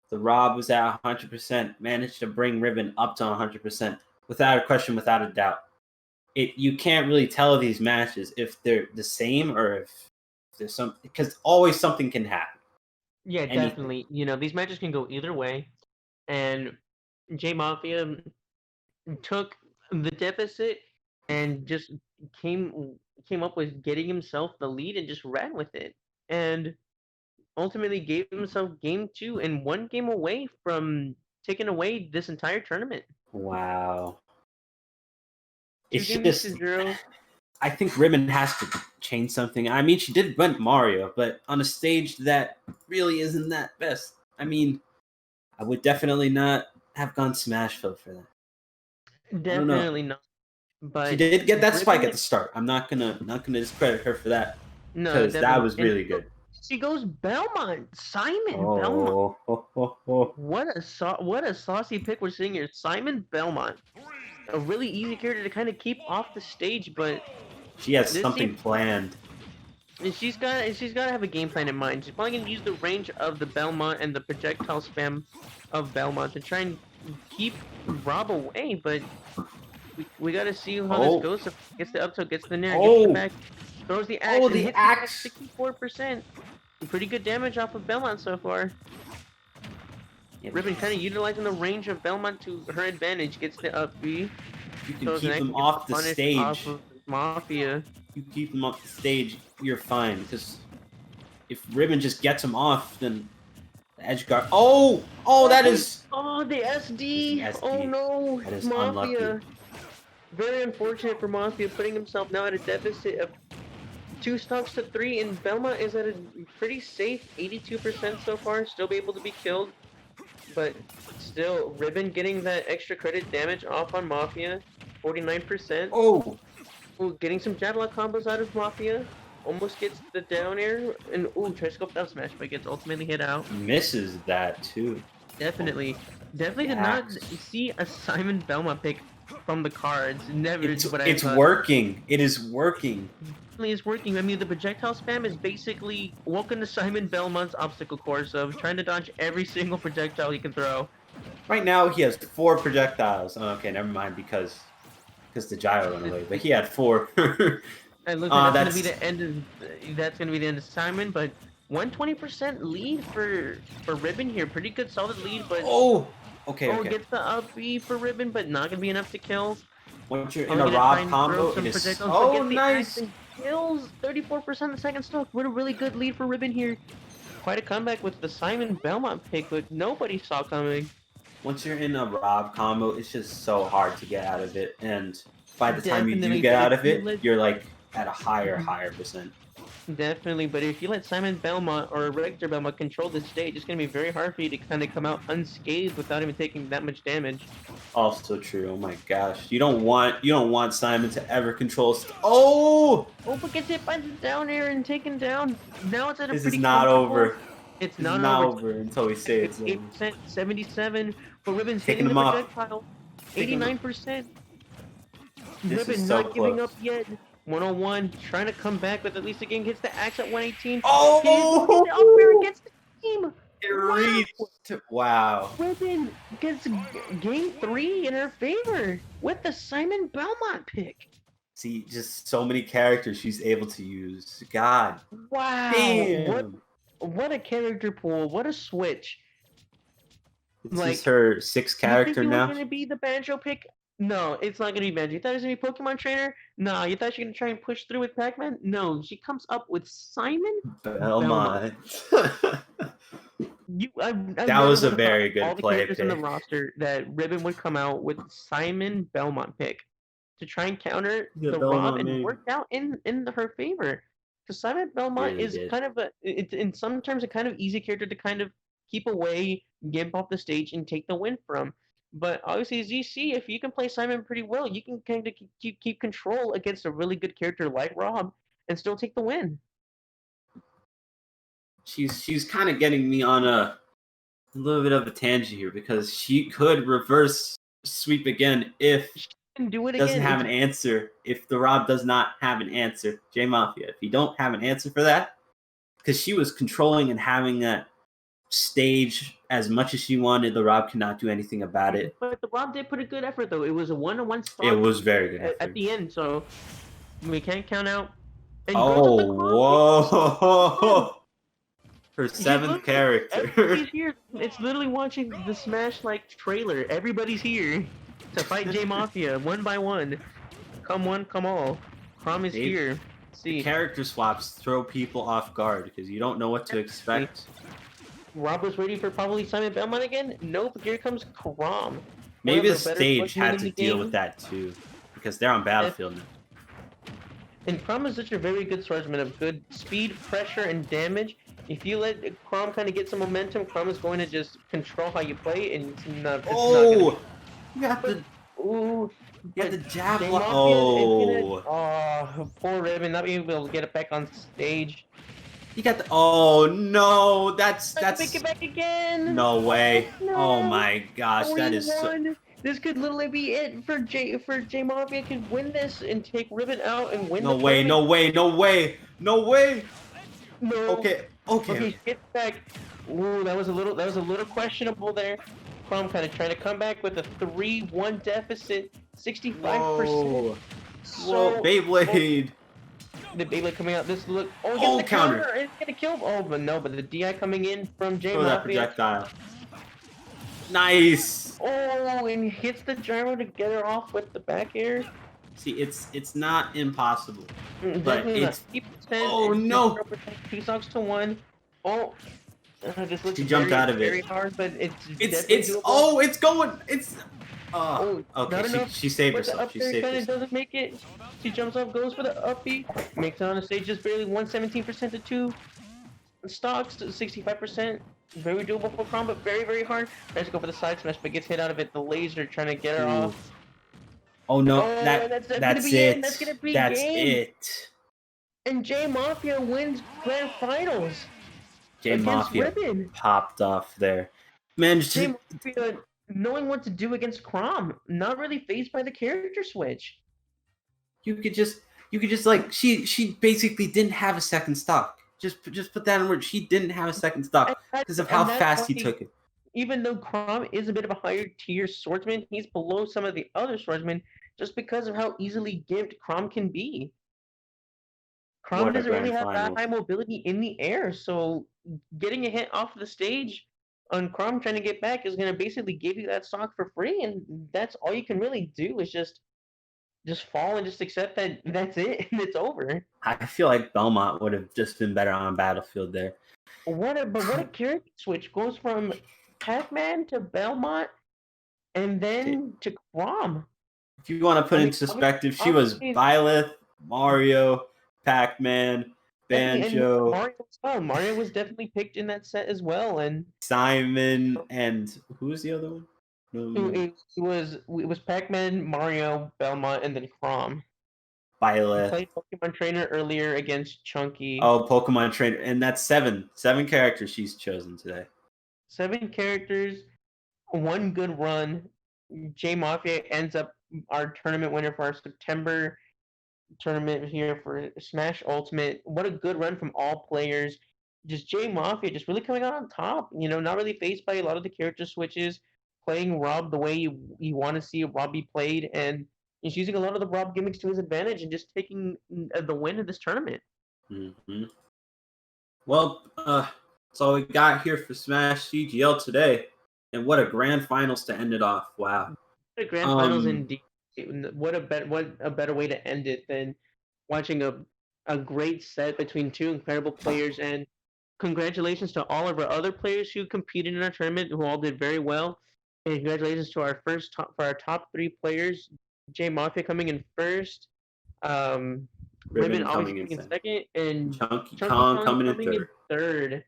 Speaker 7: the Rob was at 100%, managed to bring Ribbon up to 100%, without a question, without a doubt. You can't really tell these matches if they're the same or if there's some, because always something can happen.
Speaker 1: Yeah, definitely. You know, these matches can go either way, and J Mafia took the deficit and just came up with getting himself the lead and just ran with it, and ultimately gave himself game 2 and 1 game away from taking away this entire tournament.
Speaker 7: Wow. It's
Speaker 1: 2 games
Speaker 7: just,
Speaker 1: to 0.
Speaker 7: I think Ribbon has to change something. I mean, she did win Mario, but on a stage that really isn't that best. I mean, I would definitely not have gone Smashville for that.
Speaker 1: Definitely not. But
Speaker 7: she did get that spike at the start. I'm not gonna discredit her for that.
Speaker 1: No,
Speaker 7: because that was really good.
Speaker 1: She goes Belmont, Simon Belmont. What a saucy pick we're seeing here, Simon Belmont. A really easy character to kind of keep off the stage, but
Speaker 7: she has something planned.
Speaker 1: And she's got to have a game plan in mind. She's probably gonna use the range of the Belmont and the projectile spam of Belmont to try and keep Rob away. But we got to see how this goes. If gets the up tilt, gets the nair, gets the back, throws the axe.
Speaker 7: Oh, the axe!
Speaker 1: 64%. Pretty good damage off of Belmont so far. Ribbon kind of utilizing the range of Belmont to her advantage. Gets the up B.
Speaker 7: You can keep them off the stage.
Speaker 1: Off of Mafia.
Speaker 7: You keep them off the stage, you're fine. Because if Ribbon just gets them off, then the edge guard. Oh, that is.
Speaker 1: Oh, the SD.
Speaker 7: SD.
Speaker 1: Oh no,
Speaker 7: that is
Speaker 1: Mafia.
Speaker 7: Unlucky.
Speaker 1: Very unfortunate for Mafia, putting himself now at a deficit of 2 stocks to 3, and Belmont is at a pretty safe 82% so far. Still be able to be killed. But still, Ribbon getting that extra credit damage off on Mafia, 49%.
Speaker 7: Oh!
Speaker 1: Ooh, getting some Jadlock combos out of Mafia. Almost gets the down air, and tries to go down smash, but gets ultimately hit out.
Speaker 7: Misses that too.
Speaker 1: Definitely did not see a Simon Belmont pick from the cards. Never.
Speaker 7: It's working. It is working.
Speaker 1: Is working. I mean, the projectile spam is basically welcome to Simon Belmont's obstacle course of trying to dodge every single projectile he can throw.
Speaker 7: Right now, he has 4 projectiles. Oh, okay, never mind, because the gyro went away. But he had 4.
Speaker 1: And look, that's gonna be the end of Simon. But 120% lead for Ribbon here. Pretty good, solid lead. But
Speaker 7: okay.
Speaker 1: Gets the up B for Ribbon, but not gonna be enough to kill.
Speaker 7: Once you're in a Rob combo, it is
Speaker 1: nice. Kills 34% the second stock. What a really good lead for Ribbon here. quite a comeback with the Simon Belmont pick, but nobody saw coming.
Speaker 7: Once you're in a Rob combo, it's just so hard to get out of it. And by the time you do
Speaker 1: Definitely,
Speaker 7: get
Speaker 1: but
Speaker 7: out
Speaker 1: if
Speaker 7: of
Speaker 1: you
Speaker 7: it,
Speaker 1: let-
Speaker 7: you're like at a higher percent.
Speaker 1: Definitely, but if you let Simon Belmont or Rector Belmont control the stage, it's going to be very hard for you to kind of come out unscathed without even taking that much damage.
Speaker 7: Also true. Oh my gosh, you don't want Simon to ever control. Oh,
Speaker 1: But gets hit by the down air and taken down. Now it's at a
Speaker 7: this is
Speaker 1: pretty
Speaker 7: not
Speaker 1: comfortable-
Speaker 7: over.
Speaker 1: It's
Speaker 7: This
Speaker 1: not
Speaker 7: is not
Speaker 1: over.
Speaker 7: over until we say it's over.
Speaker 1: 8%, 77 for Ribbon's
Speaker 7: Taking
Speaker 1: hitting the
Speaker 7: him up.
Speaker 1: projectile.
Speaker 7: Taking him-
Speaker 1: 89%.
Speaker 7: This
Speaker 1: Ribbon
Speaker 7: is so
Speaker 1: not giving
Speaker 7: close.
Speaker 1: up yet. 101, trying to come back, but at least again gets the axe at 118.
Speaker 7: Oh!
Speaker 1: Gets up there and gets the team.
Speaker 7: It reached. Wow.
Speaker 1: Ribbon gets game 3 in her favor with the Simon Belmont pick.
Speaker 7: See, just so many characters she's able to use. God
Speaker 1: Wow.
Speaker 7: damn.
Speaker 1: What a character pool. What a switch.
Speaker 7: This
Speaker 1: like,
Speaker 7: is her sixth character
Speaker 1: you think it
Speaker 7: now.
Speaker 1: was going to be the Banjo pick? No, it's not going to be Banjo. You thought it was going to be Pokemon Trainer? No. You thought she was going to try and push through with Pac-Man? No. She comes up with Simon
Speaker 7: Belmont.
Speaker 1: I've
Speaker 7: That
Speaker 1: never
Speaker 7: was a
Speaker 1: would've
Speaker 7: very
Speaker 1: thought
Speaker 7: good
Speaker 1: all the
Speaker 7: play
Speaker 1: characters in the
Speaker 7: pick.
Speaker 1: roster that Ribbon would come out with Simon Belmont pick to try and counter
Speaker 7: Yeah,
Speaker 1: the
Speaker 7: Belmont
Speaker 1: Rob and
Speaker 7: name.
Speaker 1: worked out in her favor. Because Simon Belmont
Speaker 7: Really
Speaker 1: is
Speaker 7: did.
Speaker 1: kind of in some terms a kind of easy character to kind of keep away, gimp off the stage, and take the win from. But obviously, as you see, if you can play Simon pretty well, you can kind of keep control against a really good character like Rob and still take the win.
Speaker 7: She's kind of getting me on a little bit of a tangent here because she could reverse sweep again if
Speaker 1: And do it
Speaker 7: doesn't
Speaker 1: again.
Speaker 7: have an answer. If the Rob does not have an answer, J Mafia. If you don't have an answer for that, because she was controlling and having that stage as much as she wanted, the Rob cannot do anything about it.
Speaker 1: But the Rob did put a good effort, though. It was a one-on-one stop
Speaker 7: It was very good.
Speaker 1: at the end, so we can't count out. And
Speaker 7: Oh,
Speaker 1: goes up the cross.
Speaker 7: whoa! Her
Speaker 1: See,
Speaker 7: seventh
Speaker 1: look,
Speaker 7: character.
Speaker 1: Everybody's here. It's literally watching the Smash like trailer. Everybody's here to fight J Mafia one by one. Come one, come all. Crom is
Speaker 7: Dave,
Speaker 1: here. See,
Speaker 7: Character swaps throw people off guard because you don't know what to expect.
Speaker 1: Rob was waiting for probably Simon Belmont again. Nope, here comes Crom.
Speaker 7: Maybe
Speaker 1: One
Speaker 7: the
Speaker 1: of better
Speaker 7: stage
Speaker 1: swordsmen
Speaker 7: had
Speaker 1: in
Speaker 7: to
Speaker 1: the
Speaker 7: deal
Speaker 1: game.
Speaker 7: with that too, because they're on Battlefield now.
Speaker 1: And Crom is such a very good swordsman of good speed, pressure, and damage. If you let Crom kind of get some momentum, Crom is going to just control how you play, and it's not.
Speaker 7: Oh, you got the
Speaker 1: Ooh,
Speaker 7: you got the jab.
Speaker 1: J
Speaker 7: block.
Speaker 1: Mafia is
Speaker 7: Oh,
Speaker 1: gonna, poor Ribbon, not being able to get it back on stage.
Speaker 7: you got the. Oh no, that's
Speaker 1: Pick it back again.
Speaker 7: no way.
Speaker 1: No.
Speaker 7: Oh my gosh, that is. So,
Speaker 1: 3-1. This could literally be it for J Mafia. Could win this and take Ribbon out and win.
Speaker 7: no
Speaker 1: the
Speaker 7: way, no
Speaker 1: tournament.
Speaker 7: way, no way, no way.
Speaker 1: No.
Speaker 7: Okay,
Speaker 1: Okay, get back. Ooh, that was a little questionable there. Crom kind of trying to come back with a 3-1 deficit, 65%.
Speaker 7: Whoa,
Speaker 1: So,
Speaker 7: Beyblade.
Speaker 1: the Beyblade coming out. This look. Oh,
Speaker 7: Oh,
Speaker 1: the
Speaker 7: counter.
Speaker 1: counter. It's gonna kill. Oh, but no. But the DI coming in from J
Speaker 7: Throw that
Speaker 1: Mafia.
Speaker 7: projectile. Nice.
Speaker 1: Oh, and hits the gyro to get her off with the back air.
Speaker 7: See, it's not impossible. But
Speaker 1: Definitely not.
Speaker 7: it's-
Speaker 1: 50%,
Speaker 7: oh,
Speaker 1: it's
Speaker 7: no.
Speaker 1: 0%, 2 stocks to 1. Oh, this looks
Speaker 7: She jumped
Speaker 1: very,
Speaker 7: out of it.
Speaker 1: very hard, but it's
Speaker 7: It's
Speaker 1: definitely doable.
Speaker 7: oh, it's going. It's
Speaker 1: Oh,
Speaker 7: okay.
Speaker 1: not enough.
Speaker 7: She saved
Speaker 1: But the
Speaker 7: herself.
Speaker 1: up
Speaker 7: She
Speaker 1: there
Speaker 7: saved
Speaker 1: kind of
Speaker 7: herself.
Speaker 1: doesn't make it. She jumps up, goes for the uppy, makes it on the stage just barely 117% to 2 stocks to 65%. Very doable for Crom, but very, very hard. Tries to go for the side smash, but gets hit out of it. The laser trying to get her
Speaker 7: Ooh.
Speaker 1: off.
Speaker 7: Oh no,
Speaker 1: Oh,
Speaker 7: that's
Speaker 1: gonna be
Speaker 7: it.
Speaker 1: That's gonna be
Speaker 7: That's
Speaker 1: game.
Speaker 7: it.
Speaker 1: And J Mafia wins grand finals
Speaker 7: J
Speaker 1: against
Speaker 7: Mafia
Speaker 1: Ribbon.
Speaker 7: popped off there. Man,
Speaker 1: J Mafia knowing what to do against Crom, not really phased by the character switch.
Speaker 7: you could just like she basically didn't have a second stock. Just put that in words. She didn't have a second stock because of how
Speaker 1: And that's
Speaker 7: fast he
Speaker 1: why-
Speaker 7: took it.
Speaker 1: Even though Crom is a bit of a higher tier swordsman, he's below some of the other swordsmen just because of how easily gimped Crom can be. Crom
Speaker 7: What a
Speaker 1: doesn't really
Speaker 7: grand
Speaker 1: have that
Speaker 7: finals.
Speaker 1: high mobility in the air, so getting a hit off the stage on Crom trying to get back is going to basically give you that stock for free, and that's all you can really do is just fall and just accept that that's it and it's over.
Speaker 7: I feel like Belmont would have just been better on Battlefield there.
Speaker 1: what a character switch goes from Pac-Man to Belmont and then to Crom.
Speaker 7: If you want to put
Speaker 1: I
Speaker 7: in
Speaker 1: mean,
Speaker 7: perspective, she was
Speaker 1: obviously,
Speaker 7: Byleth, Mario, Pac-Man,
Speaker 1: definitely, and
Speaker 7: Banjo,
Speaker 1: Mario as well. Mario was definitely picked in that set as well, and
Speaker 7: Simon, and who was the other one?
Speaker 1: it was Pac-Man, Mario, Belmont, and then Crom. He
Speaker 7: Byleth.
Speaker 1: played Pokemon Trainer earlier against Chunky.
Speaker 7: Oh, Pokemon Trainer, and that's seven characters she's chosen today.
Speaker 1: 7 characters, one good run. J Mafia ends up our tournament winner for our September tournament here for Smash Ultimate. What a good run from all players. Just J Mafia just really coming out on top. Not really faced by a lot of the character switches, playing Rob the way you want to see Rob be played, and he's using a lot of the Rob gimmicks to his advantage and just taking the win of this tournament.
Speaker 7: Mm-hmm. Well, that's all we got here for Smash CGL today, and what a grand finals to end it off! Wow.
Speaker 1: The grand finals indeed. What a better way to end it than watching a great set between two incredible players. And congratulations to all of our other players who competed in our tournament, who all did very well. And congratulations to our top 3 players. J Mafia coming in first, Ribbon obviously
Speaker 7: coming
Speaker 1: coming in
Speaker 7: in
Speaker 1: second, and
Speaker 7: Chunky
Speaker 1: Chunky
Speaker 7: Kong
Speaker 1: Kong
Speaker 7: coming in
Speaker 1: coming in
Speaker 7: third.
Speaker 1: third.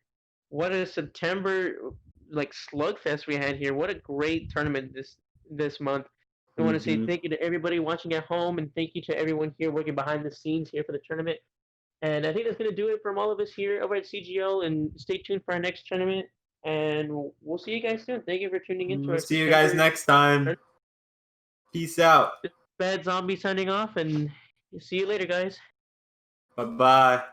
Speaker 1: What a September slugfest we had here. What a great tournament this month. I want to say thank you to everybody watching at home, and thank you to everyone here working behind the scenes here for the tournament. And I think that's going to do it from all of us here over at CGL. And stay tuned for our next tournament. And we'll see you guys soon. Thank you for tuning in to our
Speaker 7: See you guys
Speaker 1: September
Speaker 7: next time. Peace out.
Speaker 1: Bad Zombie signing off, and see you later, guys.
Speaker 7: Bye bye.